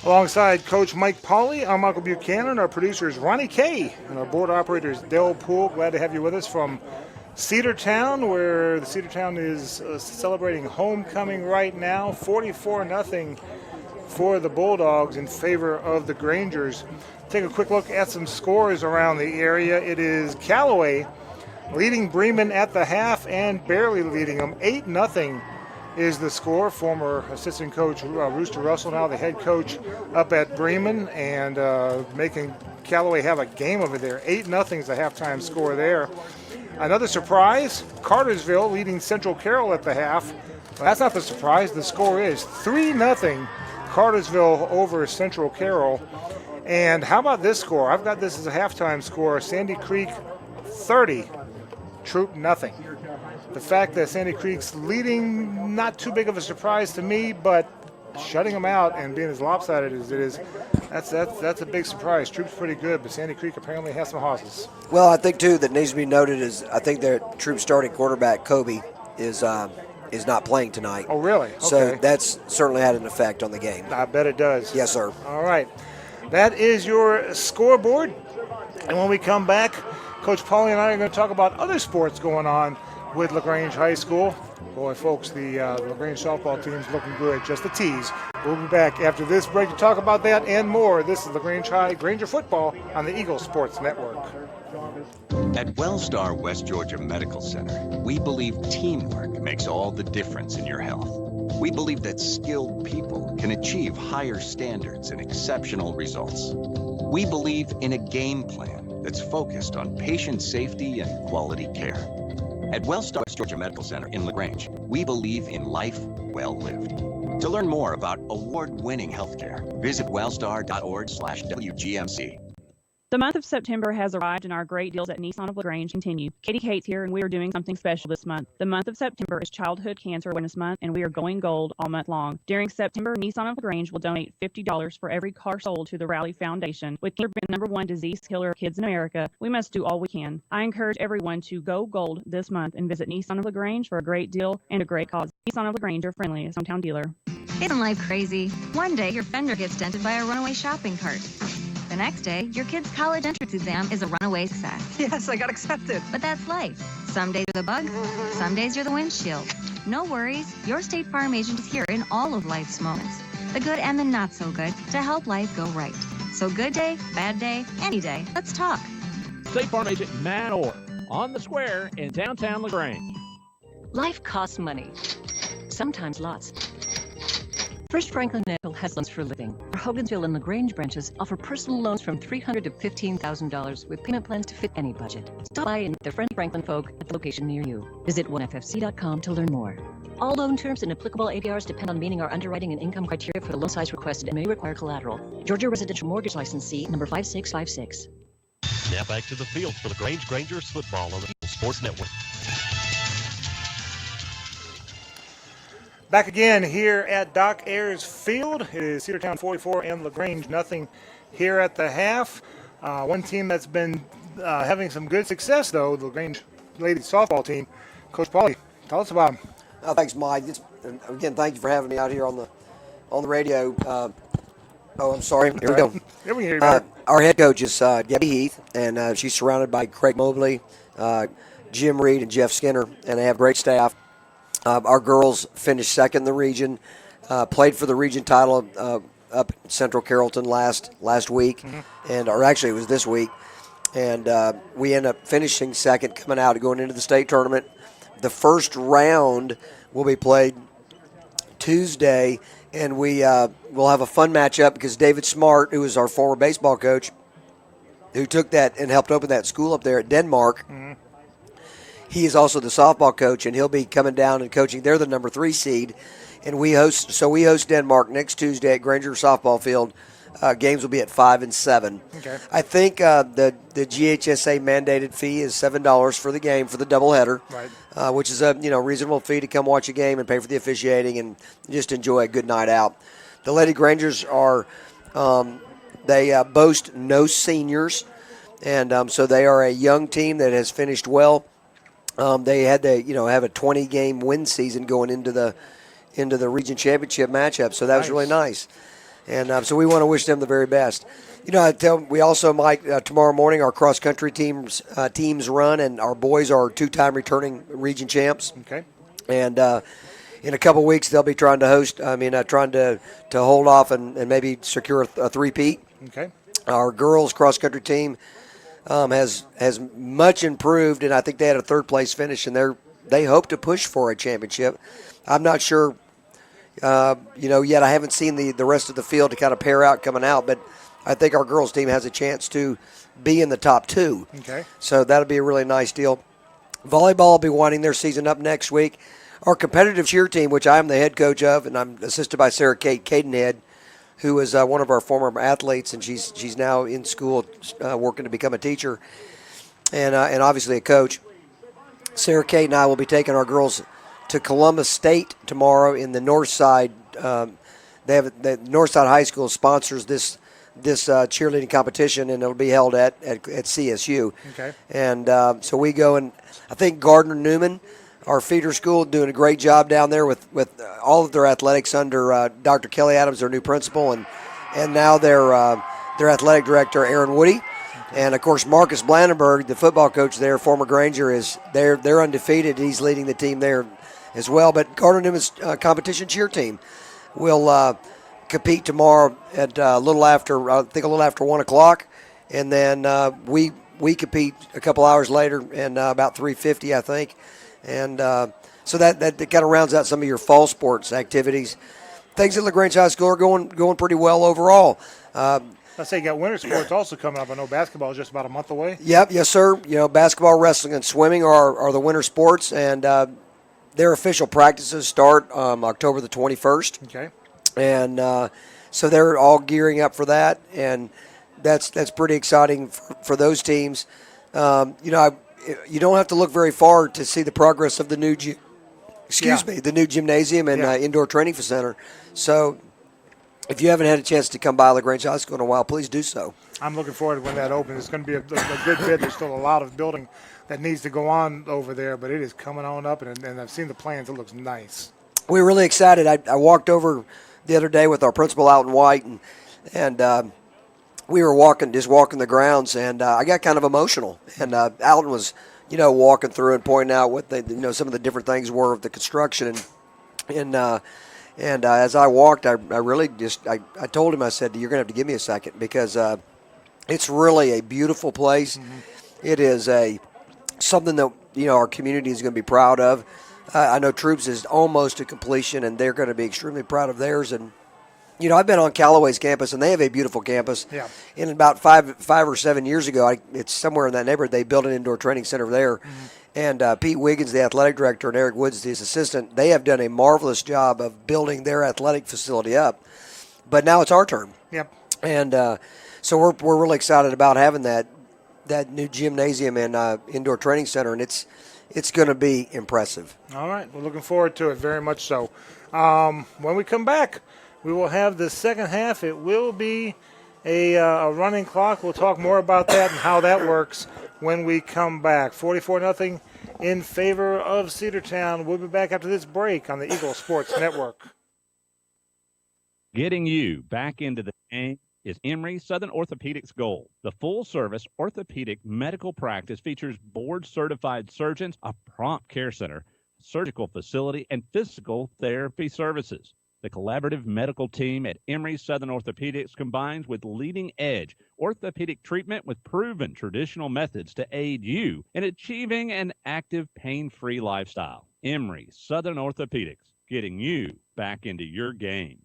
[SPEAKER 1] Alongside Coach Mike Pauley, I'm Michael Buchanan. Our producer is Ronnie Kay, and our board operator is Dale Poole. Glad to have you with us from Cedartown, where the Cedartown is celebrating homecoming right now. 44-0 for the Bulldogs in favor of the Grangers. Take a quick look at some scores around the area. It is Callaway leading Bremen at the half and barely leading them. 8-0 is the score. Former assistant coach Rooster Russell, now the head coach up at Bremen, and making Callaway have a game over there. 8-0 is the halftime score there. Another surprise, Cartersville leading Central Carroll at the half. Well, that's not the surprise. The score is 3-0 Cartersville over Central Carroll. And how about this score? I've got this as a halftime score. Sandy Creek 30, Troop nothing. The fact that Sandy Creek's leading, not too big of a surprise to me, but shutting them out and being as lopsided as it is, that's a big surprise. Troop's pretty good, but Sandy Creek apparently has some horses.
[SPEAKER 15] Well, I think, too, that needs to be noted is I think their Troop starting quarterback, Kobe, is not playing tonight.
[SPEAKER 1] Oh, really? Okay.
[SPEAKER 15] So that's certainly had an effect on the game.
[SPEAKER 1] I bet it does.
[SPEAKER 15] Yes, sir.
[SPEAKER 1] All right. That is your scoreboard. And when we come back, Coach Pauly and I are going to talk about other sports going on with LaGrange High School. Boy, folks, the LaGrange softball team's looking good. Just a tease. We'll be back after this break to talk about that and more. This is LaGrange High Granger football on the Eagle Sports Network.
[SPEAKER 5] At Wellstar West Georgia Medical Center, we believe teamwork makes all the difference in your health. We believe that skilled people can achieve higher standards and exceptional results. We believe in a game plan that's focused on patient safety and quality care. At Wellstar West Georgia Medical Center in LaGrange, we believe in life well lived. To learn more about award-winning healthcare, visit wellstar.org/WGMC.
[SPEAKER 12] The month of September has arrived and our great deals at Nissan of LaGrange continue. Katie Kate's here and we are doing something special this month. The month of September is Childhood Cancer Awareness Month and we are going gold all month long. During September, Nissan of LaGrange will donate $50 for every car sold to the Rally Foundation. With cancer being the #1 disease killer of kids in America, we must do all we can. I encourage everyone to go gold this month and visit Nissan of LaGrange for a great deal and a great cause. Nissan of LaGrange, your friendliest hometown dealer.
[SPEAKER 9] Isn't life crazy? One day your fender gets dented by a runaway shopping cart. The next day, your kid's college entrance exam is a runaway success.
[SPEAKER 17] Yes, I got accepted.
[SPEAKER 9] But that's life. Some days you're the bug, some days you're the windshield. No worries, your State Farm agent is here in all of life's moments. The good and the not so good to help life go right. So good day, bad day, any day, let's talk.
[SPEAKER 7] State Farm agent Matt Orr on the square in downtown LaGrange.
[SPEAKER 6] Life costs money, sometimes lots. First Franklin National has loans for living. Our Hogansville and LaGrange branches offer personal loans from $300 to $15,000 with payment plans to fit any budget. Stop by and meet the friendly Franklin folk at the location near you. Visit 1ffc.com to learn more. All loan terms and applicable APRs depend on meeting our underwriting and income criteria for the loan size requested and may require collateral. Georgia Residential Mortgage License C number 5656.
[SPEAKER 10] Now back to the field for LaGrange Grangers football on the Eagle Sports Network.
[SPEAKER 1] Back again here at Doc Ayers Field. It is Cedartown 44 and LaGrange nothing here at the half. One team that's been having some good success, though, the LaGrange ladies softball team. Coach Pauly, tell us about them.
[SPEAKER 15] Thanks, Mike. Again, thank you for having me out here on the radio. I'm sorry. Here we go.
[SPEAKER 1] Here we go.
[SPEAKER 15] Our head coach is Gabby Heath, and she's surrounded by Craig Mobley, Jim Reed, and Jeff Skinner, and they have great staff. Our girls finished second in the region, played for the region title up at Central Carrollton last week, or actually it was this week, and we ended up finishing second, coming out and going into the state tournament. The first round will be played Tuesday, and we will have a fun matchup because David Smart, who is our former baseball coach, who took that and helped open that school up there at Denmark. He is also the softball coach, and he'll be coming down and coaching. They're the number 3 seed, and we host Denmark next Tuesday at Granger Softball Field. Games will be at 5 and 7.
[SPEAKER 1] Okay.
[SPEAKER 15] I think the GHSA mandated fee is $7 for the game for the doubleheader,
[SPEAKER 1] right.
[SPEAKER 15] Which is a reasonable fee to come watch a game and pay for the officiating and just enjoy a good night out. The Lady Grangers are they boast no seniors, and so they are a young team that has finished well. They had to, have a 20-game win season going into the region championship matchup, so that was really nice. And so we want to wish them the very best. We also, Mike, tomorrow morning our cross-country teams run, and our boys are 2-time returning region champs.
[SPEAKER 1] Okay.
[SPEAKER 15] And in a couple weeks they'll be trying to hold off and maybe secure a three-peat.
[SPEAKER 1] Okay.
[SPEAKER 15] Our girls cross-country team has much improved, and I think they had a third-place finish, and they hope to push for a championship. I'm not sure, yet. I haven't seen the rest of the field to kind of pair out coming out, but I think our girls team has a chance to be in the top 2.
[SPEAKER 1] Okay.
[SPEAKER 15] So that'll be a really nice deal. Volleyball will be winding their season up next week. our competitive cheer team, which I am the head coach of, and I'm assisted by Sarah Kate Cadenhead, who is one of our former athletes, and she's now in school working to become a teacher and obviously a coach. Sarah Kate and I will be taking our girls to Columbus State tomorrow in the North Side. The North Side High School sponsors this cheerleading competition, and it'll be held at CSU.
[SPEAKER 1] Okay.
[SPEAKER 15] And so we go, and I think Gardner Newman, our feeder school, doing a great job down there with all of their athletics under Dr. Kelly Adams, their new principal, and now their athletic director, Aaron Woody. Okay. And, of course, Marcus Blandenberg, the football coach there, former Granger, they're undefeated. He's leading the team there as well. But Gardner Newman's competition cheer team will compete tomorrow at a little after 1 o'clock. And then we compete a couple hours later and about 3:50, I think. And so that kind of rounds out some of your fall sports activities. Things at LaGrange High School are going pretty well overall.
[SPEAKER 1] Let's say you got winter sports also coming up. I know basketball is just about a month away.
[SPEAKER 15] Yep, yes, sir. Basketball, wrestling, and swimming are the winter sports, and their official practices start October the 21st.
[SPEAKER 1] Okay.
[SPEAKER 15] And so they're all gearing up for that, and that's pretty exciting for those teams. You don't have to look very far to see the progress of the new the new gymnasium and indoor training center. So if you haven't had a chance to come by LaGrange High School in a while, please do so.
[SPEAKER 1] I'm looking forward to when that opens. It's going to be a good bit. There's still a lot of building that needs to go on over there, but it is coming on up, and I've seen the plans. It looks nice.
[SPEAKER 15] We're really excited. I walked over the other day with our principal, Alton White, and we were walking the grounds, and I got kind of emotional. And Alton was, walking through and pointing out what some of the different things were of the construction, and as I walked, I really I told him, I said, you're going to have to give me a second, because it's really a beautiful place. Mm-hmm. It is something that our community is going to be proud of. I know Troops is almost to completion, and they're going to be extremely proud of theirs. And I've been on Callaway's campus, and they have a beautiful campus.
[SPEAKER 1] Yeah.
[SPEAKER 15] And about 5 or 7 years ago, it's somewhere in that neighborhood, they built an indoor training center there. Mm-hmm. And Pete Wiggins, the athletic director, and Eric Woods, his assistant, they have done a marvelous job of building their athletic facility up. But now it's our turn.
[SPEAKER 1] Yep.
[SPEAKER 15] And so we're really excited about having that new gymnasium and indoor training center, and it's going to be impressive.
[SPEAKER 1] All right. We're looking forward to it, very much so. When we come back, we will have the second half. It will be a running clock. We'll talk more about that and how that works when we come back. 44-0 in favor of Cedartown. We'll be back after this break on the Eagle Sports Network.
[SPEAKER 11] Getting you back into the game is Emory Southern Orthopedics goal. The full-service orthopedic medical practice features board-certified surgeons, a prompt care center, surgical facility, and physical therapy services. The collaborative medical team at Emory Southern Orthopedics combines with leading-edge orthopedic treatment with proven traditional methods to aid you in achieving an active, pain-free lifestyle. Emory Southern Orthopedics, getting you back into your game.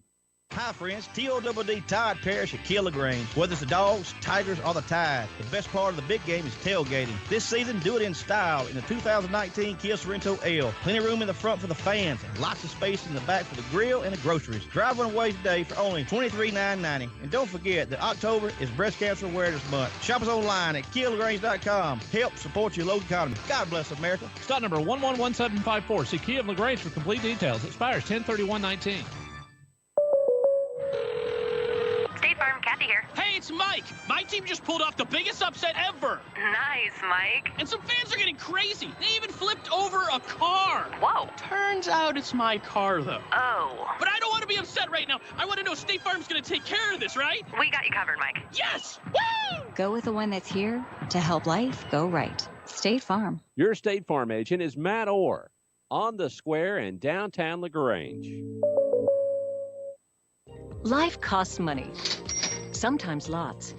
[SPEAKER 19] Hi, friends. TODD Tide Parish at LaGrange. Whether it's the Dogs, Tigers, or the Tide, the best part of the big game is tailgating. This season, do it in style in the 2019 Kia Sorrento L. Plenty of room in the front for the fans and lots of space in the back for the grill and the groceries. Drive one away today for only $23,990. And don't forget that October is Breast Cancer Awareness Month. Shop us online at KiaLaGrange.com. Help support your local economy. God bless America.
[SPEAKER 7] Stock number 111754. See Kia of LaGrange for complete details. Expires 10/31/19.
[SPEAKER 13] State Farm, Kathy here.
[SPEAKER 17] Hey, it's Mike. My team just pulled off the biggest upset ever.
[SPEAKER 13] Nice, Mike.
[SPEAKER 17] And some fans are getting crazy. They even flipped over a car.
[SPEAKER 13] Whoa.
[SPEAKER 17] Turns out it's my car, though.
[SPEAKER 13] Oh.
[SPEAKER 17] But I don't want to be upset right now. I want to know State Farm's going to take care of this, right?
[SPEAKER 13] We got you covered, Mike.
[SPEAKER 17] Yes! Woo!
[SPEAKER 9] Go with the one that's here to help life go right. State Farm.
[SPEAKER 22] Your State Farm agent is Matt Orr on the square in downtown LaGrange.
[SPEAKER 6] Life costs money, sometimes lots.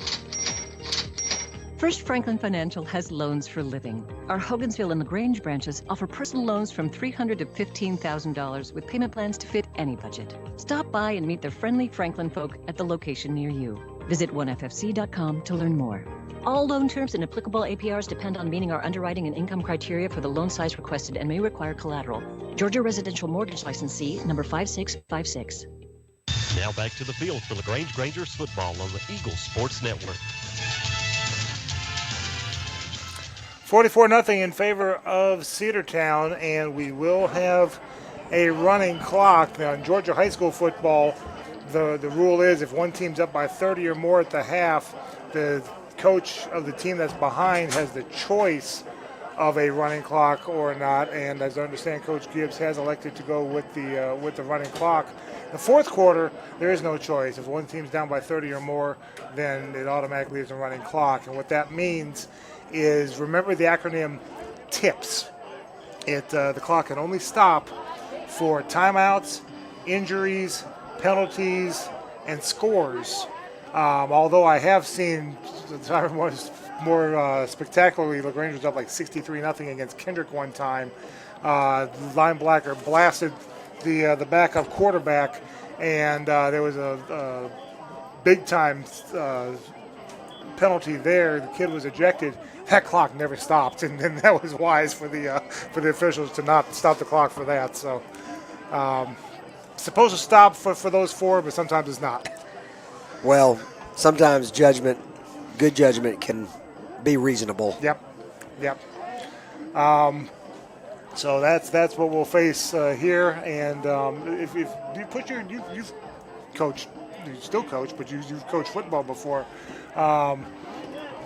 [SPEAKER 6] First Franklin Financial has loans for living. Our Hogansville and LaGrange branches offer personal loans from $300 to $15,000 with payment plans to fit any budget. Stop by and meet the friendly Franklin folk at the location near you. Visit onefc.com to learn more. All loan terms and applicable APRs depend on meeting our underwriting and income criteria for the loan size requested and may require collateral. Georgia Residential Mortgage Licensee number 5656.
[SPEAKER 10] Now back to the field for LaGrange Rangers football on the Eagles Sports Network.
[SPEAKER 1] 44-0 in favor of Cedartown, and we will have a running clock. Now, in Georgia high school football, the rule is if one team's up by 30 or more at the half, the coach of the team that's behind has the choice of a running clock or not. And as I understand, Coach Gibbs has elected to go with the running clock. The fourth quarter, there is no choice. If one team's down by 30 or more, then it automatically is a running clock. And what that means is, remember the acronym TIPS. The clock can only stop for timeouts, injuries, penalties, and scores. Although I have seen the time was more spectacularly, LaGrange was up like 63-0 against Kendrick one time. Linebacker blasted the backup quarterback, and there was a big-time penalty there. The kid was ejected. That clock never stopped, and that was wise for the officials to not stop the clock for that. So, supposed to stop for those four, but sometimes it's not.
[SPEAKER 15] Well, sometimes good judgment can be reasonable.
[SPEAKER 1] Yep. So that's what we'll face here. And if you put you've coached, you still coach, but you've coached football before.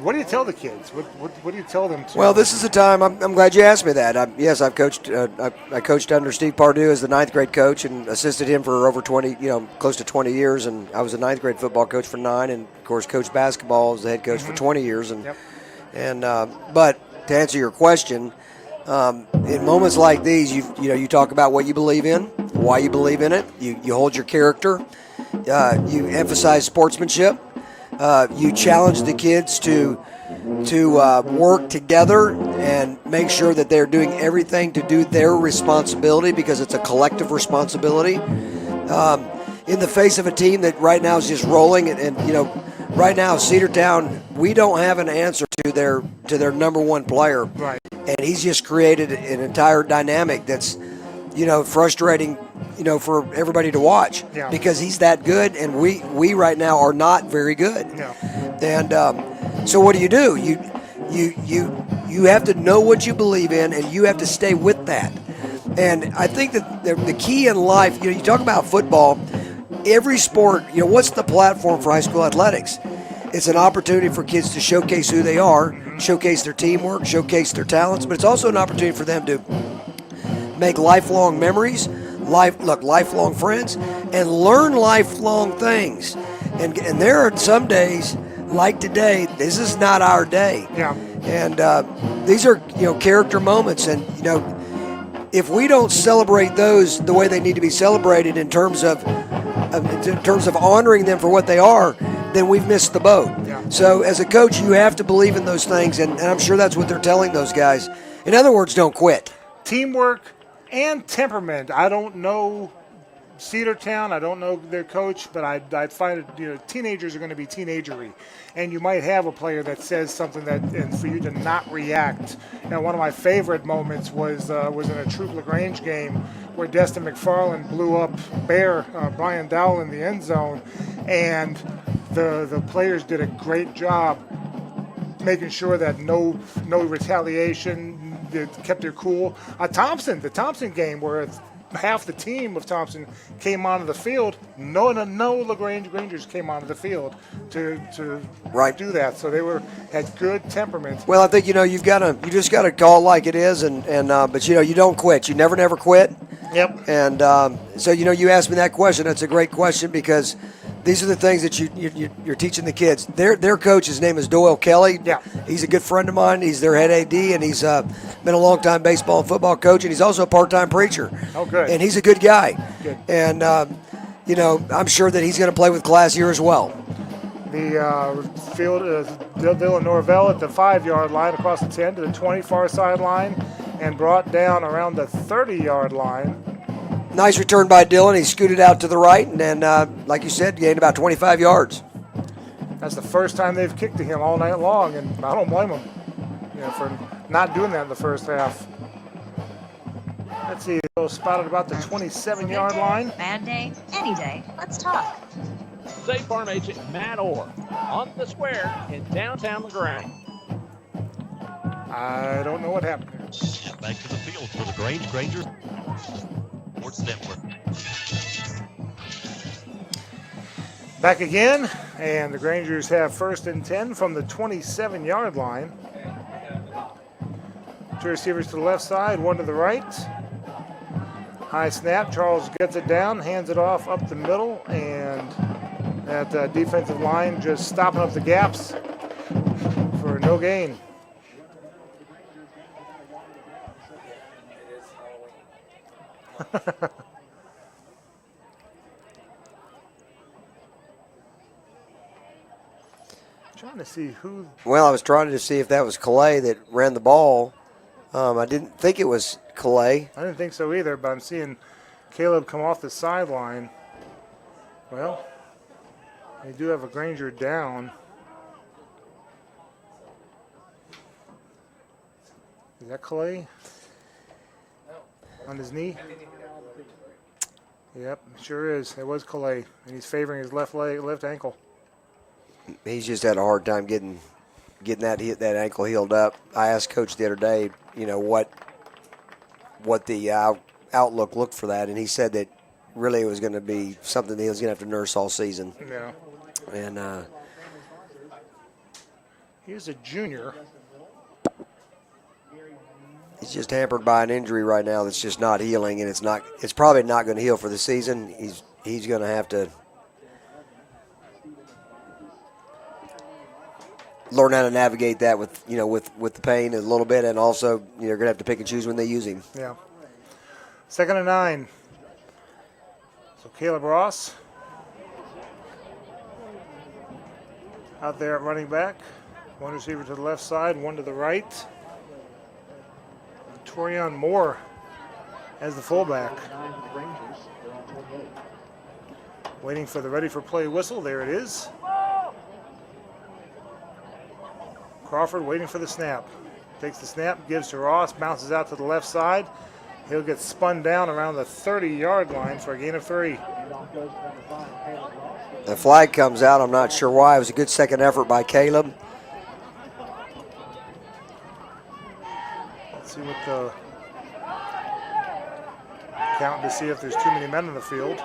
[SPEAKER 1] What do you tell the kids? What do you tell them to?
[SPEAKER 15] Well, this is the time. I'm glad you asked me that. Yes, I've coached. I coached under Steve Pardue as the 9th grade coach and assisted him for over 20, close to 20 years. And I was a 9th grade football coach for 9, and of course coached basketball as the head coach for 20 years. But to answer your question, in moments like these, you talk about what you believe in, why you believe in it. You hold your character. You emphasize sportsmanship. You challenge the kids to work together and make sure that they're doing everything to do their responsibility, because it's a collective responsibility. In the face of a team that right now is just rolling, and right now Cedartown, we don't have an answer to their number one player,
[SPEAKER 1] right?
[SPEAKER 15] And he's just created an entire dynamic that's frustrating, for everybody to watch, because he's that good, and we right now are not very good. And so what do? You have to know what you believe in, and you have to stay with that. And I think that the key in life, you talk about football, every sport, what's the platform for high school athletics? It's an opportunity for kids to showcase who they are, showcase their teamwork, showcase their talents, but it's also an opportunity for them to make lifelong memories, lifelong friends, and learn lifelong things. And there are some days, like today, this is not our day.
[SPEAKER 1] Yeah.
[SPEAKER 15] And these are character moments, and if we don't celebrate those the way they need to be celebrated in terms of honoring them for what they are, then we've missed the boat.
[SPEAKER 1] Yeah.
[SPEAKER 15] So as a coach, you have to believe in those things, and I'm sure that's what they're telling those guys. In other words, don't quit.
[SPEAKER 1] Teamwork and temperament. I don't know Cedartown. I don't know their coach, but I'd find it, teenagers are going to be teenagery. And you might have a player that says something and for you to not react. One of my favorite moments was in a Troop LaGrange game where Destin McFarland blew up Brian Dowell in the end zone, and the players did a great job making sure that no retaliation. They kept their cool. The Thompson game, where half the team of Thompson came onto the field, no LaGrange Rangers came onto the field to do that. So they had good temperament.
[SPEAKER 15] Well, I think you just got to call it like it is, but you don't quit. You never quit.
[SPEAKER 1] Yep.
[SPEAKER 15] And so you asked me that question. That's a great question, because these are the things that you're teaching the kids. Their coach, his name is Doyle Kelly.
[SPEAKER 1] Yeah.
[SPEAKER 15] He's a good friend of mine. He's their head AD, and he's been a long-time baseball and football coach, and he's also a part-time preacher.
[SPEAKER 1] Oh, good.
[SPEAKER 15] And he's a good guy.
[SPEAKER 1] Good.
[SPEAKER 15] And, I'm sure that he's going to play with class here as well.
[SPEAKER 1] The field is Dylan Norvell at the 5-yard line, across the 10 to the 20 far sideline, and brought down around the 30-yard line.
[SPEAKER 15] Nice return by Dylan. He scooted out to the right, and then, like you said, gained about 25 yards.
[SPEAKER 1] That's the first time they've kicked to him all night long, and I don't blame them, for not doing that in the first half. Let's see, he'll spotted about the 27-yard line.
[SPEAKER 9] Bad day, any day. Let's talk.
[SPEAKER 22] State Farm agent Matt Orr on the square in downtown LaGrange.
[SPEAKER 1] I don't know what happened here.
[SPEAKER 10] Back to the field for LaGrange Granger Sports Network.
[SPEAKER 1] Back again, and the Grangers have 1st and 10 from the 27-yard line. Two receivers to the left side, one to the right. High snap, Charles gets it down, hands it off up the middle, and that defensive line just stopping up the gaps for no gain. Trying to see who.
[SPEAKER 15] Well, I was trying to see if that was Calais that ran the ball. I didn't think it was Calais.
[SPEAKER 1] I didn't think so either, but I'm seeing Caleb come off the sideline. Well, they do have a Granger down. Is that Calais? On his knee? Yep, sure is. It was Calais, and he's favoring his left ankle.
[SPEAKER 15] He's just had a hard time getting that ankle healed up. I asked Coach the other day, what the outlook looked for that, and he said that really it was going to be something that he was going to have to nurse all season.
[SPEAKER 1] Yeah.
[SPEAKER 15] And
[SPEAKER 1] he's a junior.
[SPEAKER 15] He's just hampered by an injury right now that's just not healing, and it's probably not going to heal for the season. He's going to have to learn how to navigate that with the pain a little bit, and also you're going to have to pick and choose when they use him.
[SPEAKER 1] Yeah. 2nd and 9. So Caleb Ross out there at running back. One receiver to the left side, one to the right. Torian Moore as the fullback. Waiting for the ready for play whistle. There it is. Crawford waiting for the snap. Takes the snap, gives to Ross, bounces out to the left side. He'll get spun down around the 30-yard line for a gain of 3.
[SPEAKER 15] The flag comes out. I'm not sure why. It was a good second effort by Caleb.
[SPEAKER 1] Let's see what the count to see if there's too many men in the field.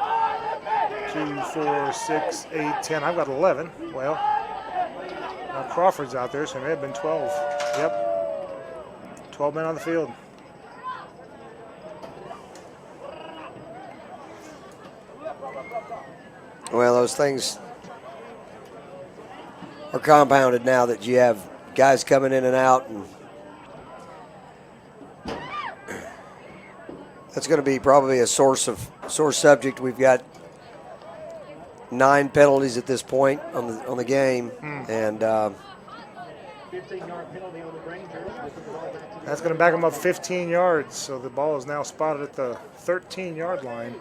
[SPEAKER 1] 2, 4, 6, 8, 10. I've got 11. Well, now Crawford's out there, so it may have been 12. Yep. 12 men on the field.
[SPEAKER 15] Well, those things are compounded now that you have guys coming in and out, and that's going to be probably a sore subject. We've got 9 penalties at this point on the game, and
[SPEAKER 20] 15-yard penalty on the Grangers.
[SPEAKER 1] That's going to back them up 15 yards. So the ball is now spotted at the 13-yard line.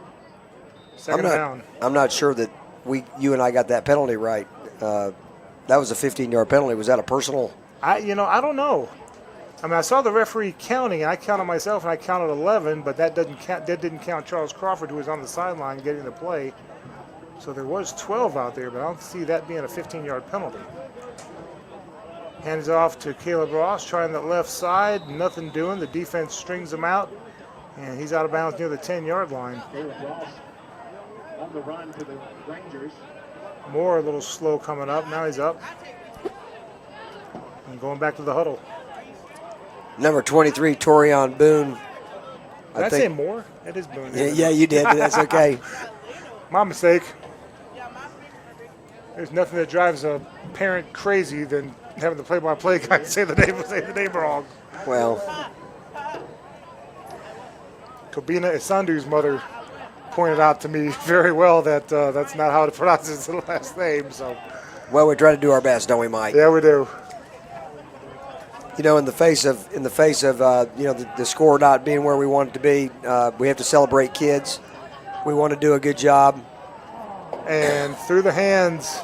[SPEAKER 1] Second down.
[SPEAKER 15] I'm not sure that you and I got that penalty right. That was a 15-yard penalty. Was that a personal?
[SPEAKER 1] I don't know. I mean, I saw the referee counting, and I counted myself, and I counted 11, but that didn't count Charles Crawford, who was on the sideline getting the play. So there was 12 out there, but I don't see that being a 15-yard penalty. Hands off to Caleb Ross, trying the left side. Nothing doing. The defense strings him out, and he's out of bounds near the 10-yard line.
[SPEAKER 20] Caleb Ross on the run to the Rangers.
[SPEAKER 1] Moore a little slow coming up. Now he's up. And going back to the huddle.
[SPEAKER 15] Number 23, Torian Boone.
[SPEAKER 1] Did I say Moore? It is Boone.
[SPEAKER 15] Yeah, you did, but that's okay.
[SPEAKER 1] My mistake. There's nothing that drives a parent crazy than having the play-by-play guy say the name wrong.
[SPEAKER 15] Well,
[SPEAKER 1] Kobina Isandu's mother pointed out to me very well that that's not how to pronounce his last name. So,
[SPEAKER 15] well, we try to do our best, don't we, Mike?
[SPEAKER 1] Yeah, we do.
[SPEAKER 15] In the face of the score not being where we want it to be, we have to celebrate kids. We want to do a good job.
[SPEAKER 1] And through the hands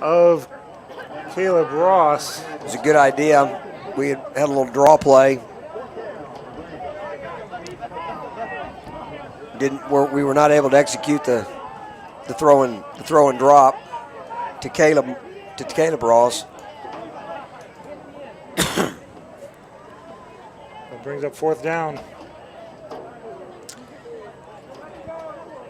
[SPEAKER 1] of Caleb Ross.
[SPEAKER 15] It was a good idea. We had a little draw play. We were not able to execute the throw and drop to Caleb Ross.
[SPEAKER 1] That brings up 4th down.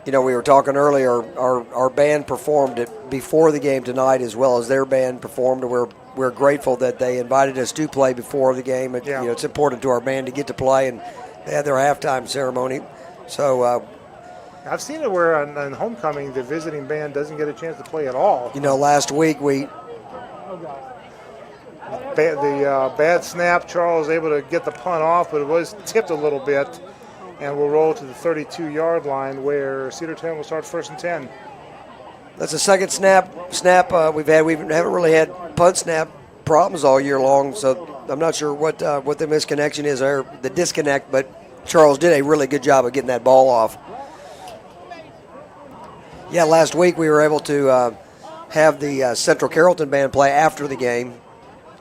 [SPEAKER 15] You know, we were talking earlier, our band performed it before the game tonight as well as their band performed. We're grateful that they invited us to play before the game. You know, it's important to our band to get to play, and they had their halftime ceremony. So
[SPEAKER 1] I've seen it where on homecoming the visiting band doesn't get a chance to play at all.
[SPEAKER 15] you know, last week the
[SPEAKER 1] bad snap, Charles able to get the punt off, but it was tipped a little bit, and we'll roll to the 32-yard line where Cedartown will start 1st and 10.
[SPEAKER 15] That's the second snap we've had. We haven't really had punt snap problems all year long, so I'm not sure what the misconnection is or the disconnect, but Charles did a really good job of getting that ball off. Yeah, last week we were able to have the Central Carrollton band play after the game.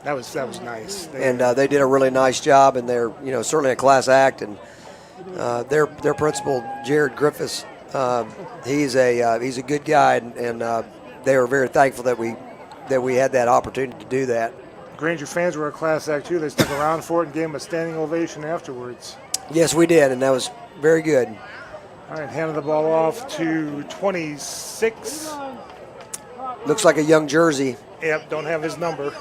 [SPEAKER 1] That was nice.
[SPEAKER 15] They did a really nice job, and they're certainly a class act. And their principal, Jared Griffiths, he's a good guy, and they were very thankful that we had that opportunity to do that.
[SPEAKER 1] Granger fans were a class act too. They stuck around for it and gave him a standing ovation afterwards.
[SPEAKER 15] Yes, we did, and that was very good.
[SPEAKER 1] All right, handed the ball off to 26.
[SPEAKER 15] Looks like a young jersey.
[SPEAKER 1] Yep, don't have his number.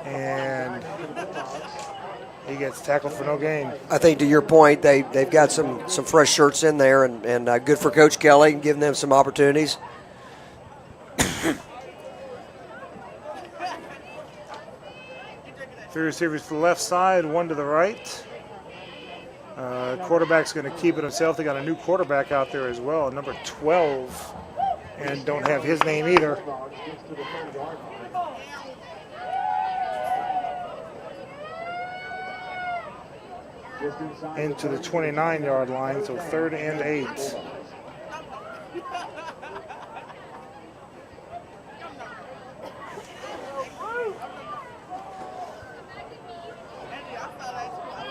[SPEAKER 1] And he gets tackled for no gain.
[SPEAKER 15] I think to your point, they've got some fresh shirts in there, and good for Coach Kelly, giving them some opportunities.
[SPEAKER 1] Three receivers to the left side, one to the right. Quarterback's going to keep it himself. They got a new quarterback out there as well, number 12, and don't have his name either. Into the 29-yard line, so 3rd and 8.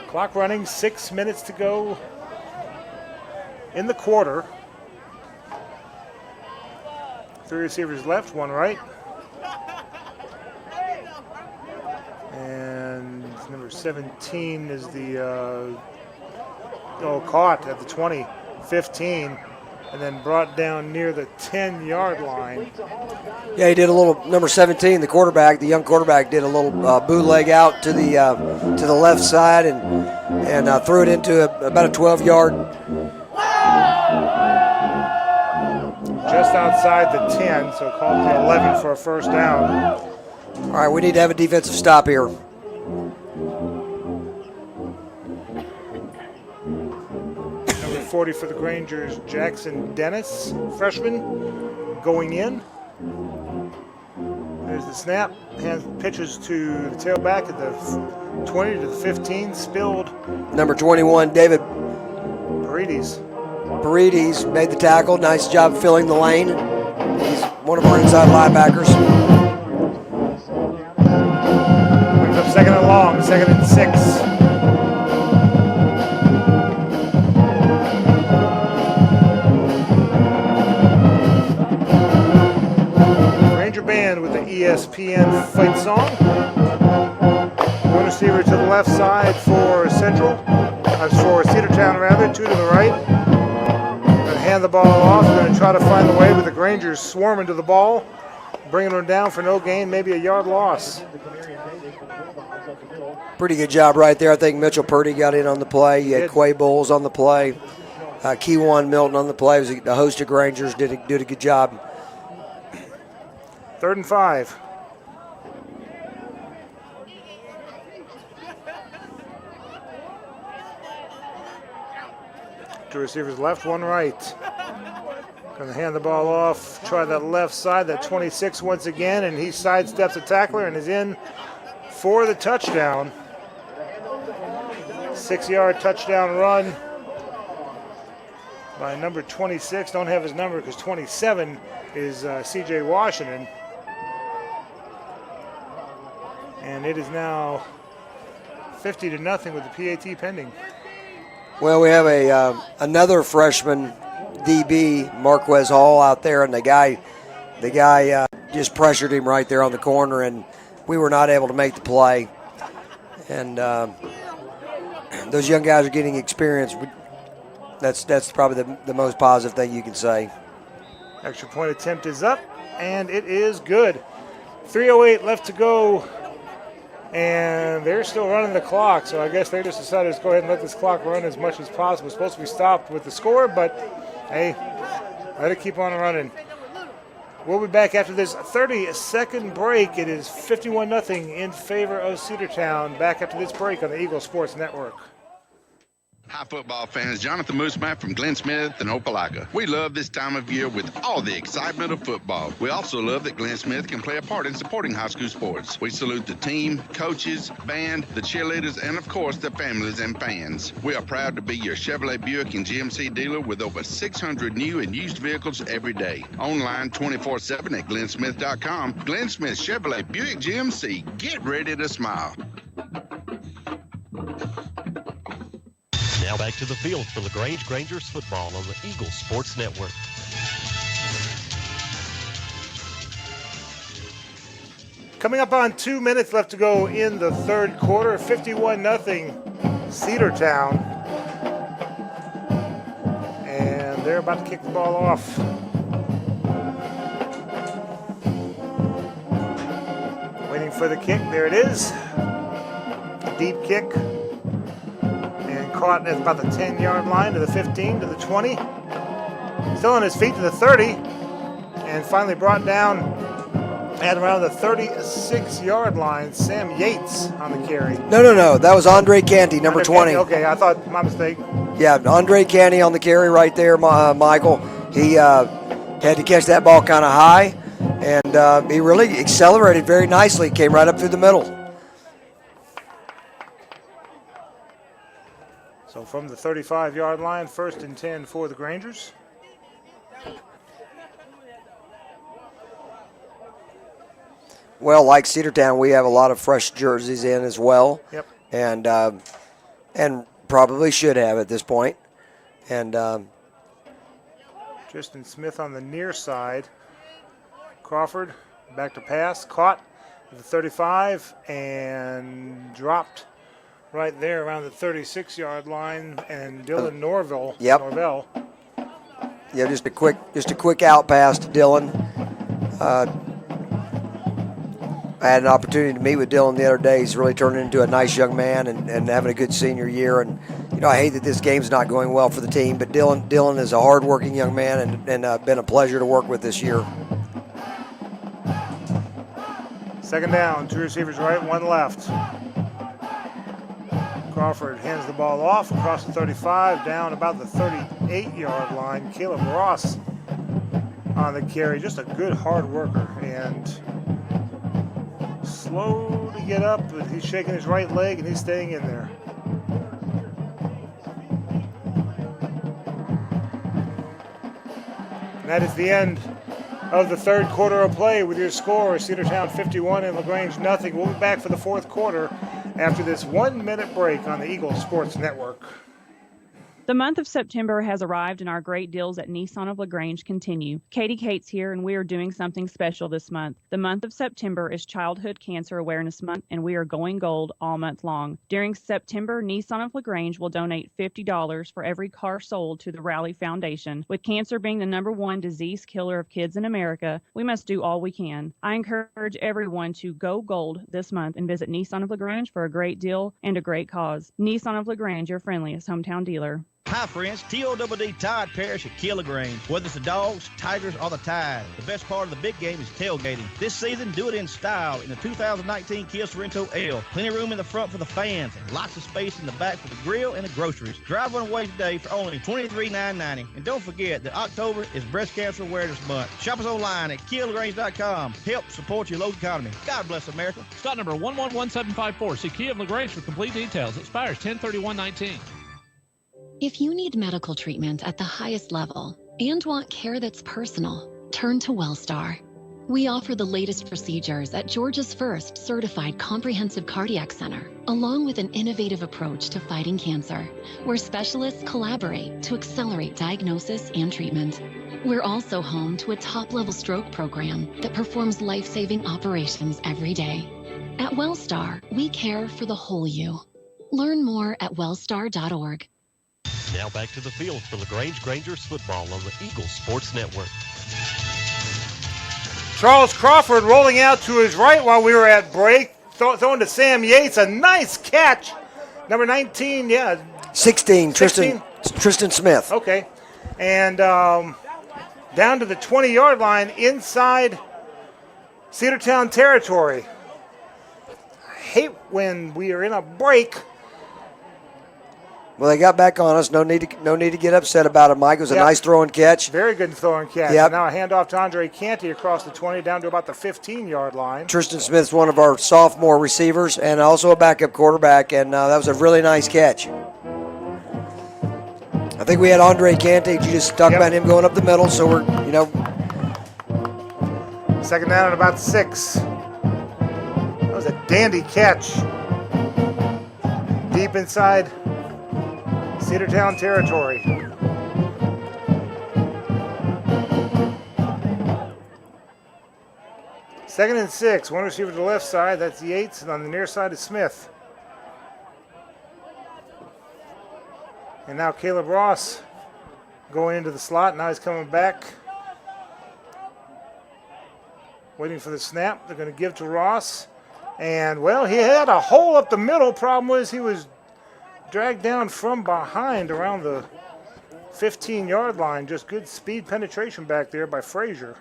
[SPEAKER 1] Clock running, 6 minutes to go in the quarter. 3 receivers left, 1 right. And number 17 is the caught at the 20, 15, and then brought down near the 10-yard line.
[SPEAKER 15] Yeah, he did a little, number 17, the young quarterback did a little bootleg out to the left side and threw it into about a 12-yard.
[SPEAKER 1] Just outside the 10, so called the 11 for a 1st down.
[SPEAKER 15] All right, we need to have a defensive stop here.
[SPEAKER 1] Number 40 for the Grangers, Jackson Dennis, freshman, going in. There's the snap, pitches to the tailback at the 20 to the 15, spilled.
[SPEAKER 15] Number 21, David
[SPEAKER 1] Paredes
[SPEAKER 15] made the tackle. Nice job filling the lane. He's one of our inside linebackers.
[SPEAKER 1] Brings up 2nd and long, 2nd and 6. Ranger Band with the ESPN fight song. 1 receiver to the left side for Cedartown rather, 2 to the right. Gonna hand the ball off, gonna try to find the way, but the Grangers swarming to the ball, bringing them down for no gain, maybe a yard loss.
[SPEAKER 15] Pretty good job right there. I think Mitchell Purdy got in on the play. You had Quay Bowles on the play. Keywan Milton on the play. The host of Grangers did a good job.
[SPEAKER 1] 3rd and 5. Two receivers left, 1 right. Gonna hand the ball off, try that left side, that 26 once again, and he sidesteps a tackler and is in for the touchdown. 6-yard touchdown run. by number 26. Don't have his number because 27 is C.J. Washington. And it is now 50-0 with the PAT pending.
[SPEAKER 15] Well, we have another freshman DB, Marquez Hall, out there, and the guy just pressured him right there on the corner, and we were not able to make the play. And those young guys are getting experience. That's probably the most positive thing you can say.
[SPEAKER 1] Extra point attempt is up, and it is good. 3:08 left to go, and they're still running the clock, so I guess they just decided to go ahead and let this clock run as much as possible. It's supposed to be stopped with the score, but hey, let it keep on running. We'll be back after this 30-second break. It is 51-0 in favor of Cedartown. Back after this break on the Eagle Sports Network.
[SPEAKER 3] Hi, football fans. Jonathan Mooseman from Glenn Smith and Opelika. We love this time of year with all the excitement of football. We also love that Glenn Smith can play a part in supporting high school sports. We salute the team, coaches, band, the cheerleaders, and of course the families and fans. We are proud to be your Chevrolet Buick and GMC dealer with over 600 new and used vehicles every day. Online 24/7 at glennsmith.com. Glenn Smith Chevrolet Buick GMC. Get ready to smile.
[SPEAKER 10] Now back to the field for LaGrange Grangers football on the Eagle Sports Network.
[SPEAKER 1] Coming up on 2 minutes left to go in the third quarter, 51-0 Cedartown. And they're about to kick the ball off. Waiting for the kick. There it is. Deep kick. Caught at about the 10-yard line, to the 15, to the 20. Still on his feet to the 30. And finally brought down at around the 36-yard line. Sam Yates on the carry.
[SPEAKER 15] No. That was Andre Canty, number 20.
[SPEAKER 1] Okay, I thought, my mistake.
[SPEAKER 15] Yeah, Andre Canty on the carry right there, Michael. He had to catch that ball kind of high, and he really accelerated very nicely. Came right up through the middle.
[SPEAKER 1] So from the 35-yard line, 1st and 10 for the Grangers.
[SPEAKER 15] Well, like Cedartown, we have a lot of fresh jerseys in as well.
[SPEAKER 1] Yep.
[SPEAKER 15] And probably should have at this point. And
[SPEAKER 1] Tristan Smith on the near side. Crawford back to pass, caught at the 35 and dropped right there around the 36-yard line, and Dylan Norvell.
[SPEAKER 15] Yep.
[SPEAKER 1] Norvell.
[SPEAKER 15] Yeah, just a quick out pass to Dylan. I had an opportunity to meet with Dylan the other day. He's really turning into a nice young man and having a good senior year. And I hate that this game's not going well for the team, but Dylan is a hard-working young man and been a pleasure to work with this year.
[SPEAKER 1] Second down, 2 receivers right, 1 left. Crawford hands the ball off across the 35, down about the 38-yard line. Caleb Ross on the carry, just a good hard worker, and slow to get up, but he's shaking his right leg and he's staying in there. And that is the end of the third quarter of play with your score, Cedartown 51 and LaGrange 0. We'll be back for the fourth quarter after this 1-minute break on the Eagle Sports Network.
[SPEAKER 12] The month of September has arrived and our great deals at Nissan of LaGrange continue. Katie Cates here, and we are doing something special this month. The month of September is Childhood Cancer Awareness Month, and we are going gold all month long. During September, Nissan of LaGrange will donate $50 for every car sold to the Rally Foundation. With cancer being the #1 disease killer of kids in America, we must do all we can. I encourage everyone to go gold this month and visit Nissan of LaGrange for a great deal and a great cause. Nissan of LaGrange, your friendliest hometown dealer.
[SPEAKER 19] Hi, friends. TODD Tide Parish at LaGrange. Whether it's the Dogs, Tigers, or the Tide, the best part of the big game is tailgating. This season, do it in style in the 2019 Kia Sorrento L. Plenty of room in the front for the fans and lots of space in the back for the grill and the groceries. Drive one away today for only $23,990. And don't forget that October is Breast Cancer Awareness Month. Shop us online at KiaLaGrange.com. Help support your local economy. God bless America.
[SPEAKER 7] Stock number 111754. See Kia of LaGrange for complete details. Expires 10/31/19.
[SPEAKER 21] If you need medical treatment at the highest level and want care that's personal, turn to WellStar. We offer the latest procedures at Georgia's first certified comprehensive cardiac center, along with an innovative approach to fighting cancer, where specialists collaborate to accelerate diagnosis and treatment. We're also home to a top-level stroke program that performs life-saving operations every day. At WellStar, we care for the whole you. Learn more at wellstar.org.
[SPEAKER 10] Now back to the field for LaGrange Grangers football on the Eagles Sports Network.
[SPEAKER 1] Charles Crawford rolling out to his right while we were at break, throwing to Sam Yates. A nice catch. Number 19,
[SPEAKER 15] 16. Tristan Smith.
[SPEAKER 1] Okay. And down to the 20-yard line inside Cedartown territory. I hate when we are in a break.
[SPEAKER 15] Well, they got back on us. No need to get upset about it, Mike. It was a nice throwing catch.
[SPEAKER 1] Very good throwing catch.
[SPEAKER 15] Yep.
[SPEAKER 1] Now a handoff to Andre Canty across the 20 down to about the 15-yard line.
[SPEAKER 15] Tristan Smith's one of our sophomore receivers and also a backup quarterback, and that was a really nice catch. I think we had Andre Canty. You just talked about him going up the middle, so we're,
[SPEAKER 1] Second down at about 6. That was a dandy catch. Deep inside Cedartown territory. Second and 6. One receiver to the left side. That's Yates, and on the near side is Smith. And now Caleb Ross going into the slot. Now he's coming back. Waiting for the snap. They're going to give to Ross. And, well, he had a hole up the middle. Problem was he was dragged down from behind around the 15-yard line. Just good speed penetration back there by Frazier.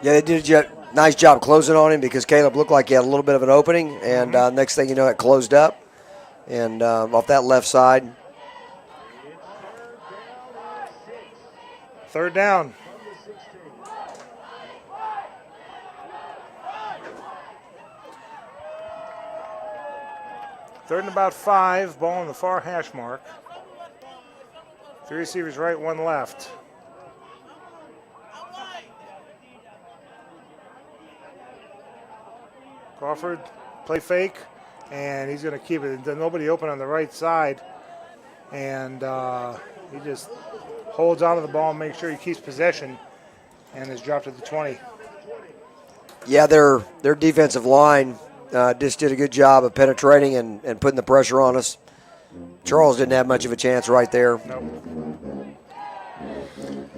[SPEAKER 15] Yeah, they did a nice job closing on him because Caleb looked like he had a little bit of an opening, and next thing you know, it closed up. And off that left side.
[SPEAKER 1] Third down. Third and about 5, ball on the far hash mark. 3 receivers right, 1 left. Crawford, play fake, and he's going to keep it. There's nobody open on the right side, and he just holds onto the ball and makes sure he keeps possession, and is dropped at the 20.
[SPEAKER 15] Yeah, their defensive line just did a good job of penetrating and putting the pressure on us. Charles didn't have much of a chance right there.
[SPEAKER 1] Nope.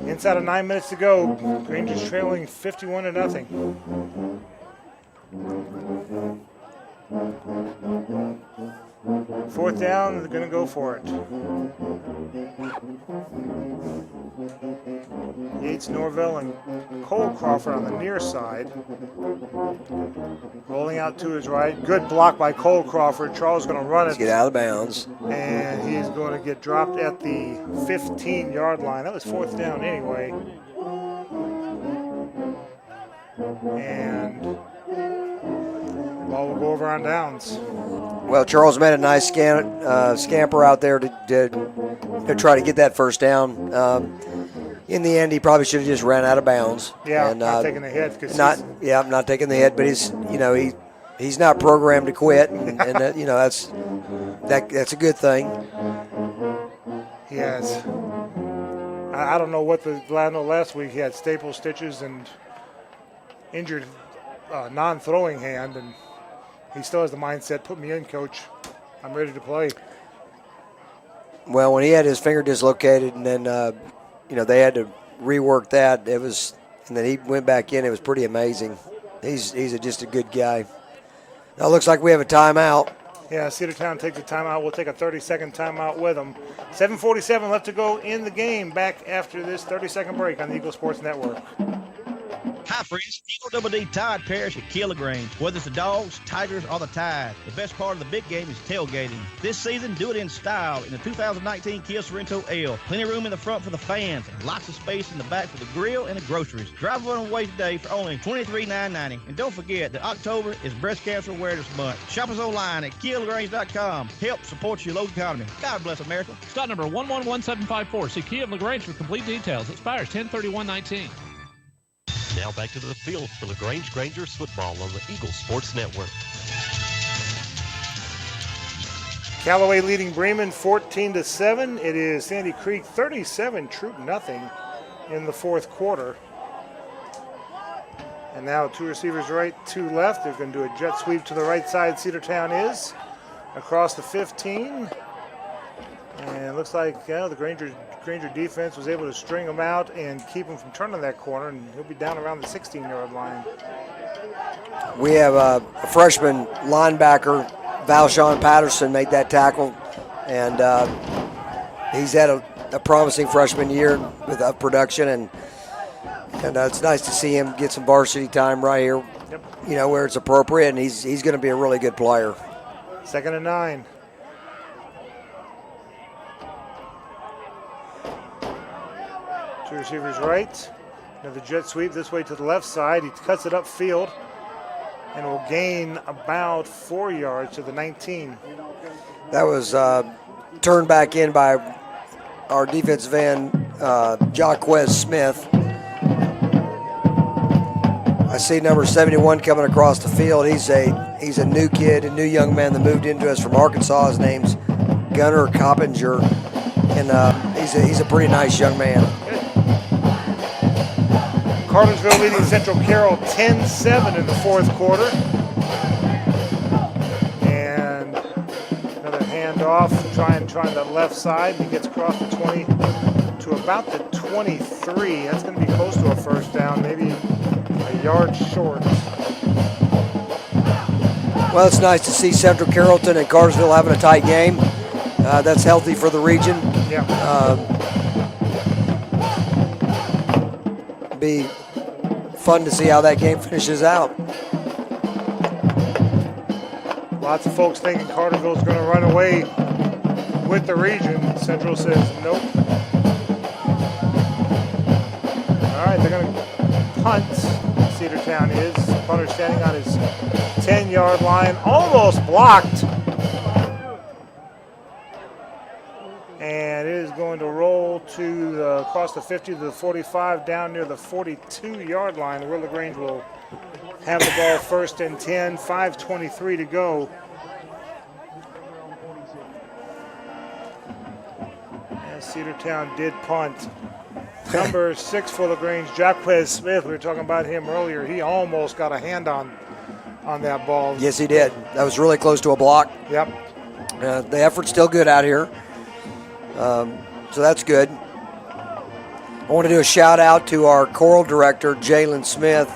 [SPEAKER 1] Inside of 9 minutes to go, Rangers trailing 51-0. Fourth down, they're going to go for it. Yates, Norvell, and Cole Crawford on the near side. Rolling out to his right. Good block by Cole Crawford. Charles going to run it.
[SPEAKER 15] Let's get out of bounds.
[SPEAKER 1] And he's going to get dropped at the 15-yard line. That was fourth down anyway. And ball will go over on downs.
[SPEAKER 15] Well, Charles made a nice scamper out there to try to get that first down. In the end, he probably should have just ran out of bounds.
[SPEAKER 1] Yeah, and, not taking the hit.
[SPEAKER 15] Not taking the hit, but he's not programmed to quit, and that's a good thing.
[SPEAKER 1] He has. I don't know what I know last week he had staple stitches and injured non-throwing hand, and he still has the mindset, put me in, coach. I'm ready to play.
[SPEAKER 15] Well, when he had his finger dislocated and then, they had to rework that, and then he went back in, it was pretty amazing. He's just a good guy. Now it looks like we have a timeout.
[SPEAKER 1] Yeah, Cedartown takes a timeout. We'll take a 30-second timeout with them. 7:47 left to go in the game. Back after this 30-second break on the Eagle Sports Network.
[SPEAKER 19] Hi, friends. TODD Tide Parish at Kia LaGrange. Whether it's the Dogs, Tigers, or the Tide, the best part of the big game is tailgating. This season, do it in style in the 2019 Kia Sorrento L. Plenty of room in the front for the fans and lots of space in the back for the grill and the groceries. Drive one away today for only $23,990. And don't forget that October is Breast Cancer Awareness Month. Shop us online at KiaLaGrange.com. Help support your local economy. God bless America.
[SPEAKER 7] Stock number 111754. See Kia of LaGrange for complete details. Expires 10/31/19.
[SPEAKER 10] Now back to the field for LaGrange Grangers football on the Eagle Sports Network.
[SPEAKER 1] Callaway leading Bremen 14-7. It is Sandy Creek 37, Troop nothing in the fourth quarter. And now two receivers right, two left. They're going to do a jet sweep to the right side. Cedartown is across the 15. And it looks like the Granger defense was able to string him out and keep him from turning that corner, and he'll be down around the 16-yard line.
[SPEAKER 15] We have a freshman linebacker, Valshawn Patterson, made that tackle, and he's had a promising freshman year with production, and it's nice to see him get some varsity time right here, where it's appropriate, and he's going to be a really good player.
[SPEAKER 1] 2nd and 9. Two receivers right. Another jet sweep this way to the left side. He cuts it upfield and will gain about 4 yards to the 19.
[SPEAKER 15] That was turned back in by our defensive end, Jaquez Smith. I see number 71 coming across the field. He's a new kid, a new young man that moved into us from Arkansas. His name's Gunnar Coppinger, and he's a pretty nice young man.
[SPEAKER 1] Cartersville leading Central Carroll 10-7 in the fourth quarter. And another handoff, trying the left side. He gets across the 20 to about the 23. That's going to be close to a first down, maybe a yard short.
[SPEAKER 15] Well, it's nice to see Central Carrollton and Cartersville having a tight game. That's healthy for the region.
[SPEAKER 1] Yeah.
[SPEAKER 15] Be fun to see how that game finishes out.
[SPEAKER 1] Lots of folks thinking Carterville's going to run away with the region. Central says nope. All right, they're going to punt. Cedartown is. Punter standing on his 10-yard line, almost blocked. And it is going to roll to across the 50 to the 45, down near the 42-yard line, where LaGrange will have the ball 1st and 10, 5:23 to go. And Cedartown did punt. Number 6 for LaGrange, Jaquez Smith. We were talking about him earlier. He almost got a hand on that ball.
[SPEAKER 15] Yes, he did. That was really close to a block.
[SPEAKER 1] Yep.
[SPEAKER 15] The effort's still good out here. So that's good. I want to do a shout out to our choral director, Jalen Smith.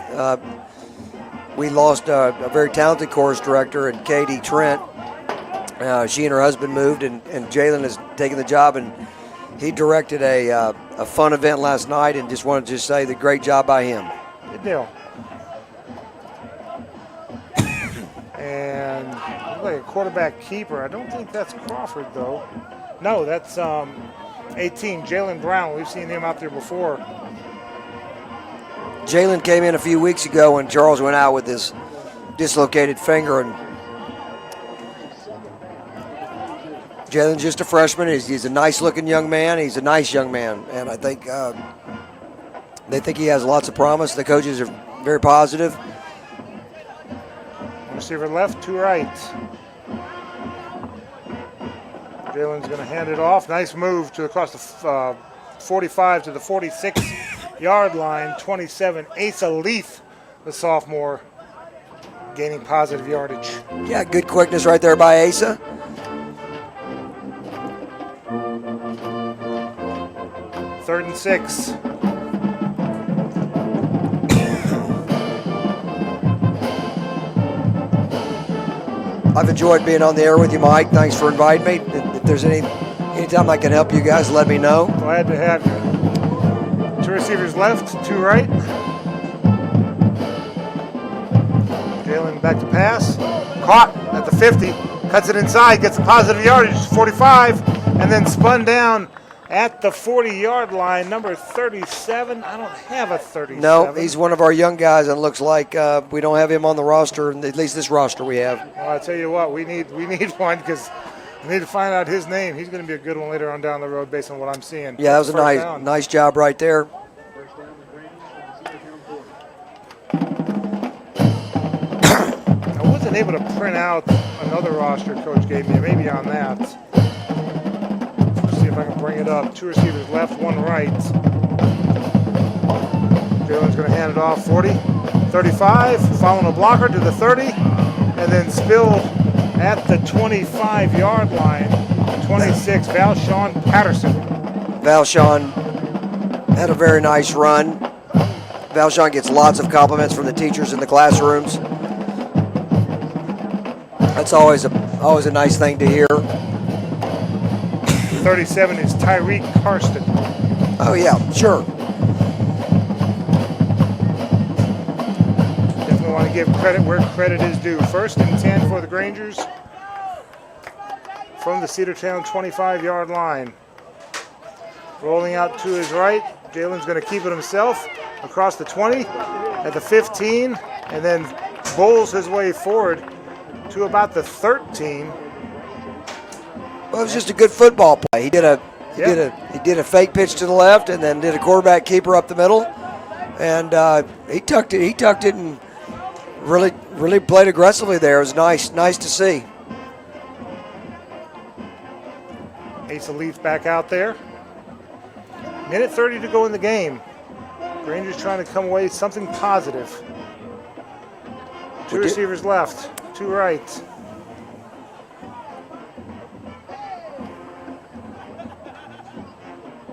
[SPEAKER 15] We lost a very talented chorus director in Katie Trent. She and her husband moved, and Jalen has taken the job, and he directed a fun event last night, and just wanted to say the great job by him.
[SPEAKER 1] Good deal. And looks like a quarterback keeper. I don't think that's Crawford, though. No, that's 18, Jalen Brown. We've seen him out there before.
[SPEAKER 15] Jalen came in a few weeks ago when Charles went out with his dislocated finger, and Jalen's just a freshman. He's a nice-looking young man. He's a nice young man, and I think they think he has lots of promise. The coaches are very positive.
[SPEAKER 1] Receiver left to right. Jalen's going to hand it off. Nice move to across the 45 to the 46-yard line. 27, Asa Leaf, the sophomore, gaining positive yardage.
[SPEAKER 15] Yeah, good quickness right there by Asa.
[SPEAKER 1] Third and 6.
[SPEAKER 15] I've enjoyed being on the air with you, Mike. Thanks for inviting me. If there's anytime I can help you guys, let me know.
[SPEAKER 1] Glad to have you. Two receivers left, two right. back to pass. Caught at the 50. Cuts it inside. Gets a positive yardage. 45. And then spun down at the 40-yard line. Number 37. I don't have a 37.
[SPEAKER 15] No, he's one of our young guys, and it looks like we don't have him on the roster, and at least this roster we have.
[SPEAKER 1] Well, I tell you what, we need one because we need to find out his name. He's going to be a good one later on down the road based on what I'm seeing.
[SPEAKER 15] Yeah, that was a nice job right there.
[SPEAKER 1] I wasn't able to print out another roster Coach gave me. Maybe on that. Let's see if I can bring it up. 2 receivers left, 1 right. Jalen's going to hand it off. 40, 35, following a blocker to the 30, and then spill at the 25-yard line. 26, Valshawn Patterson.
[SPEAKER 15] Valshawn had a very nice run. Valshawn gets lots of compliments from the teachers in the classrooms. That's always a nice thing to hear.
[SPEAKER 1] 37 is Tyreek Karsten.
[SPEAKER 15] Oh yeah, sure.
[SPEAKER 1] Definitely want to give credit where credit is due. 1st and 10 for the Grangers from the Cedartown 25-yard line. Rolling out to his right. Jalen's going to keep it himself across the 20 at the 15, and then bowls his way forward to about the 13.
[SPEAKER 15] Well, it was just a good football play. He did a fake pitch to the left, and then did a quarterback keeper up the middle, and he tucked it, and really played aggressively there. It was nice to see.
[SPEAKER 1] Asa Leaf back out there. Minute 30 to go in the game. Rangers trying to come away something positive. 2 receivers left, 2 right.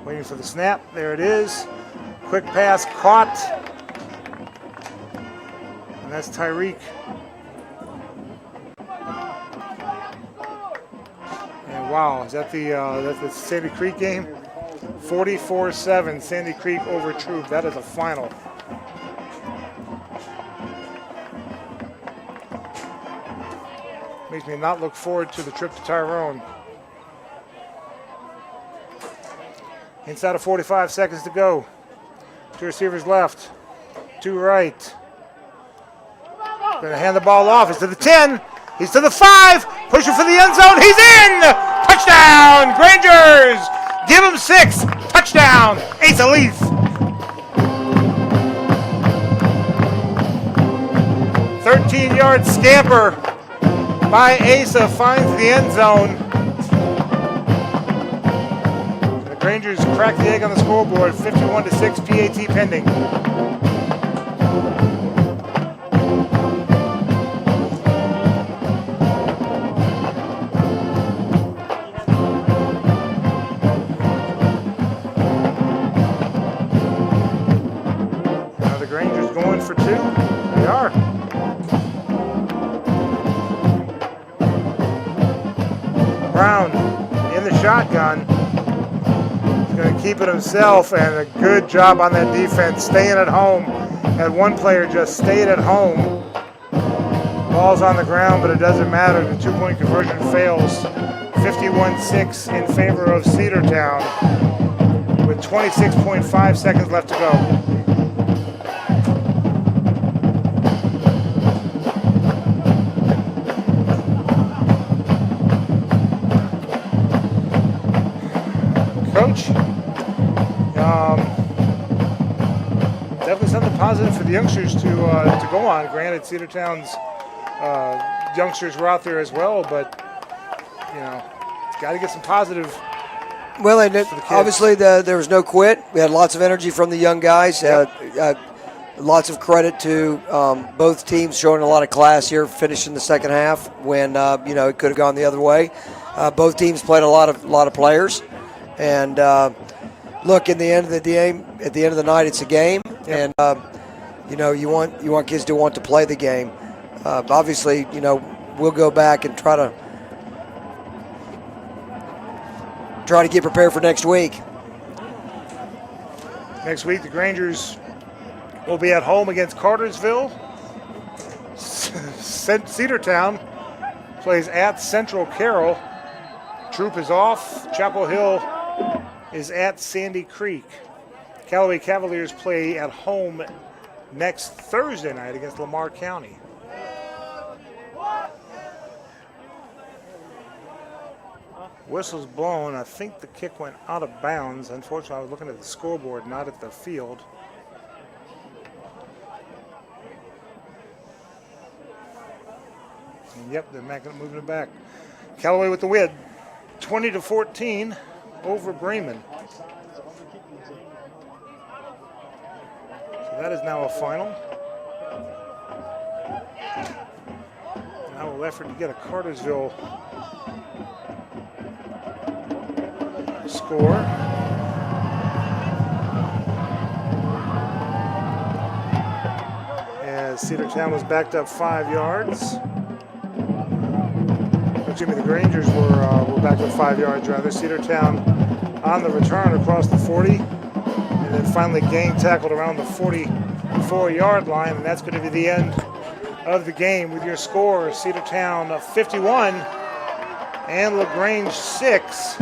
[SPEAKER 1] Waiting for the snap. There it is. Quick pass caught. And that's Tyreek. And wow, is that that's the Sandy Creek game? 44-7, Sandy Creek over Troop. That is a final. Makes me not look forward to the trip to Tyrone. Inside of 45 seconds to go. 2 receivers left, 2 right. Going to hand the ball off. He's to the 10. He's to the 5. Pushing for the end zone. He's in. Touchdown, Grangers. Give him 6. Touchdown, Asa Leaf. "13-yard scamper by Asa finds the end zone. The Grangers crack the egg on the scoreboard, 51-6, PAT pending. Now the Grangers going for 2. They are. Brown in the shotgun. He's going to keep it himself, and a good job on that defense staying at home. Had one player just stayed at home. Ball's on the ground, but it doesn't matter. The 2-point conversion fails. 51-6 in favor of Cedartown with 26.5 seconds left to go. Coach, definitely something positive for the youngsters to go on. Granted, Cedartown's youngsters were out there as well, but you know, it's got to get some positive.
[SPEAKER 15] Well, and obviously there was no quit. We had lots of energy from the young guys. Lots of credit to both teams showing a lot of class here, finishing the second half when it could have gone the other way. Both teams played a lot of players. And look, in the end of the game, at the end of the night, it's a game, and you want kids to want to play the game. Obviously, we'll go back and try to get prepared for next week.
[SPEAKER 1] Next week, the Grangers will be at home against Cartersville. Cedartown plays at Central Carroll. Troop is off. Chapel Hill is at Sandy Creek. Callaway Cavaliers play at home next Thursday night against Lamar County. Whistle's blown. I think the kick went out of bounds. Unfortunately, I was looking at the scoreboard, not at the field. And yep, they're moving it back. Callaway with the win, 20-14 over Bremen. So that is now a final. Now we'll effort to get a Cartersville score. As Cedartown was backed up 5 yards. Excuse me, the Grangers were backed up 5 yards rather. Cedartown on the return across the 40, and then finally gang tackled around the 44-yard line, and that's going to be the end of the game with your score: Cedartown 51 and LaGrange 6.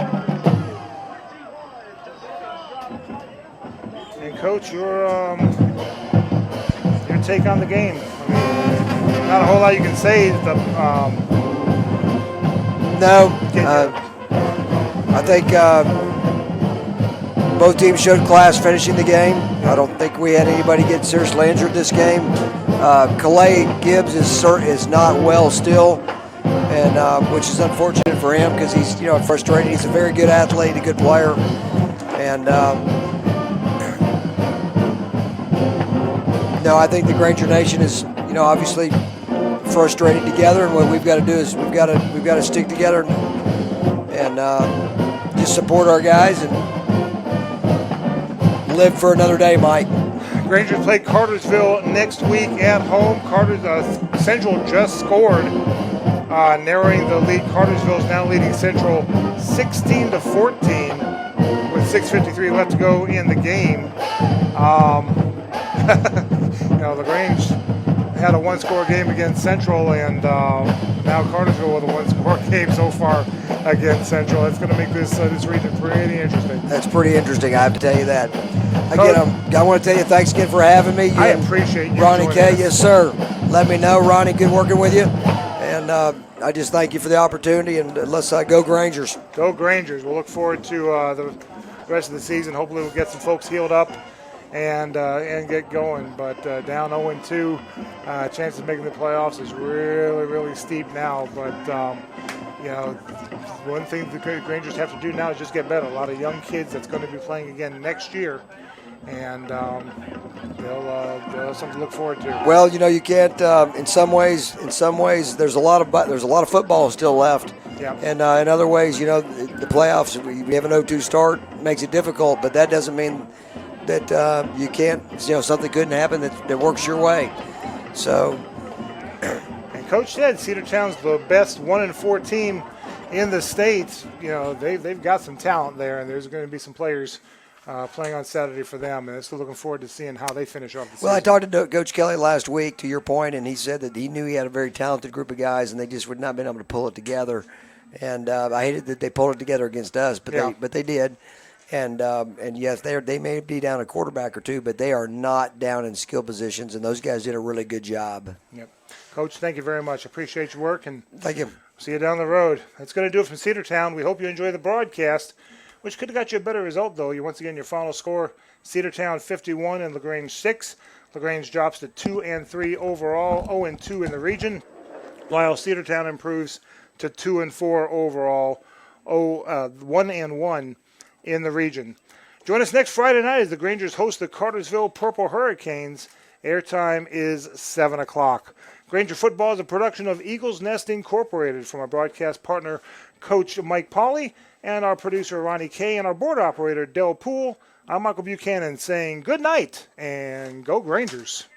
[SPEAKER 1] And Coach, your take on the game. I mean, not a whole lot you can say.
[SPEAKER 15] No, I think both teams showed class finishing the game. I don't think we had anybody get seriously injured this game. Calais Gibbs is not well still, and which is unfortunate for him because he's frustrated. He's a very good athlete, a good player, and no, I think the Granger Nation is obviously frustrated together, and what we've got to do is we've got to stick together and just support our guys and live for another day, Mike.
[SPEAKER 1] Grangers play Cartersville next week at home. Central just scored, narrowing the lead. Cartersville is now leading Central 16-14 with 6:53 left to go in the game. LaGrange had a one-score game against Central, and now Cartersville with a one-score game so far against Central. That's going to make this region pretty interesting.
[SPEAKER 15] That's pretty interesting, I have to tell you that. Again, I want to tell you thanks again for having me.
[SPEAKER 1] I appreciate you.
[SPEAKER 15] Ronnie K, yes, sir. Let me know, Ronnie. Good working with you. And I just thank you for the opportunity, and let's go Grangers.
[SPEAKER 1] Go Grangers. We'll look forward to the rest of the season. Hopefully we'll get some folks healed up and get going. But down 0-2, chances of making the playoffs is really, really steep now. But one thing the Grangers have to do now is just get better. A lot of young kids that's going to be playing again next year, and they'll have something to look forward to.
[SPEAKER 15] Well, you can't. In some ways, there's a lot of football still left.
[SPEAKER 1] Yeah.
[SPEAKER 15] And in other ways, the playoffs, we have an 0-2 start, makes it difficult, but that doesn't mean that you can't. Something couldn't happen that works your way. So.
[SPEAKER 1] And Coach said Cedartown's the best 1-4 team in the state. They've got some talent there, and there's going to be some players playing on Saturday for them, and still looking forward to seeing how they finish off the season.
[SPEAKER 15] Well, I talked to Coach Kelly last week, to your point, and he said that he knew he had a very talented group of guys, and they just would not have been able to pull it together. And I hated that they pulled it together against us, but they did. And yes, they may be down a quarterback or two, but they are not down in skill positions, and those guys did a really good job.
[SPEAKER 1] Yep. Coach, thank you very much. Appreciate your work, and
[SPEAKER 15] thank you.
[SPEAKER 1] See you down the road. That's going to do it from Cedartown. We hope you enjoy the broadcast, which could have got you a better result, though. Once again, your final score, Cedartown 51 and LaGrange 6. LaGrange drops to 2-3 overall, 0-2 in the region, while Cedartown improves to 2-4 overall, 1-1 in the region. Join us next Friday night as the Grangers host the Cartersville Purple Hurricanes. Airtime is 7 o'clock. Granger Football is a production of Eagles Nest Incorporated, from our broadcast partner, Coach Mike Pauley, and our producer, Ronnie Kay, and our board operator, Del Poole. I'm Michael Buchanan saying good night and go Grangers.